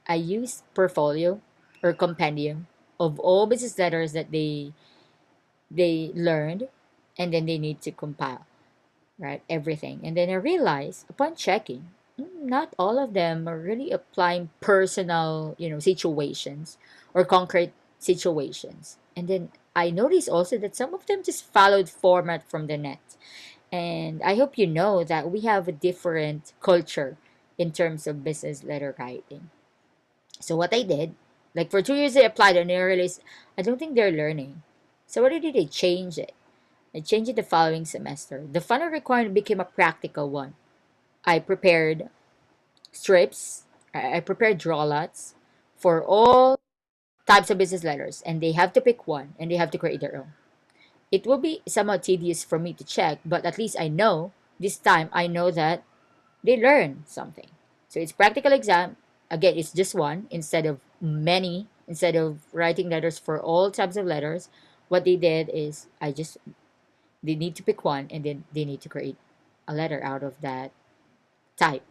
used portfolio or compendium of all business letters that they learned, and then they need to compile, right, everything. And then I realized upon checking, not all of them are really applying personal, situations or concrete situations. And then I noticed also that some of them just followed format from the net. And I hope you know that we have a different culture in terms of business letter writing. So what I did, like, for 2 years I applied, and I realized I don't think they're learning. So what I did, I changed it. I changed it the following semester. The final requirement became a practical one. I prepared strips, I prepared draw lots for all types of business letters, and they have to pick one and they have to create their own. It will be somewhat tedious for me to check, but at least I know this time, I know that they learn something. So it's practical exam. Again, it's just one instead of many. Instead of writing letters for all types of letters, what they did is, they need to pick one, and then they need to create a letter out of that type.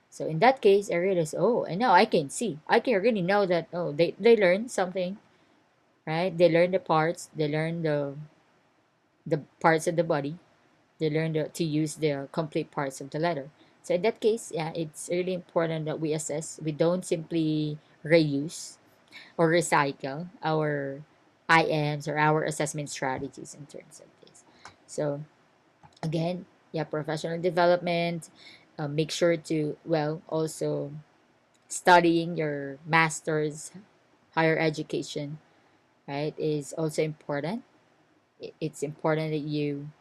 So in that case, I realized, oh, and now I can see. I can really know that, oh, they learn something, right? They learn the parts, they learn the parts of the body, they learn to use the complete parts of the letter. So in that case, yeah, it's really important that we assess. We don't simply reuse or recycle our IMs or our assessment strategies in terms of this. So again, yeah, professional development. Make sure to, well, also studying your master's, higher education, right, is also important. It's important that you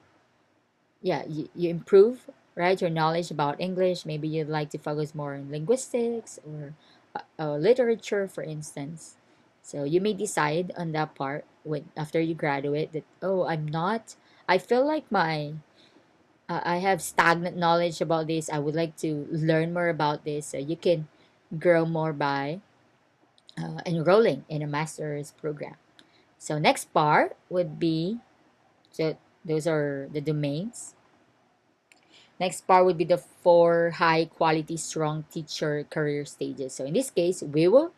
improve, right, your knowledge about English. Maybe you'd like to focus more on linguistics or literature, for instance. So you may decide on that part when after you graduate that, oh, I feel like I have stagnant knowledge about this. I would like to learn more about this. So you can grow more by enrolling in a master's program. So next part would be, so those are the domains. Next part would be the four high quality strong teacher career stages. So in this case, we will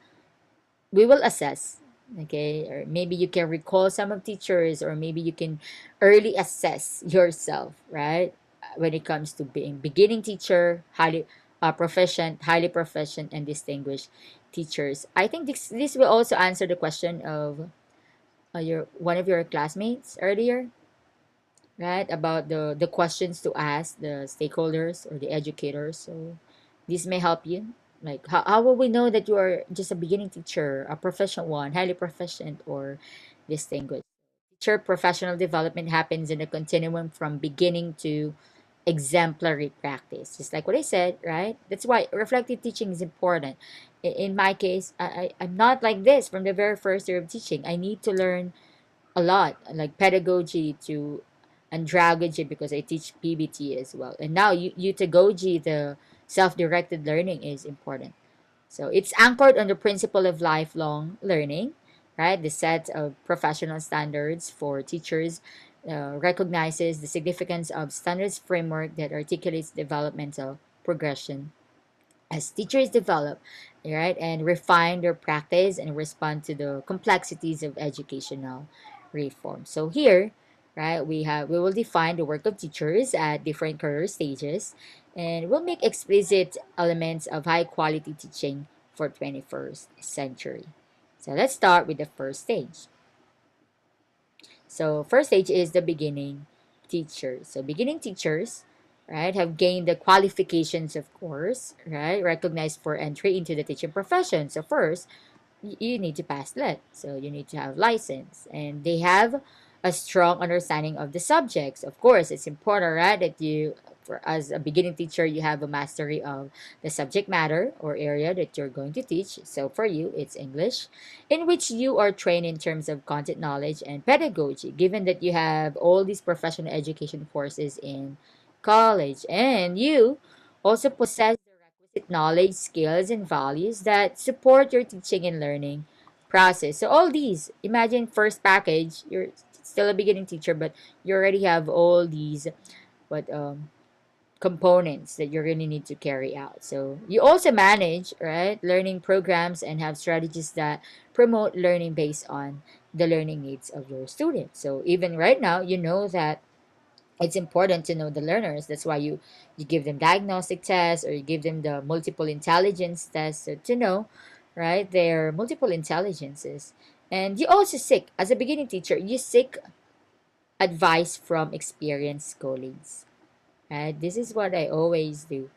assess, okay, or maybe you can recall some of teachers, or maybe you can early assess yourself, right? When it comes to being beginning teacher, highly proficient, highly proficient, and distinguished teachers. I think this will also answer the question of your one of your classmates earlier, right? About the questions to ask the stakeholders or the educators. So this may help you. Like, how will we know that you are just a beginning teacher, a proficient one, highly proficient, or distinguished? Teacher professional development happens in a continuum from beginning to exemplary practice. Just like what I said, right? That's why reflective teaching is important. In my case, I'm not like this from the very first year of teaching. I need to learn a lot, like pedagogy to andragogy, because I teach PBT as well. And now utagogy, the self-directed learning, is important. So it's anchored on the principle of lifelong learning, right? The set of professional standards for teachers recognizes the significance of standards framework that articulates developmental progression as teachers develop, right, and refine their practice and respond to the complexities of educational reform. So here, right, we will define the work of teachers at different career stages, and we'll make explicit elements of high quality teaching for 21st century. So let's start with the first stage. So first stage is the beginning teachers. So beginning teachers, right, have gained the qualifications, of course, right, recognized for entry into the teaching profession. So first, you need to pass lit, so you need to have license, and they have a strong understanding of the subjects. Of course, it's important, right, that you, for as a beginning teacher, you have a mastery of the subject matter or area that you're going to teach. So for you, it's English, in which you are trained in terms of content knowledge and pedagogy, given that you have all these professional education courses in college, and you also possess knowledge, skills, and values that support your teaching and learning process. So all these, imagine first package, you're still a beginning teacher, but you already have all these what components that you're gonna need to carry out. So you also manage, right, learning programs and have strategies that promote learning based on the learning needs of your students. So even right now, you know that it's important to know the learners. That's why you give them diagnostic tests, or you give them the multiple intelligence tests, so to know, right, their multiple intelligences. And you also seek, as a beginning teacher, you seek advice from experienced colleagues, right? This is what I always do.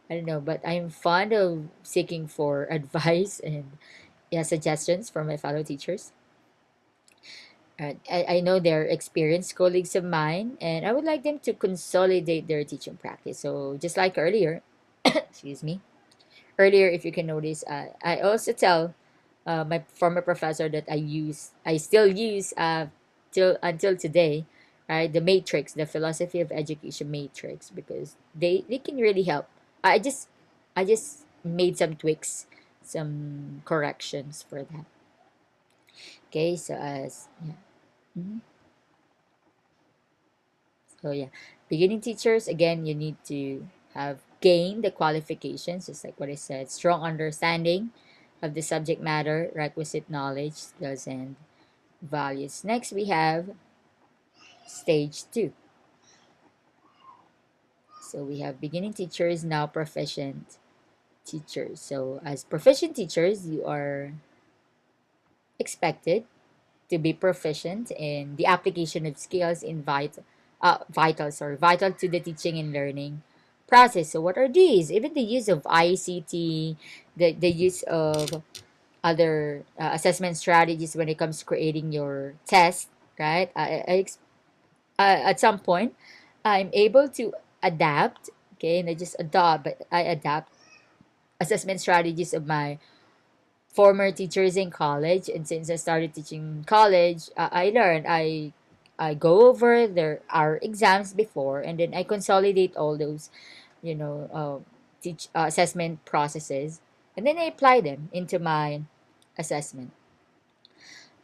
I don't know, but I'm fond of seeking for advice and, yeah, suggestions from my fellow teachers. I know they're experienced colleagues of mine, and I would like them to consolidate their teaching practice. So, just like earlier, excuse me, earlier, if you can notice, I also tell my former professor that I still use till until today, right? The matrix, the philosophy of education matrix, because they can really help. I just made some tweaks, some corrections for that. Okay, so as yeah. Mhm. So yeah, beginning teachers, again, you need to have gained the qualifications, just like what I said, strong understanding of the subject matter, requisite knowledge, skills, and values. Next, we have stage two. So we have beginning teachers, now proficient teachers. So as proficient teachers, you are expected to be proficient in the application of skills in vital to the teaching and learning process. So what are these? Even the use of ICT, the use of other assessment strategies when it comes to creating your test, right? At some point, I'm able to adapt, okay, and I just adopt, but I adapt assessment strategies of my former teachers in college. And since I started teaching college, I learned, I go over our exams before, and then I consolidate all those, you know, teach assessment processes, and then I apply them into my assessment.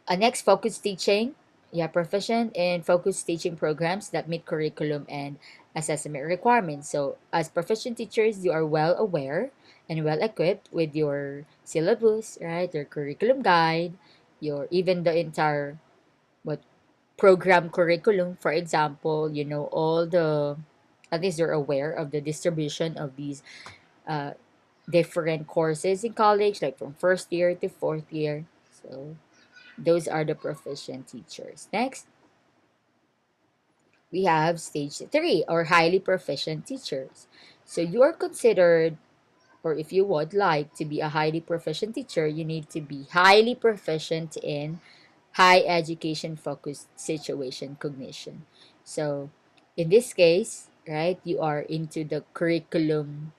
Next, focus teaching. Yeah, proficient in focus teaching programs that meet curriculum and assessment requirements. So, as proficient teachers, you are well aware and well equipped with your syllabus, right? Your curriculum guide, your even the entire what program curriculum. For example, you know all the at least you're aware of the distribution of these uh, different courses in college, like from first year to fourth year. So those are the proficient teachers. Next, we have stage three, or highly proficient teachers. So you are considered, or if you would like to be a highly proficient teacher, you need to be highly proficient in high education focused situation cognition. So in this case, right, you are into the curriculum,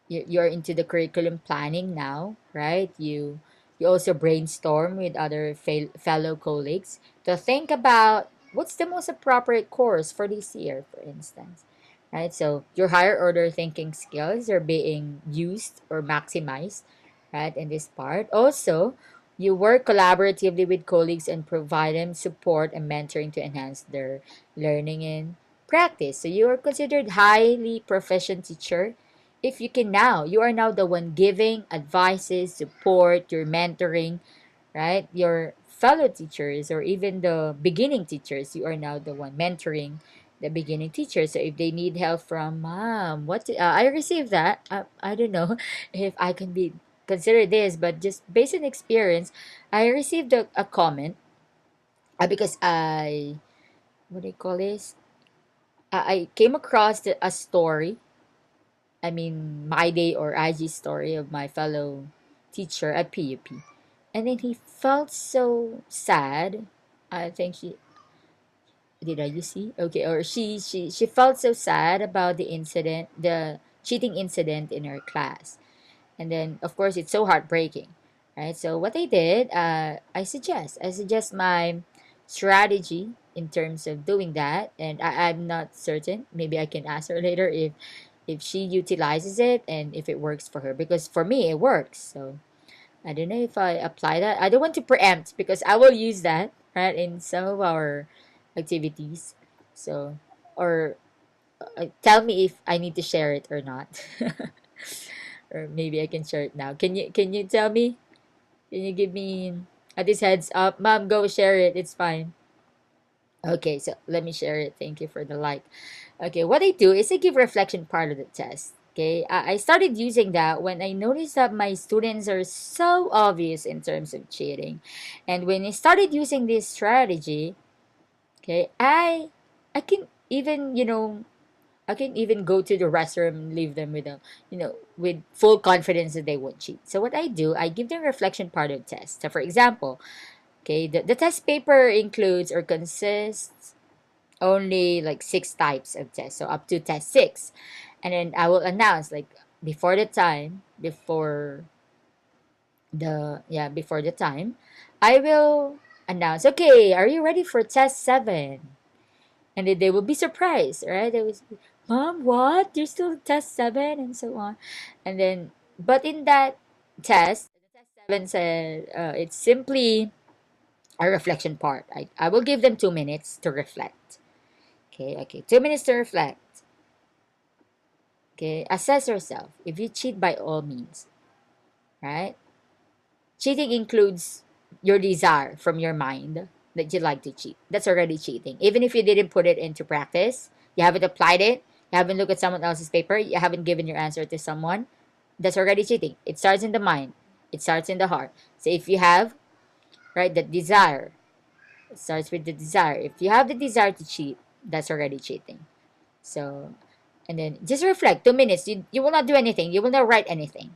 you're into the curriculum planning now, right? You also brainstorm with other fellow colleagues to think about what's the most appropriate course for this year, for instance, right? So your higher order thinking skills are being used or maximized, right? In this part, also you work collaboratively with colleagues and provide them support and mentoring to enhance their learning and practice. So you are considered highly proficient teacher if you can now. You are now the one giving advices, support, you're mentoring, right? Your fellow teachers or even the beginning teachers, you are now the one mentoring the beginning teachers. So if they need help from mom, I received that. I don't know if I can be consider this, but just based on experience, I received a comment because what do you call this? I came across a story, I mean, my day or IG story of my fellow teacher at PUP. And then he felt so sad. I think you see? Okay, or she felt so sad about the cheating incident in her class. And then, of course, it's so heartbreaking, right? So what I did, I suggest my strategy in terms of doing that. And I'm not certain. Maybe I can ask her later if she utilizes it and if it works for her, because for me it works. So I don't know if I apply that. I don't want to preempt because I will use that, right, in some of our activities. So, or tell me if I need to share it or not. Or maybe I can share it now. Can you tell me? Can you give me this heads up? Mom, go share it. It's fine. Okay, so let me share it. Thank you for the like. Okay, what I do is I give reflection part of the test. Okay, I started using that when I noticed that my students are so obvious in terms of cheating. And when I started using this strategy, okay, I can even, I can even go to the restroom and leave them with with full confidence that they won't cheat. So what I do, I give them reflection part of the test. So for example, okay, the test paper includes or consists only like 6 types of tests, so up to test 6. And then I will announce like before the time, I will announce, okay, are you ready for test 7? And then they will be surprised, right? They will say, mom, what, there's still test 7 and so on. And then but in that test, the test 7 said, it's simply a reflection part. I will give them 2 minutes to reflect. Okay, 2 minutes to reflect. Okay, assess yourself. If you cheat, by all means, right? Cheating includes your desire from your mind that you like to cheat. That's already cheating. Even if you didn't put it into practice, you haven't applied it, you haven't looked at someone else's paper, you haven't given your answer to someone, that's already cheating. It starts in the mind, it starts in the heart. So if you have, right, that desire, it starts with the desire. If you have the desire to cheat, that's already cheating. So, and then just reflect 2 minutes. You will not do anything. You will not write anything.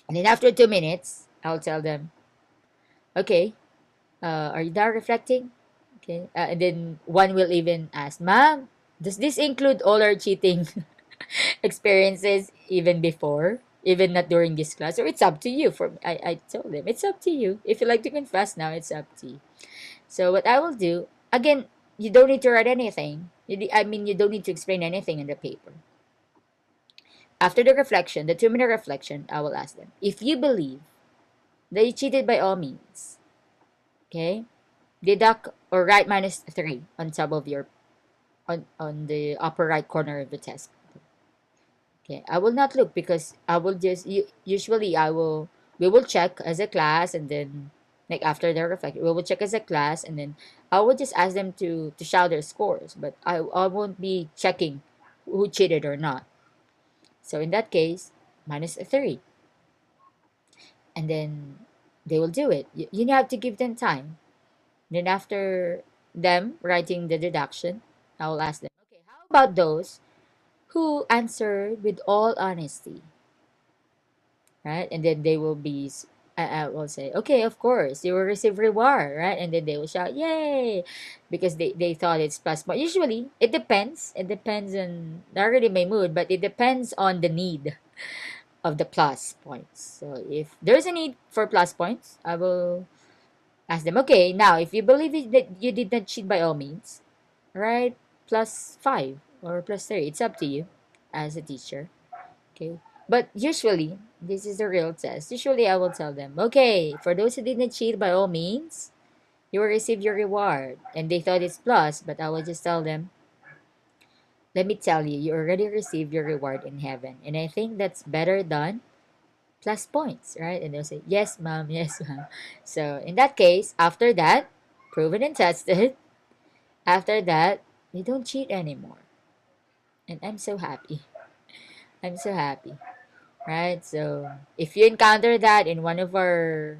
And then after 2 minutes, I'll tell them, okay, are you done reflecting? Okay. And then one will even ask, ma'am, does this include all our cheating experiences even before? Even not during this class? Or it's up to you. I told them, it's up to you. If you like to confess now, it's up to you. So what I will do, Again, you don't need to write anything. I mean, you don't need to explain anything in the paper. After the reflection, the 2-minute reflection, I will ask them, if you believe that you cheated by all means, okay, deduct or write -3 on top of your, on the upper right corner of the test. Okay, I will not look because I will just, usually we will check as a class, and then like after the reflection, we will check as a class, and then I will just ask them to shout their scores, but I won't be checking who cheated or not. So in that case, -3. And then they will do it. You have to give them time. Then after them writing the deduction, I will ask them, okay, how about those who answered with all honesty, right? And then they will be, I will say, okay, of course, you will receive reward, right? And then they will shout, yay, because they thought it's plus point. Usually, it depends. It depends on, not really my mood, but it depends on the need of the plus points. So if there's a need for plus points, I will ask them, okay, now if you believe that you did not cheat by all means, right? +5 or +3. It's up to you as a teacher. Okay. But usually, this is the real test. Usually I will tell them, okay, for those who did not cheat by all means, you will receive your reward. And they thought it's plus, but I will just tell them, let me tell you, you already received your reward in heaven. And I think that's better than plus points, right? And they'll say, yes, ma'am, yes, ma'am. So in that case, after that, proven and tested, after that, they don't cheat anymore. And I'm so happy. I'm so happy, right? So if you encounter that in one of our,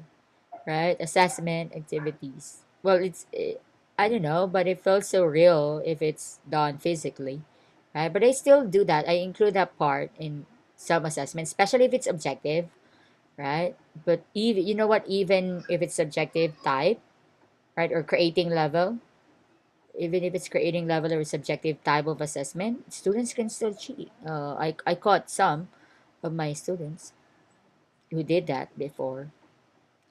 right, assessment activities, well, I don't know, but it feels so real if it's done physically, right? But I still do that. I include that part in some assessments, especially if it's objective, right? But even, you know what, even if it's subjective type, right, or creating level, even if it's creating level or subjective type of assessment, students can still cheat. I caught some of my students who did that before,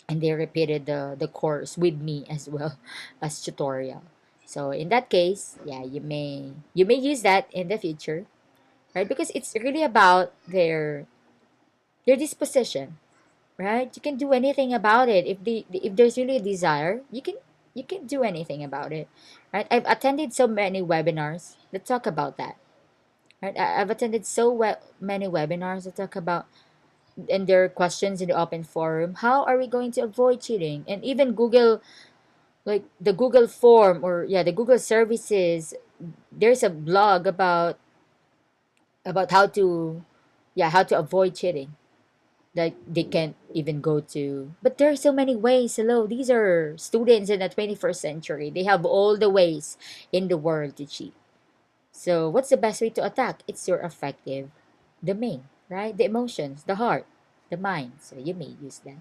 and they repeated the course with me as well as tutorial. So in that case, yeah, you may use that in the future, right? Because it's really about their disposition, right? You can do anything about it. If there's really a desire, you can do anything about it, right? I've attended so many webinars that talk about that, right? I've attended many webinars that talk about, and there are questions in the open forum, how are we going to avoid cheating? And even Google, like the Google form, or yeah, the Google services, there's a blog about how to avoid cheating. Like they can't even go to, but there are so many ways. Hello, these are students in the 21st century. They have all the ways in the world to cheat. So what's the best way to attack? It's your affective domain, right? The emotions, the heart, the mind. So you may use that.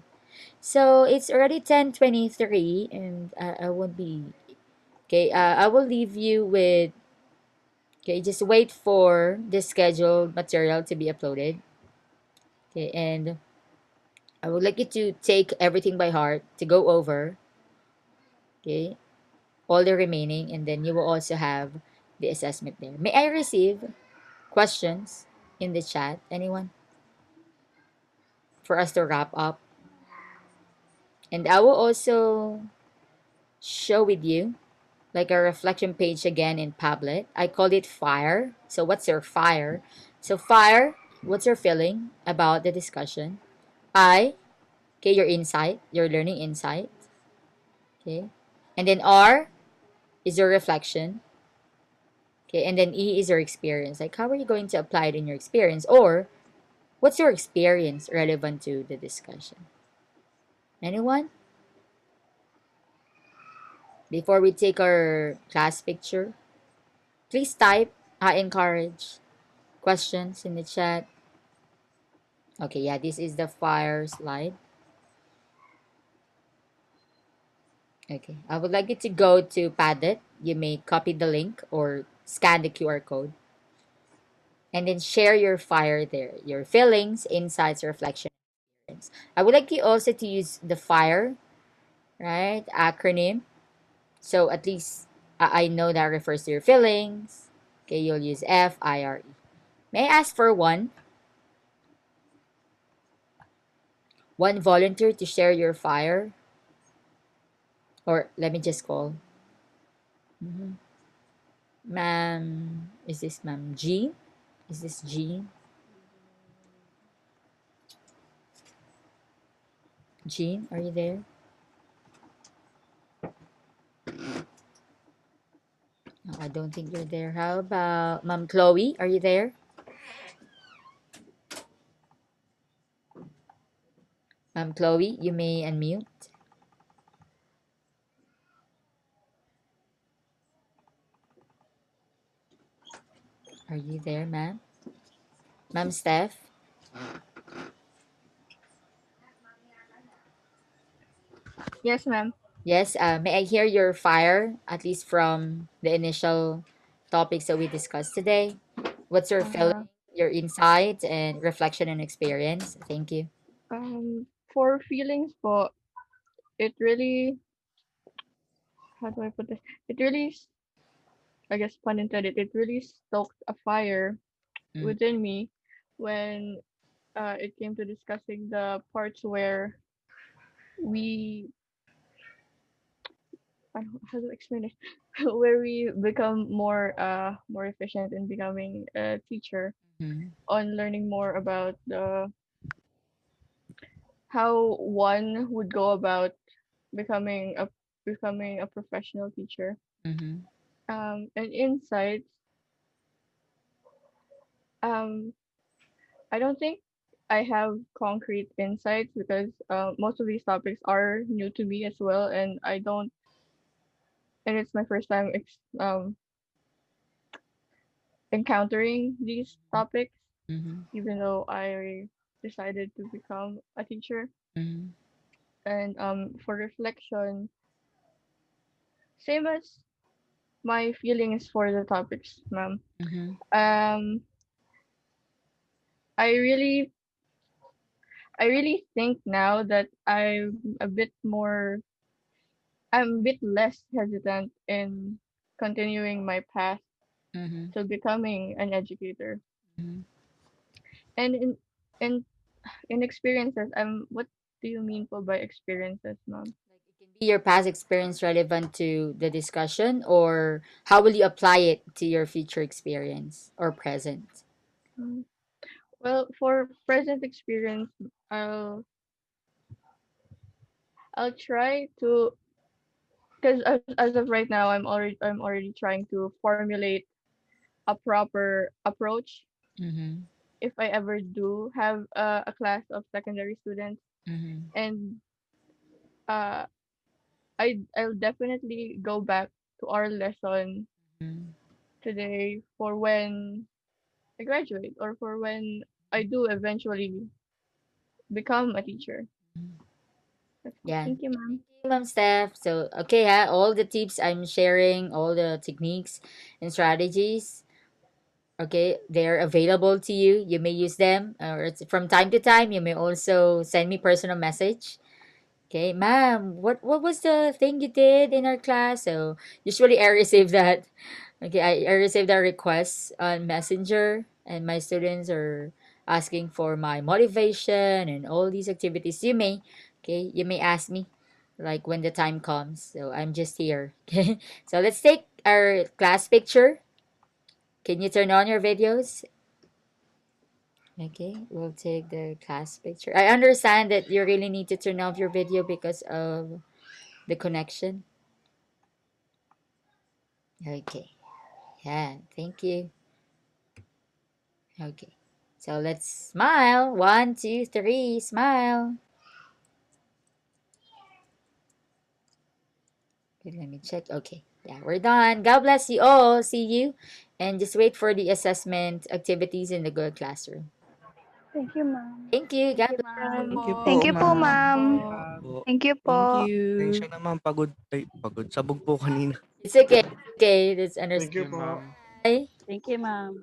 So it's already 10:23, and I won't be okay. I will leave you with, okay, just wait for the scheduled material to be uploaded. Okay, and I would like you to take everything by heart, to go over, okay, all the remaining, and then you will also have the assessment there. May I receive questions in the chat? Anyone? For us to wrap up. And I will also show with you like a reflection page again in Padlet. I called it fire. So what's your fire? So fire, what's your feeling about the discussion? I, okay, your insight, your learning insight. Okay. And then R is your reflection. Okay, and then E is your experience. Like, how are you going to apply it in your experience? Or, what's your experience relevant to the discussion? Anyone? Before we take our class picture, please type, I encourage questions in the chat. Okay, yeah, this is the fire slide. Okay, I would like you to go to Padlet. You may copy the link or scan the QR code. And then share your fire there, your feelings, insights, reflection. I would like you also to use the FIRE, right, acronym. So at least I know that refers to your feelings. Okay, you'll use FIRE. May I ask for one? One volunteer to share your fire? Or let me just call. Mhm. Ma'am, is this Ma'am Jean? Is this Jean? Jean, are you there? No, I don't think you're there. How about Ma'am Chloe? Are you there? Ma'am Chloe, you may unmute. Are you there, ma'am? Ma'am Steph? Yes, ma'am. Yes, may I hear your fire, at least from the initial topics that we discussed today? What's your feeling, Uh, your insight, and reflection and experience? Thank you. for feelings po, it really, how do I put this? It really, I guess pun intended, it really stoked a fire Mm, within me when it came to discussing the parts where we, I don't, how to explain it, where we become more efficient in becoming a teacher, mhm, on learning more about the how one would go about becoming a professional teacher. mhm, And insights. Um, I don't think I have concrete insights because most of these topics are new to me as well, and I don't, and it's my first time encountering these topics, mhm, even though I decided to become a teacher. mhm, And for reflection, same as my feelings for the topics, ma'am. mhm, Um, I really, I really think now that I'm a bit less hesitant in continuing my path mhm, to becoming an educator. mhm. And in in experiences, what do you mean po by experiences, ma'am? Be your past experience relevant to the discussion, or how will you apply it to your future experience or present? Mm. Well, for present experience, I'll I'll try to, because as of right now, I'm already trying to formulate a proper approach Mm-hmm. if I ever do have a class of secondary students. Mm-hmm. And uh I'll definitely go back to our lesson Mm-hmm. today for when I graduate, or for when I do eventually become a teacher. That's all. Yeah. Thank you, ma'am. Thank you, Ma'am Steph. So, okay, ha, all the tips I'm sharing, all the techniques and strategies, okay, they're available to you. You may use them, or from time to time, you may also send me personal message. Okay, ma'am, what was the thing you did in our class? So, usually I receive that. Okay, I received a request on Messenger, and my students are asking for my motivation and all these activities. You may ask me, like when the time comes. So I'm just here. Okay, so let's take our class picture. Can you turn on your videos? Okay, we'll take the class picture. I understand that you really need to turn off your video because of the connection. Okay, yeah, thank you. Okay. So let's smile. One, two, three, smile. Okay, let me check. Okay. Yeah, we're done. God bless you all. See you. And just wait for the assessment activities in the Google Classroom. Thank you, ma'am. Thank you. Thank God you, bless. ma'am. Thank you Thank po, you po, Salamat ma'am. po. ma'am. Po. Thank you Thank po. Pasensya you. na ma'am, pagod. Sabog po kanina. It's okay. It's okay. That's Thank understandable. you Thank you, po. ma'am. Bye. Thank you, ma'am.